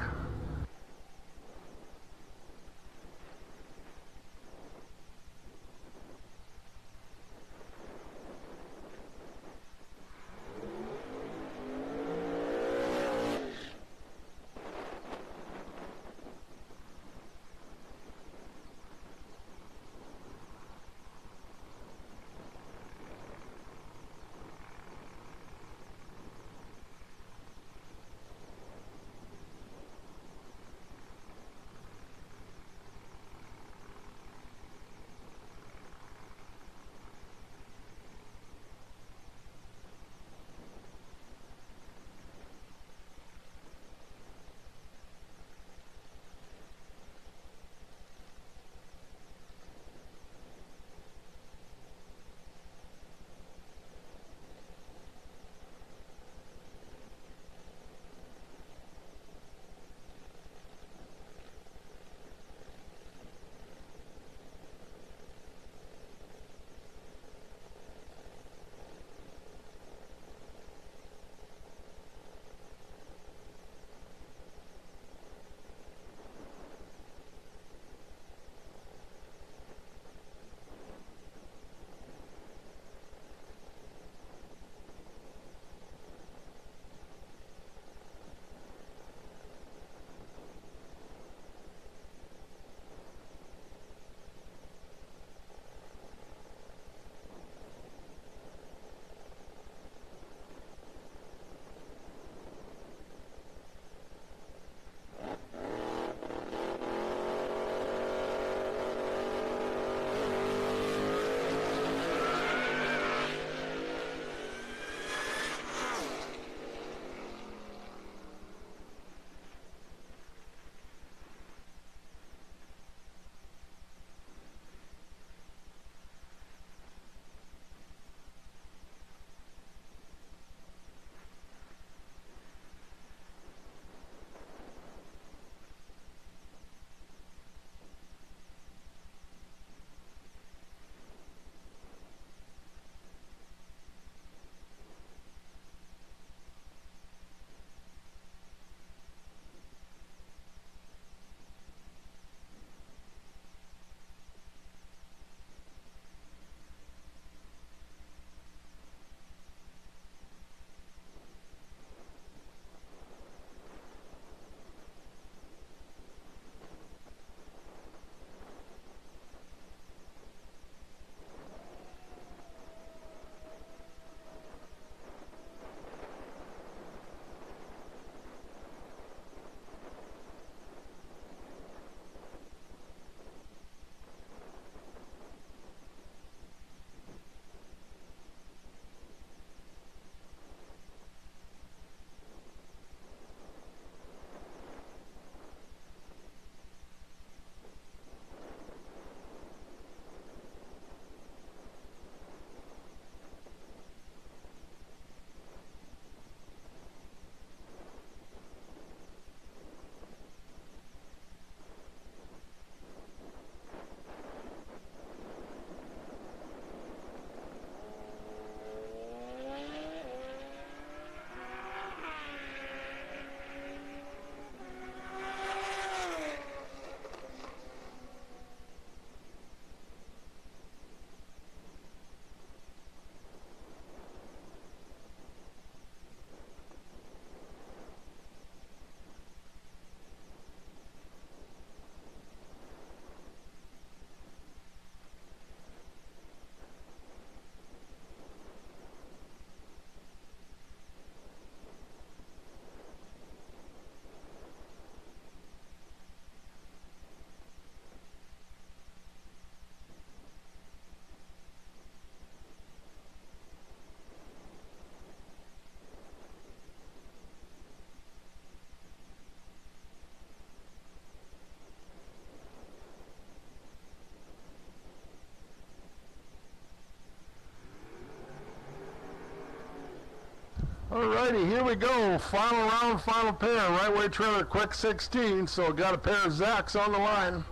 Alrighty, here we go. Final round, final pair. Right way trailer, quick 16. So got a pair of Zachs on the line.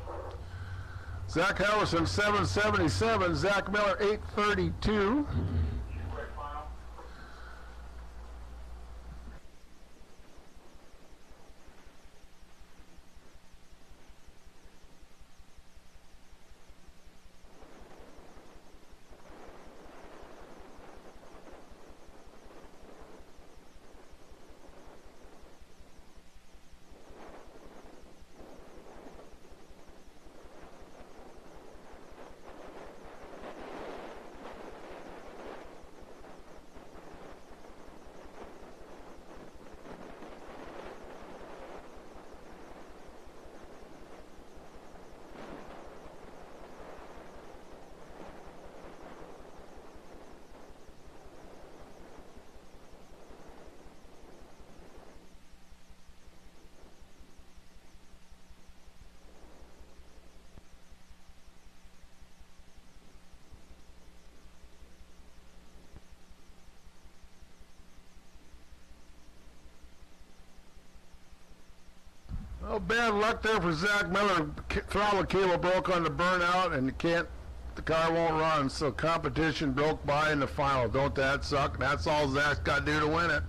Zach Harrison, 777. Zach Miller, 832. Oh, bad luck there for Zach Miller. Throttle cable broke on the burnout, and the car won't run. So competition broke by in the final. Don't that suck? That's all Zach's got to do to win it.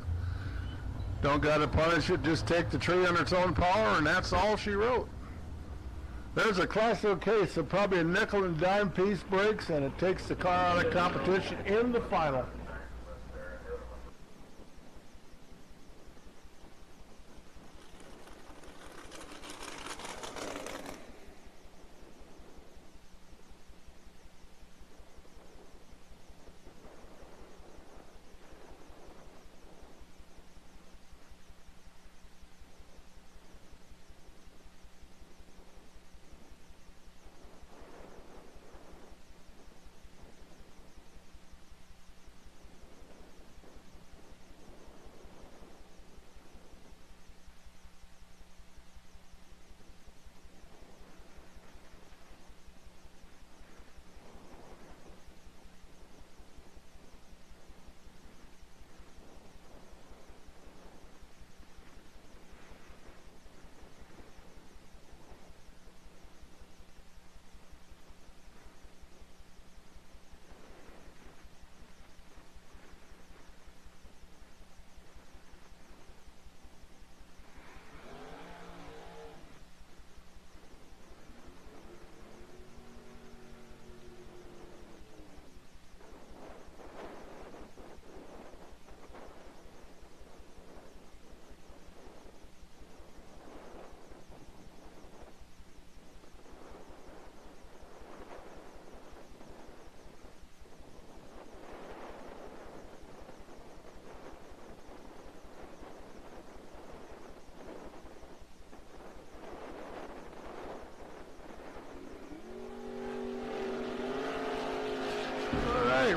Don't got to punish it. Just take the tree under its own power, and that's all she wrote. There's a classic case of probably a nickel and dime piece breaks, and it takes the car out of competition in the final.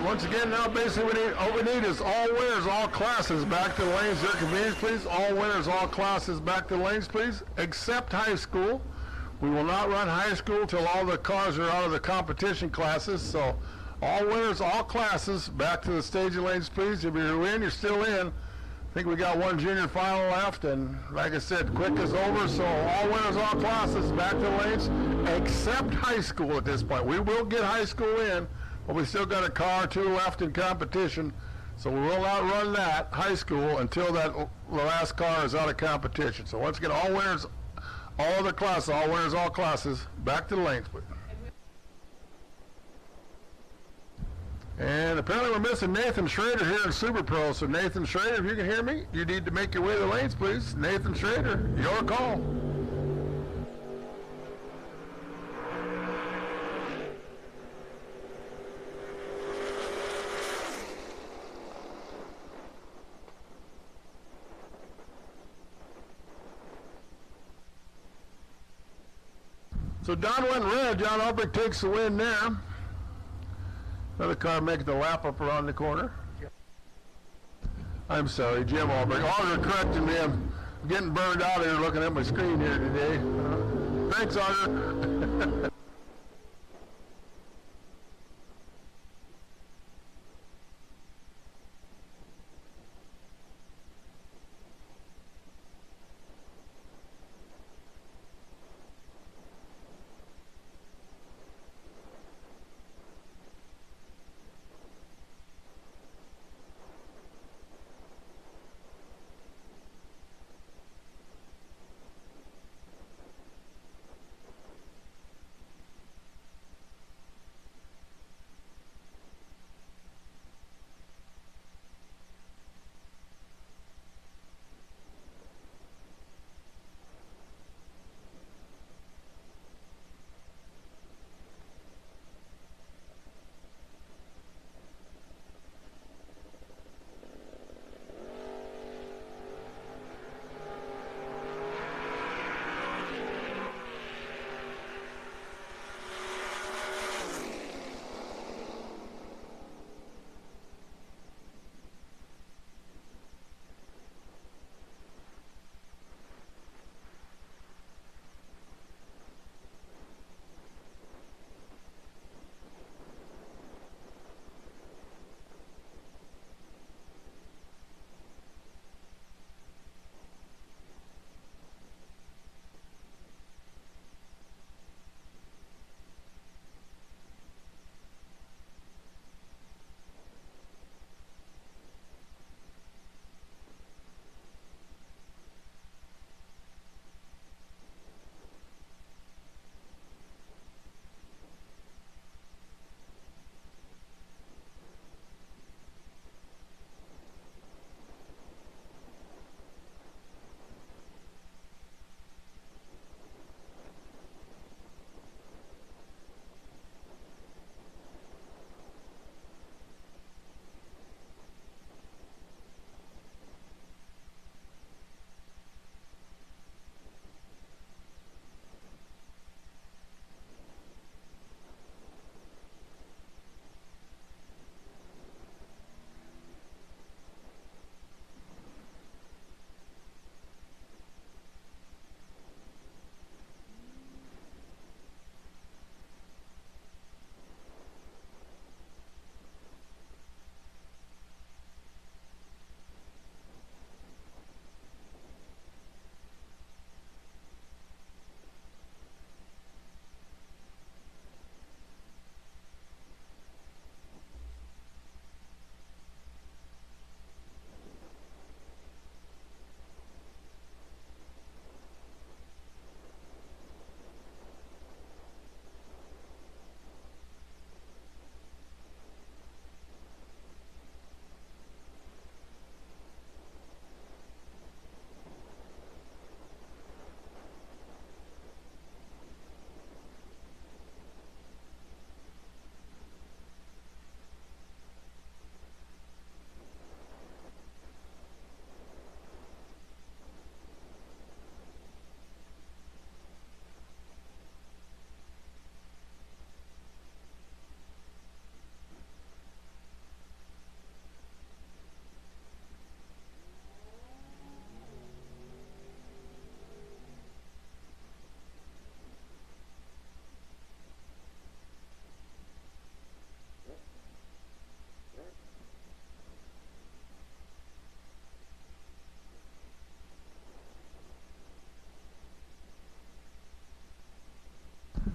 Once again, now basically all we need is all winners, all classes back to the lanes. Your convenience, please. All winners, all classes back to the lanes, please. Except high school. We will not run high school till all the cars are out of the competition classes. So all winners, all classes back to the staging lanes, please. If you're in, you're still in. I think we got one junior final left, and like I said, quick is over. So all winners, all classes back to the lanes, except high school at this point. We will get high school in. But we still got a car or two left in competition, so we will not run that high school until the last car is out of competition. So once again, all winners, all other classes, all winners, all classes, back to the lanes, please. And apparently we're missing Nathan Schrader here in Super Pro. So Nathan Schrader, if you can hear me, you need to make your way to the lanes, please. Nathan Schrader, your call. So Don went red. John Albrecht takes the win there. Another car making the lap up around the corner. I'm sorry, Jim Albrecht. Auger corrected me. I'm getting burned out here looking at my screen here today. Thanks, Auger.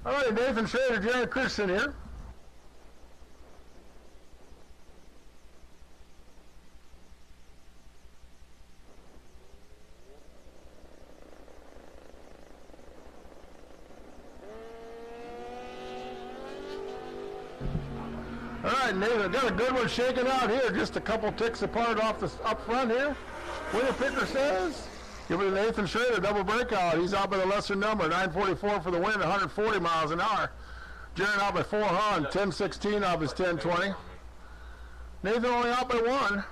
All right, Nathan Schrader, Jared Christensen here. All right, Nathan, got a good one shaking out here. Just a couple ticks apart off the up front here. Winner picker says, give it to Nathan Schrader, double breakout. He's out by the lesser number, 944 for the win, 140 miles an hour. Jared out by 400, 1016 off his 1020. Nathan only out by 1.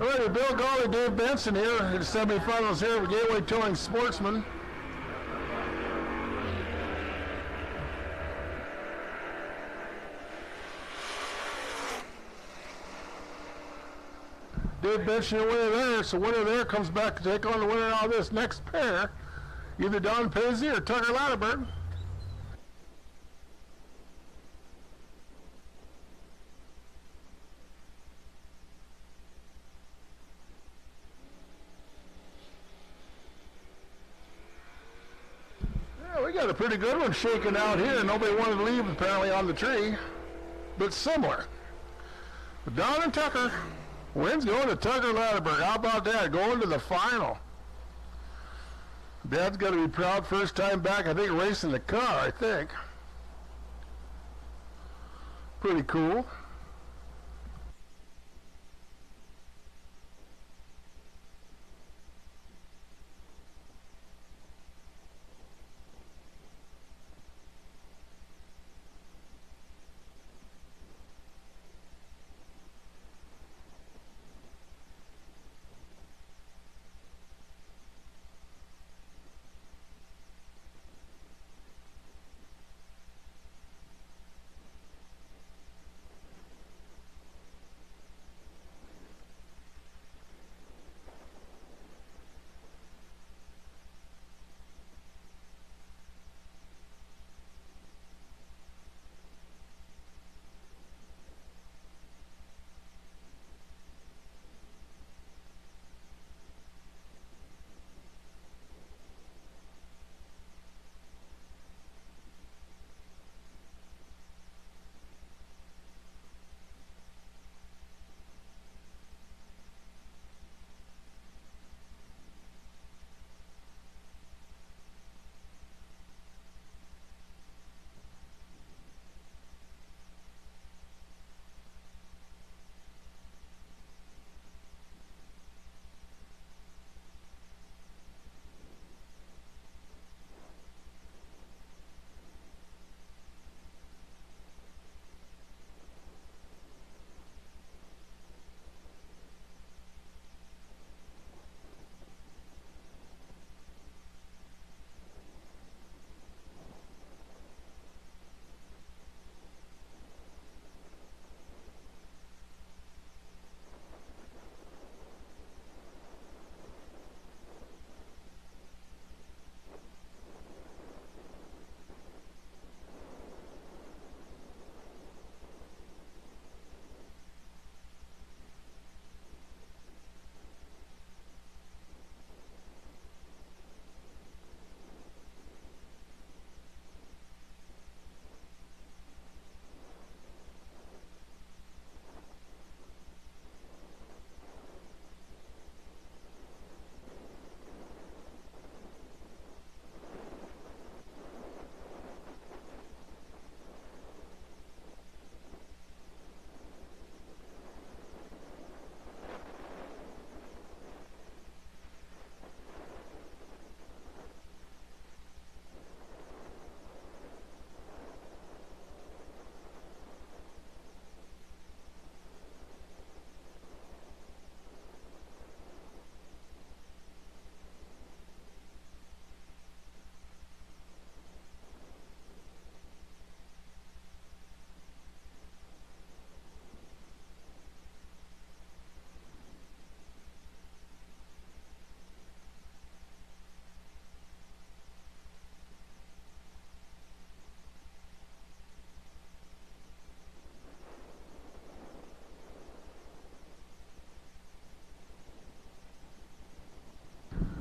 All righty, Bill Gawley, Dave Benson here in the semifinals here with Gateway Towing Sportsman. Dave Benson, the winner there, so winner there comes back to take on the winner out of this next pair, either Don Paisley or Tucker Latterberg. We got a pretty good one shaking out here. Nobody wanted to leave apparently on the tree, but similar. Don and Tucker. Wins going to Tucker Latterberg. How about that? Going to the final. Dad's got to be proud. First time back, I think, racing the car, I think. Pretty cool.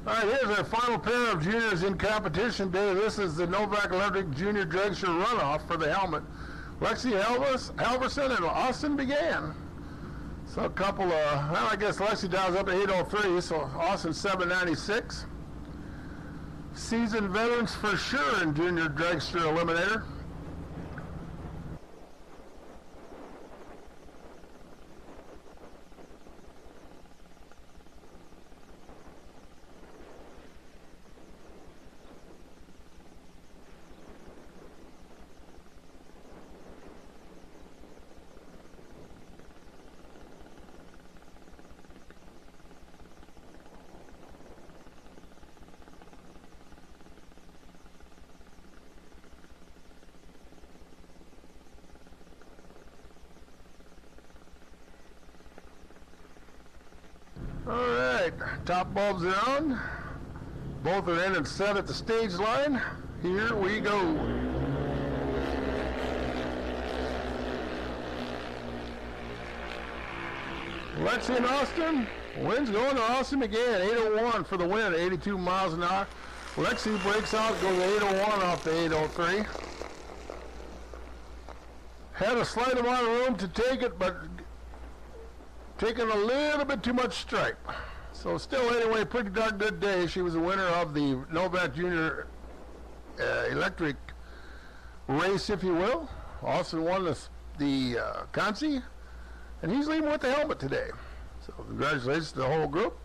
All right, here's our final pair of juniors in competition today. This is the Novak Electric Junior Dragster runoff for the helmet. Lexi Halverson and Austin Began. So a couple of, well, I guess Lexi dials up to 803, so Austin 796. Seasoned veterans for sure in Junior Dragster Eliminator. Alright, top bulbs are on. Both are in and set at the stage line. Here we go. Lexi and Austin. Wind's going to Austin again. 801 for the win, 82 miles an hour. Lexi breaks out, goes 801 off the 803. Had a slight amount of room to take it, but taking a little bit too much stripe. So still, anyway, pretty darn good day. She was a winner of the Novak Junior Electric race, if you will. Austin won the Consi, and he's leaving with the helmet today. So congratulations to the whole group.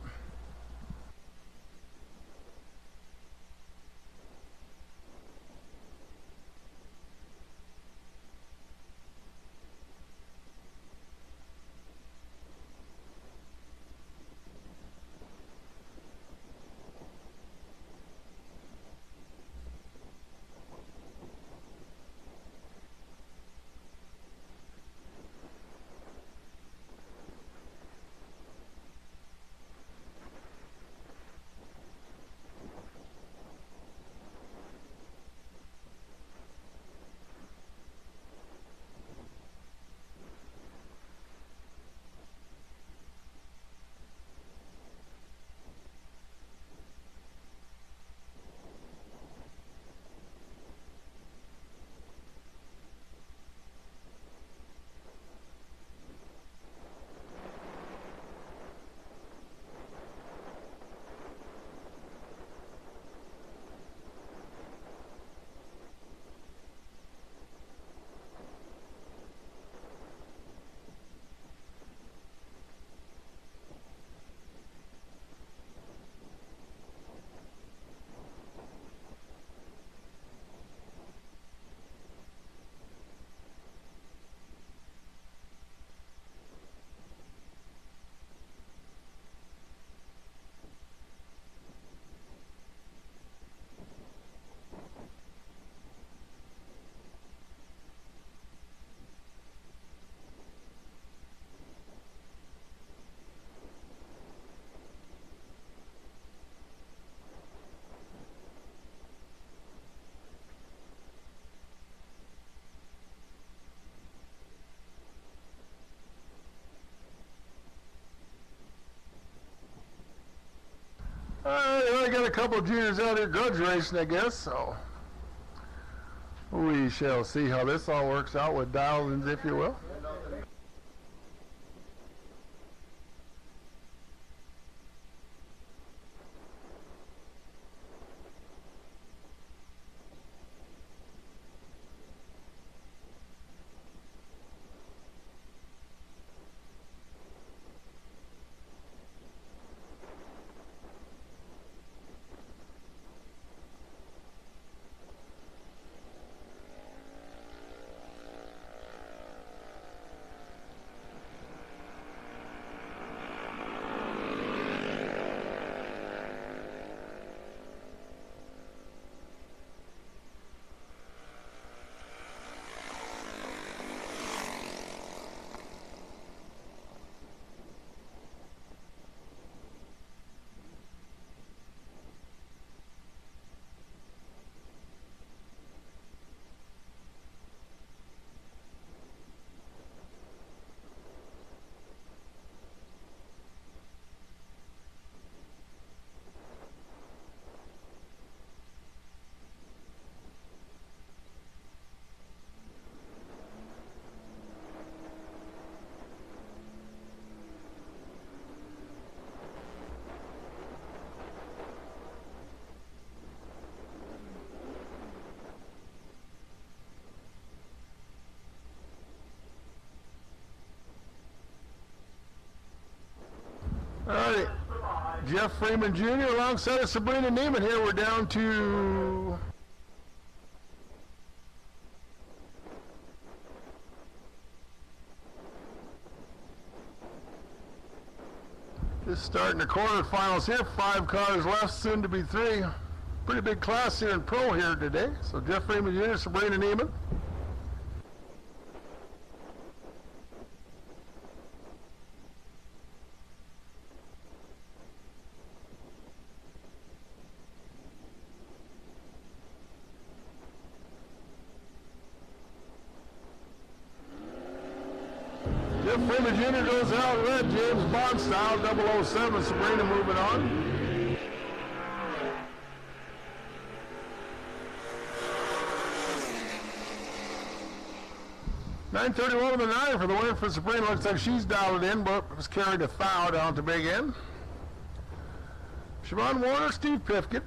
I got a couple of juniors out here grudge racing, I guess, so we shall see how this all works out with dial-ins, if you will. Jeff Freeman Jr. alongside of Sabrina Neiman here. We're down to just starting the quarterfinals here. 5 cars left, soon to be 3. Pretty big class here in Pro here today. So Jeff Freeman Jr., Sabrina Neiman. Jeff Freeman Jr. goes out red, James Bond style, 007, Sabrina moving on. .931 of the 9 for the win for Sabrina. Looks like she's dialed it in, but was carried a foul down to big end. Siobhan Warner, Steve Pifkin.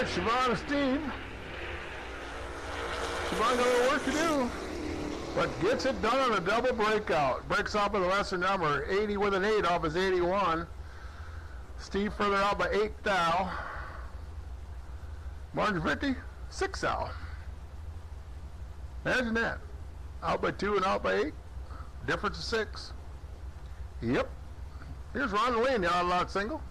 Siobhan and Steve. Siobhan got a little work to do, but gets it done on a double breakout. Breaks off with a lesser number, 80 with an 8 off his 81. Steve further out by 8 thou. Martin 50, 6 thou. Imagine that. Out by 2 and out by 8. Difference of 6. Yep. Here's Ron Lee in the odd lot single.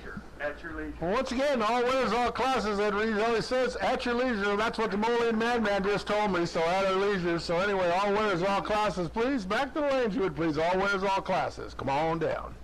leisure. At your leisure. Well, once again, all winners, all classes, that always says, at your leisure. That's what the Molian Madman just told me, so at our leisure. So anyway, all winners, all classes, please. Back to the lanes, you would please. All winners, all classes. Come on down.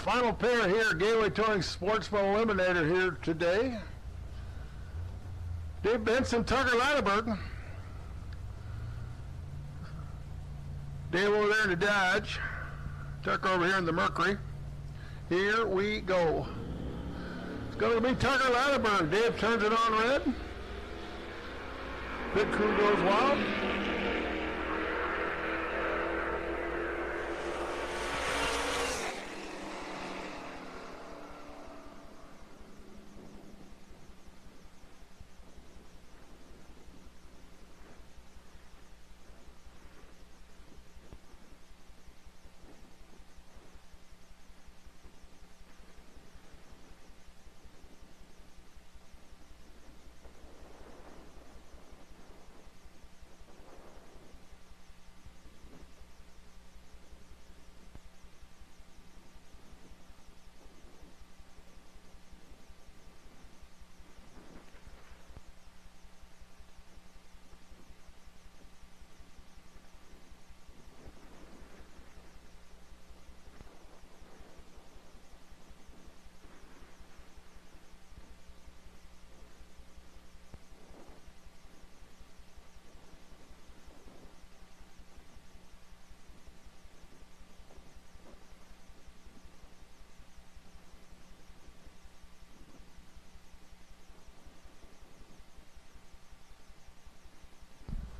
final pair here, Gateway Towing Sportsman Eliminator here today. Dave Benson, Tucker Latterberg. Dave over there in the Dodge. Tucker over here in the Mercury. Here we go. It's going to be Tucker Latterberg. Dave turns it on red. Pit crew goes wild.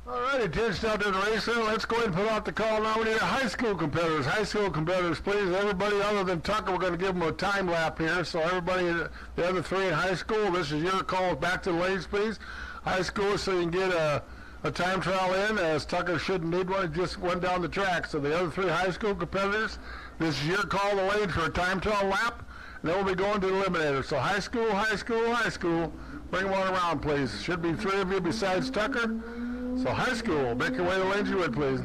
All right, attention out to the racer. Let's go ahead and put out the call now. We need high school competitors. High school competitors, please. Everybody other than Tucker, we're going to give them a time lap here. So everybody, the other three in high school, this is your call. Back to the lanes, please. High school, so you can get a time trial in, as Tucker shouldn't need one. It just went down the track. So the other three high school competitors, this is your call to lane for a time trial lap. And then we'll be going to the eliminator. So high school, high school, high school. Bring one around, please. Should be three of you besides Tucker. So high school, make your way to lanes you would, please.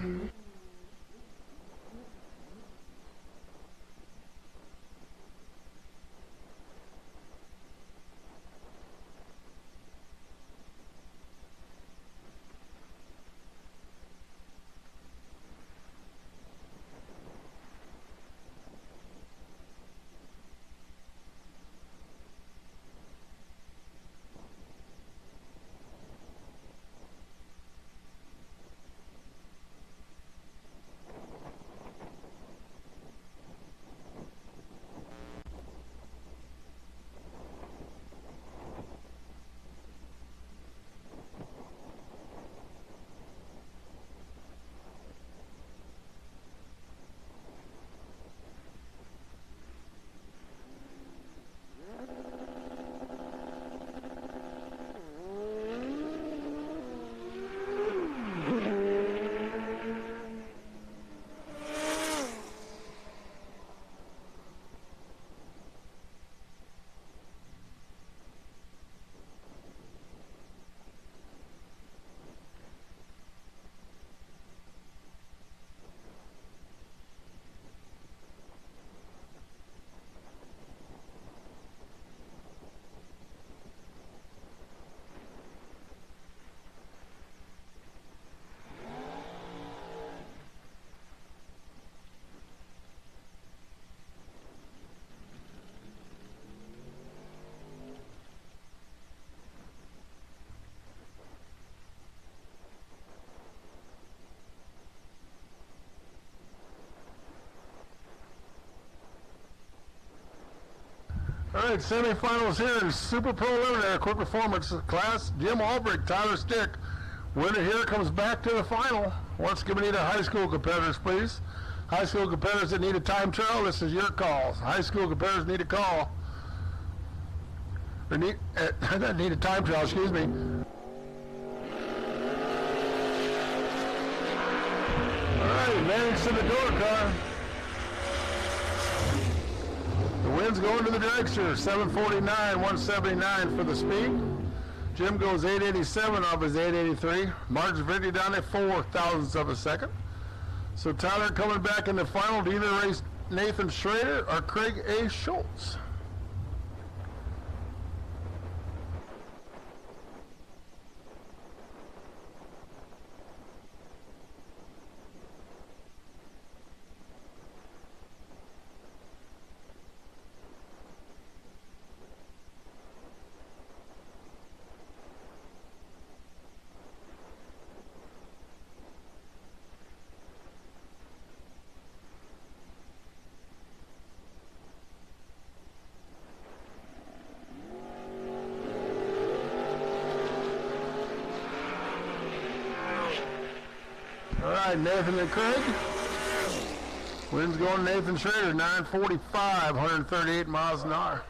All right, semifinals here in Super Pro Eliminator Quick Performance class. Jim Albrecht, Tyler Stick. Winner here comes back to the final. Once again, we need a high school competitors, please. High school competitors that need a time trial, this is your call. High school competitors need a call. Or need a time trial, excuse me. All right, advantage to the door car. The wind's going to the dragster, 749, 179 for the speed. Jim goes 887 off his 883. Mark's Vinny down at 4 thousandths of a second. So Tyler coming back in the final to either race Nathan Schrader or Craig A. Schultz. inside Nathan and Craig. Wind's going Nathan Schrader, 945, 138 miles an hour.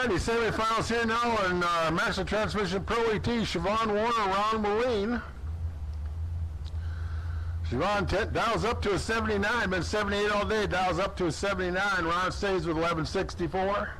Alrighty, semifinals here now in Master Transmission Pro ET. Siobhan Warner, Ron Moline. Siobhan dials up to a 79, been 78 all day, dials up to a 79. Ron stays with 1164.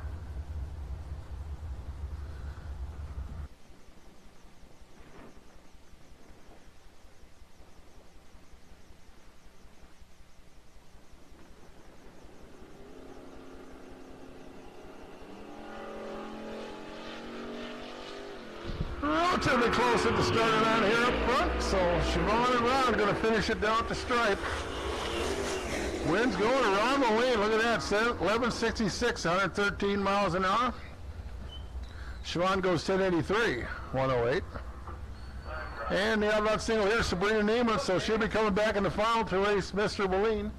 Relatively close at the starting line here up front, so Siobhan and Ron are going to finish it down at the stripe. Wind's going to Ron Moline. Look at that, 1166, 113 miles an hour. Siobhan goes 1083, 108. And the outbound single here, Sabrina Neiman, so she'll be coming back in the final to race Mr. Moline.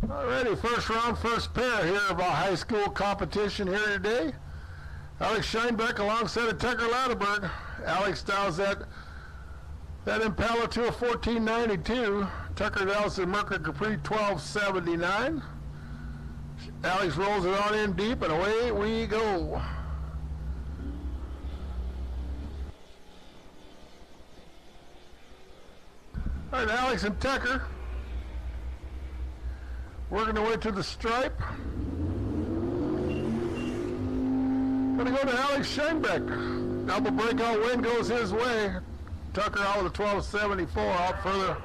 Alrighty, first round, first pair here of our high school competition here today. Alex Scheinbeck alongside of Tucker Latterberg. Alex dials that Impala to a 1492. Tucker dials the Mercury Capri 1279. Alex rolls it on in deep, and away we go. All right, Alex and Tucker working their way to the stripe. Gonna go to Alex Scheinbeck. Double breakout win goes his way. Tucker out with a 1274 out further.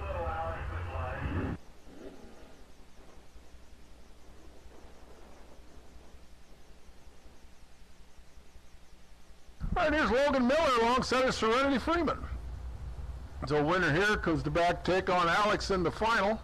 All right, here's Logan Miller alongside of Serenity Freeman. So winner here goes to back take on Alex in the final.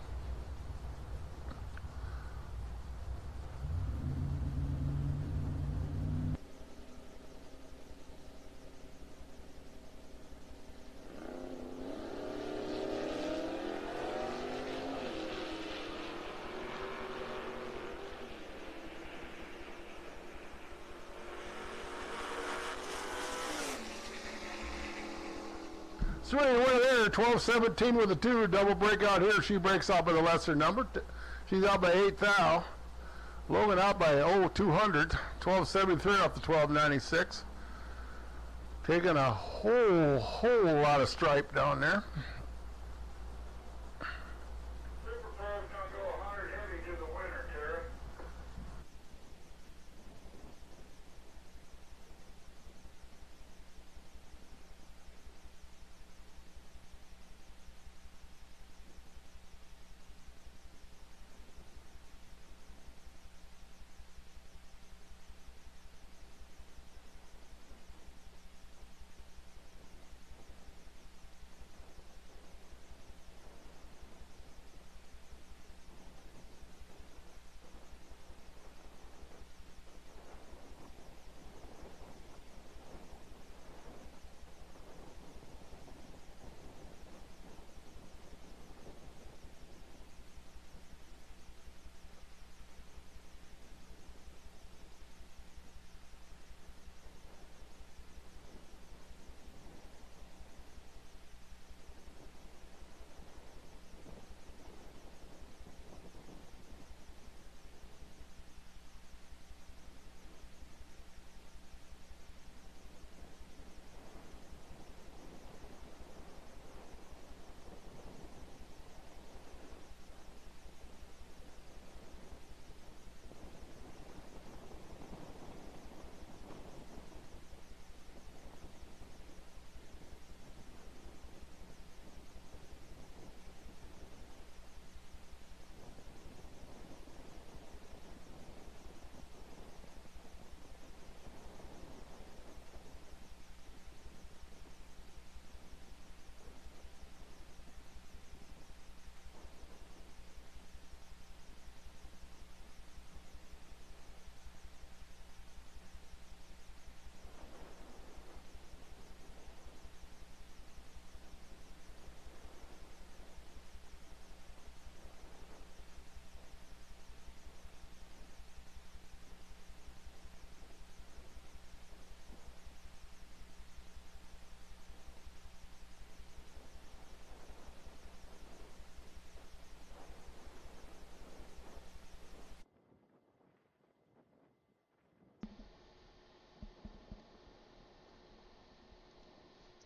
Swing away there, 12-17 with a 2, double breakout here. She breaks out by the lesser number. She's out by 8 thou. Logan out by 200, 12-73 off the 12-96. Taking a whole lot of stripe down there.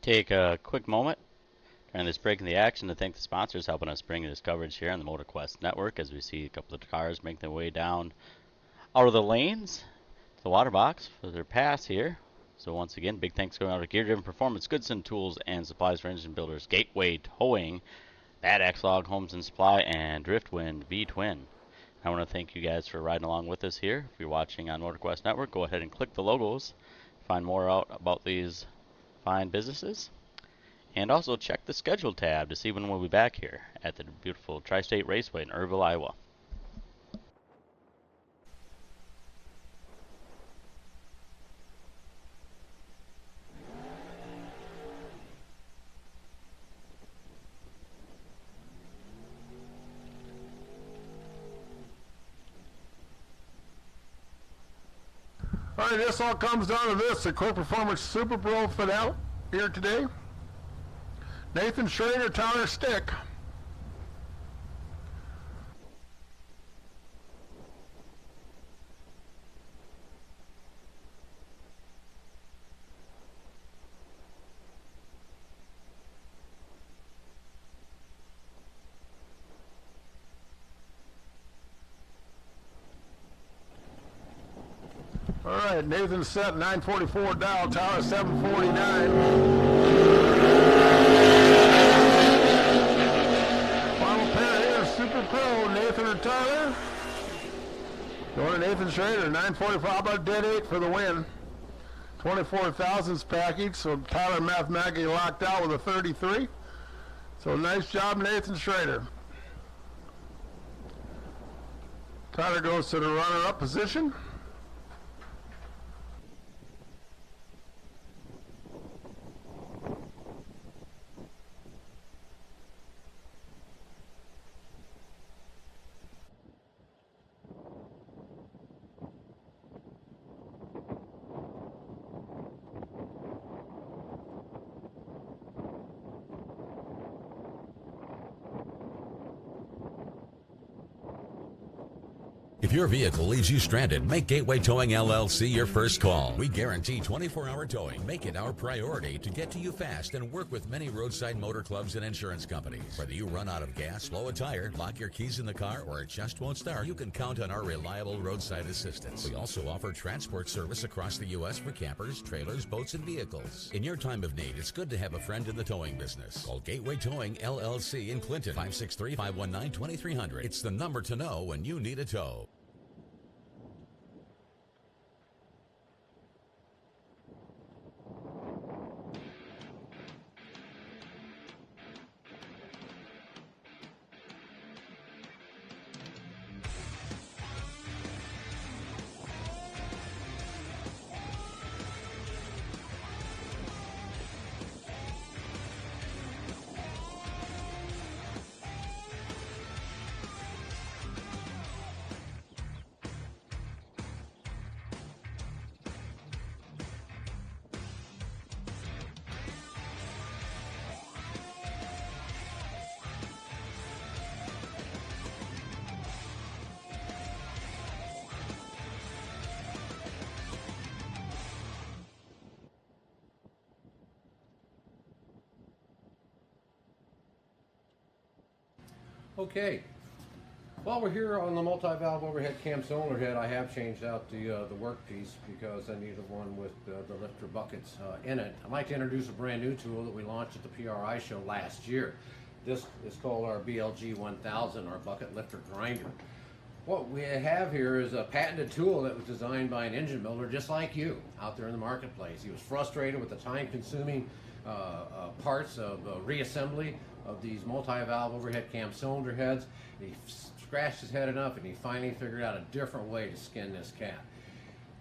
Take a quick moment during this break in the action to thank the sponsors helping us bring this coverage here on the Motor Kwest Network as we see a couple of cars make their way down out of the lanes to the water box for their pass here. So once again, big thanks going out to Gear Driven Performance, Goodson Tools and Supplies for Engine Builders, Gateway Towing, Bad Axe Log Homes and Supply, and Driftwind V-Twin. I want to thank you guys for riding along with us here. If you're watching on Motor Kwest Network, go ahead and click the logos, find more out about these fine businesses, and also check the schedule tab to see when we'll be back here at the beautiful Tri-State Raceway in Earlville, Iowa. All right, this all comes down to this. The Quick Performance Super Pro finale here today. Nathan Schrader, Tyler Stick. All right, Nathan set 944 dial, Tyler 749. Final pair here, Super Pro, Nathan and Tyler. Going to Nathan Schrader, 945, how about dead 8 for the win. 24 thousandths package, so Tyler mathematically locked out with a 33. So nice job, Nathan Schrader. Tyler goes to the runner-up position. If your vehicle leaves you stranded, make Gateway Towing LLC your first call. We guarantee 24-hour towing. Make it our priority to get to you fast and work with many roadside motor clubs and insurance companies. Whether you run out of gas, blow a tire, lock your keys in the car, or it just won't start, you can count on our reliable roadside assistance. We also offer transport service across the U.S. for campers, trailers, boats, and vehicles. In your time of need, it's good to have a friend in the towing business. Call Gateway Towing LLC in Clinton, 563-519-2300. It's the number to know when you need a tow. Okay, while we're here on the multi-valve overhead cam cylinder head, I have changed out the workpiece because I needed one with the lifter buckets in it. I'd like to introduce a brand new tool that we launched at the PRI show last year. This is called our BLG 1000, our bucket lifter grinder. What we have here is a patented tool that was designed by an engine builder just like you out there in the marketplace. He was frustrated with the time-consuming parts of reassembly of these multi-valve overhead cam cylinder heads. He scratched his head enough and he finally figured out a different way to skin this cat.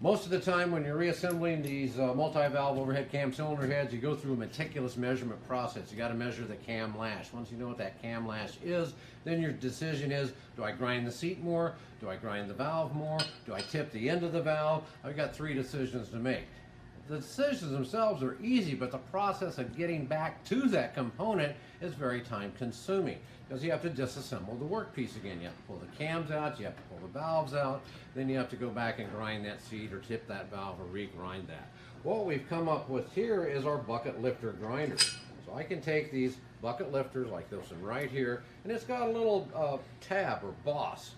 Most of the time when you're reassembling these multi-valve overhead cam cylinder heads, you go through a meticulous measurement process. You got to measure the cam lash. Once you know what that cam lash is, then your decision is, do I grind the seat more? Do I grind the valve more? Do I tip the end of the valve? I've got 3 decisions to make. The decisions themselves are easy, but the process of getting back to that component is very time consuming because you have to disassemble the workpiece again. You have to pull the cams out, you have to pull the valves out, then you have to go back and grind that seat or tip that valve or re-grind that. What we've come up with here is our bucket lifter grinder. So I can take these bucket lifters like this one right here, and it's got a little tab or boss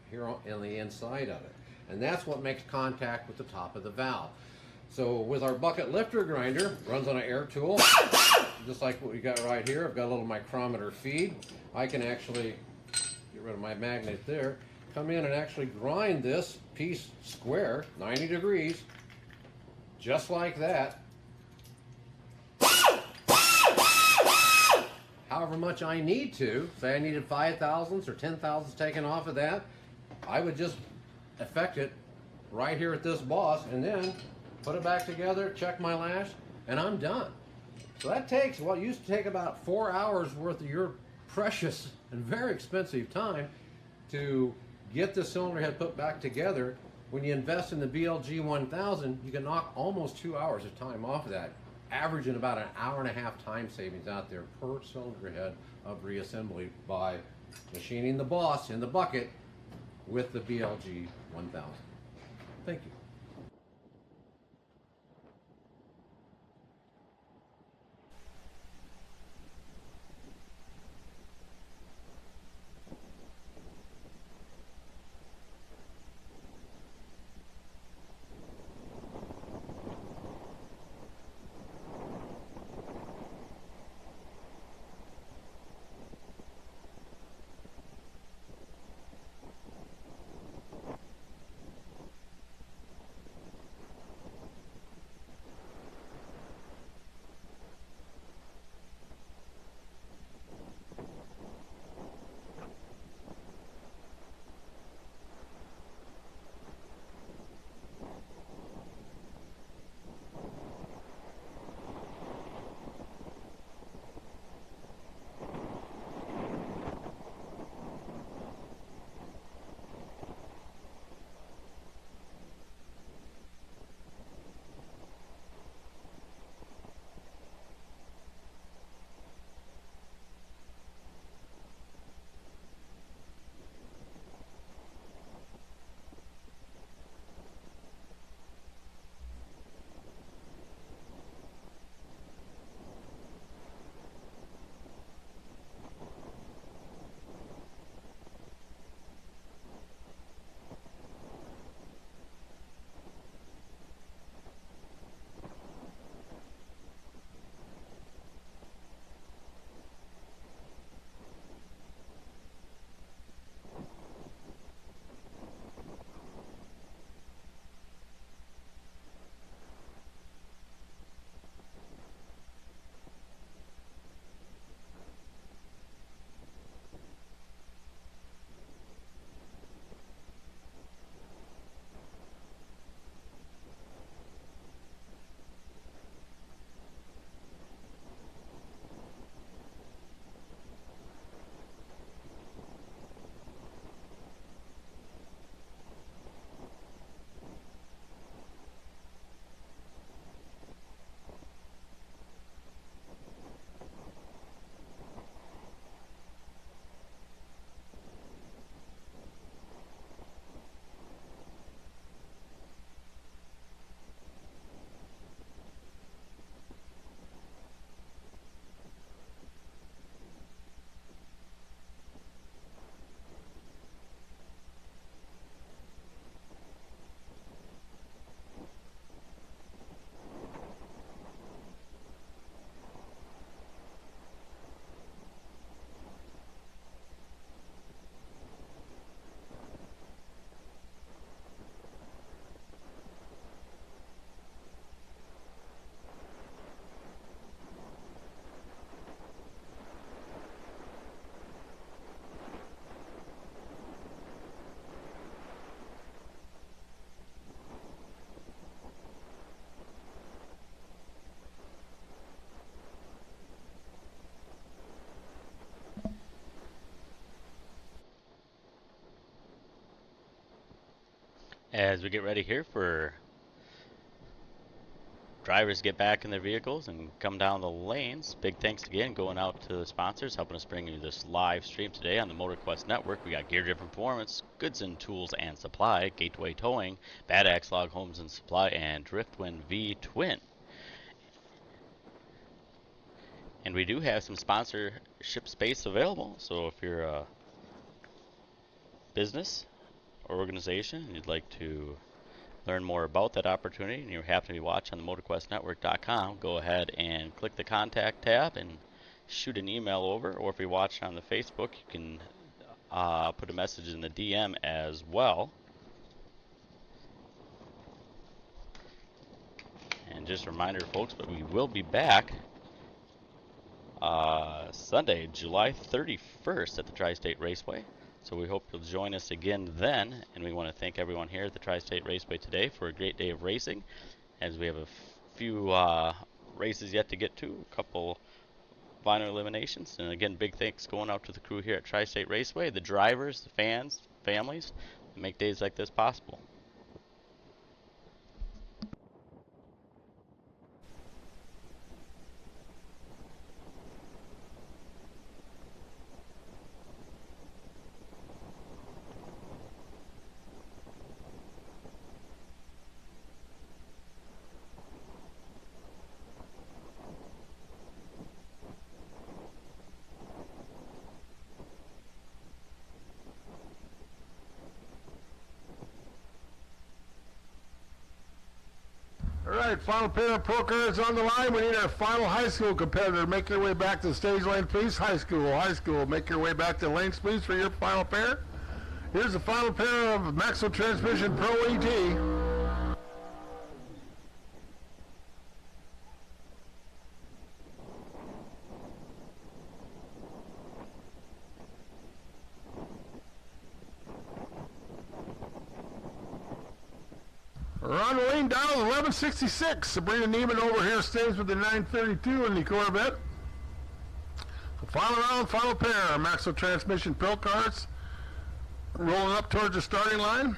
here on the inside of it. And that's what makes contact with the top of the valve. So with our bucket lifter grinder, runs on an air tool, just like what we got right here. I've got a little micrometer feed. I can actually get rid of my magnet there, come in and actually grind this piece square, 90 degrees, just like that. However much I need to, say I needed 5 thousandths or 10 thousandths taken off of that, I would just effect it right here at this boss and then put it back together, check my lash, and I'm done. So that takes what used to take about 4 hours worth of your precious and very expensive time to get the cylinder head put back together When you invest in the BLG 1000, you can knock almost 2 hours of time off of that, averaging about an hour and a half time savings out there per cylinder head of reassembly by machining the boss in the bucket with the BLG 1000. Thank you. As we get ready here for drivers to get back in their vehicles and come down the lanes, big thanks again going out to the sponsors helping us bring you this live stream today on the Motor Kwest Network. We got Gear Driven Performance, Goods and Tools and Supply, Gateway Towing, Bad Axe Log Homes and Supply, and Driftwind V Twin. And we do have some sponsorship space available, so if you're a business or organization and you'd like to learn more about that opportunity and you happen to be watching on the motorquestnetwork.com, go ahead and click the contact tab and shoot an email over, or if you're watching on the Facebook, you can put a message in the DM as well. And just a reminder, folks, but we will be back Sunday, July 31st at the Tri-State Raceway. So we hope you'll join us again then, and we want to thank everyone here at the Tri-State Raceway today for a great day of racing, as we have a few races yet to get to, a couple final eliminations, and again, big thanks going out to the crew here at Tri-State Raceway, the drivers, the fans, families, that make days like this possible. right, final pair of pro cars on the line. We need our final high school competitor. Make your way back to the stage lane, please. High school. Make your way back to the lanes, please, for your final pair. Here's the final pair of Maxwell Transmission Pro ET. Ron Wayne down to 1166. Sabrina Neiman over here stays with the 932 in the Corvette. So final round, final pair. Maxwell Transmission Pro cars rolling up towards the starting line.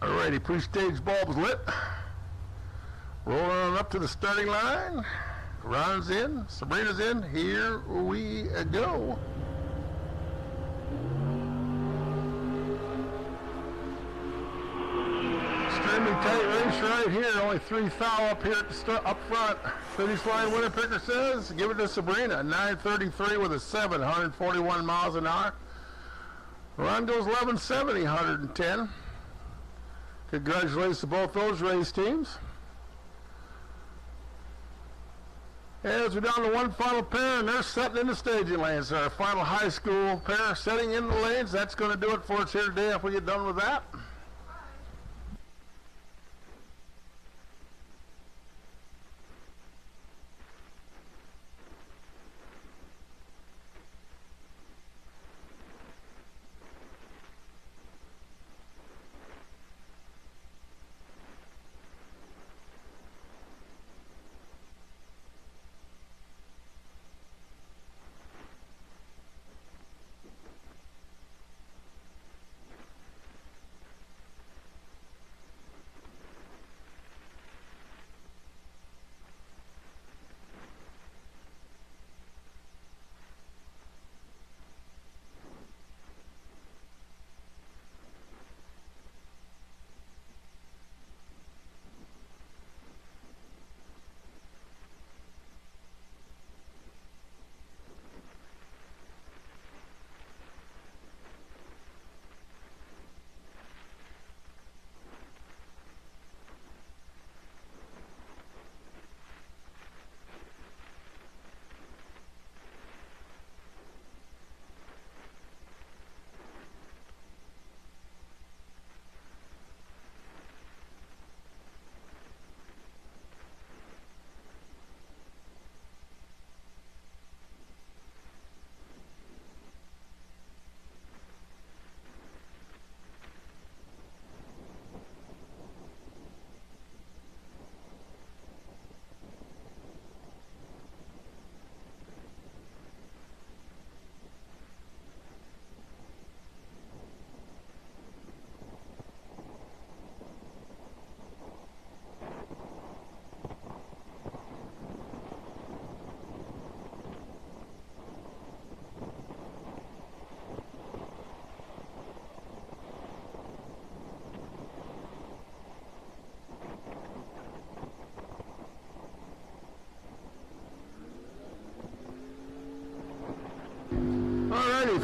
Alrighty, pre-stage bulbs lit. Rolling on up to the starting line. Ron's in. Sabrina's in. Here we go. Extremely tight race right here. Only 3 foul up here at the up front. Finish line winner picker says, give it to Sabrina. 9:33 with a 7, 141 miles an hour. Ron goes 11:70, 110. Congratulations to both those race teams. As we're down to one final pair, and they're setting in the staging lanes. So our final high school pair setting in the lanes. That's going to do it for us here today if we get done with that.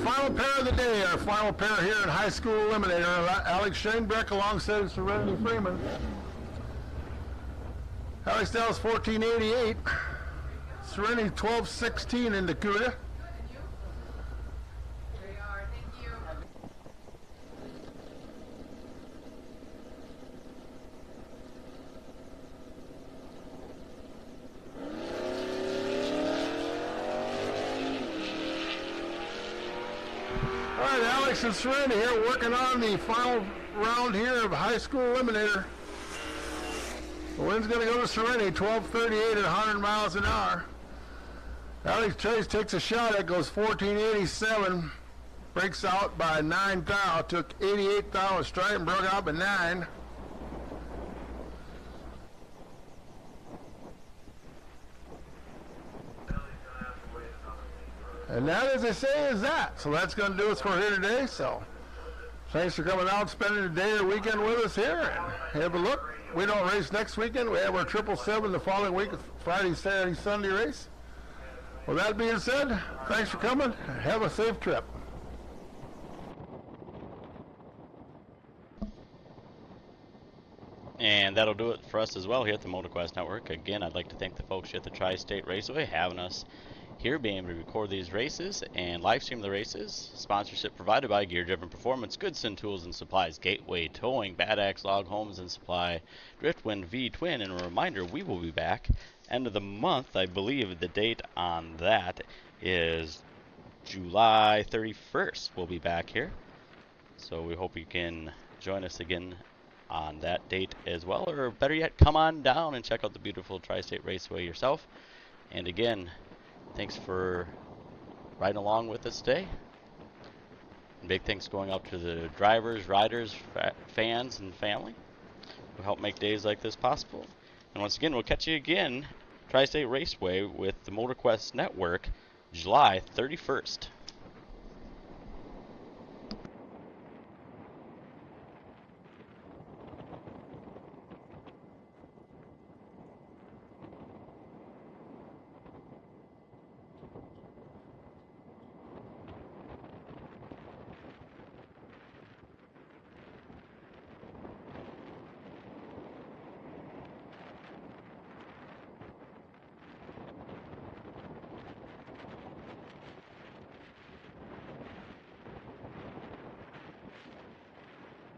Final pair of the day, our final pair here in high school eliminator. Alex Shanebeck alongside Serenity Freeman. Alex Dallas 1488. Serenity 1216 in Dakota. There you are, thank you. All right, Alex and Serenity here working on the final round here of high school eliminator. The wind's going to go to Serenity, 12:38 at 100 miles an hour. Alex Chase takes a shot at goes 1487, breaks out by 9 thou, took 88 thou straight and broke out by 9. And that, as I say, is that. So that's going to do us for here today. So thanks for coming out, spending the day or weekend with us here. And have a look. We don't race next weekend. We have our 777 the following week, Friday, Saturday, Sunday race. With that being said, thanks for coming. Have a safe trip. And that'll do it for us as well here at the Motor Kwest Network. Again, I'd like to thank the folks here at the Tri-State Raceway having us here, being able to record these races and live stream the races. Sponsorship provided by Gear Driven Performance, Goodson Tools and Supplies, Gateway Towing, Bad Axe Log Homes and Supply, Driftwind V-Twin, and a reminder, we will be back end of the month. I believe the date on that is July 31st. We'll be back here. So we hope you can join us again on that date as well, or better yet, come on down and check out the beautiful Tri-State Raceway yourself. And again, thanks for riding along with us today. Big thanks going out to the drivers, riders, fans, and family who help make days like this possible. And once again, we'll catch you again, Tri-State Raceway with the Motor Kwest Network, July 31st.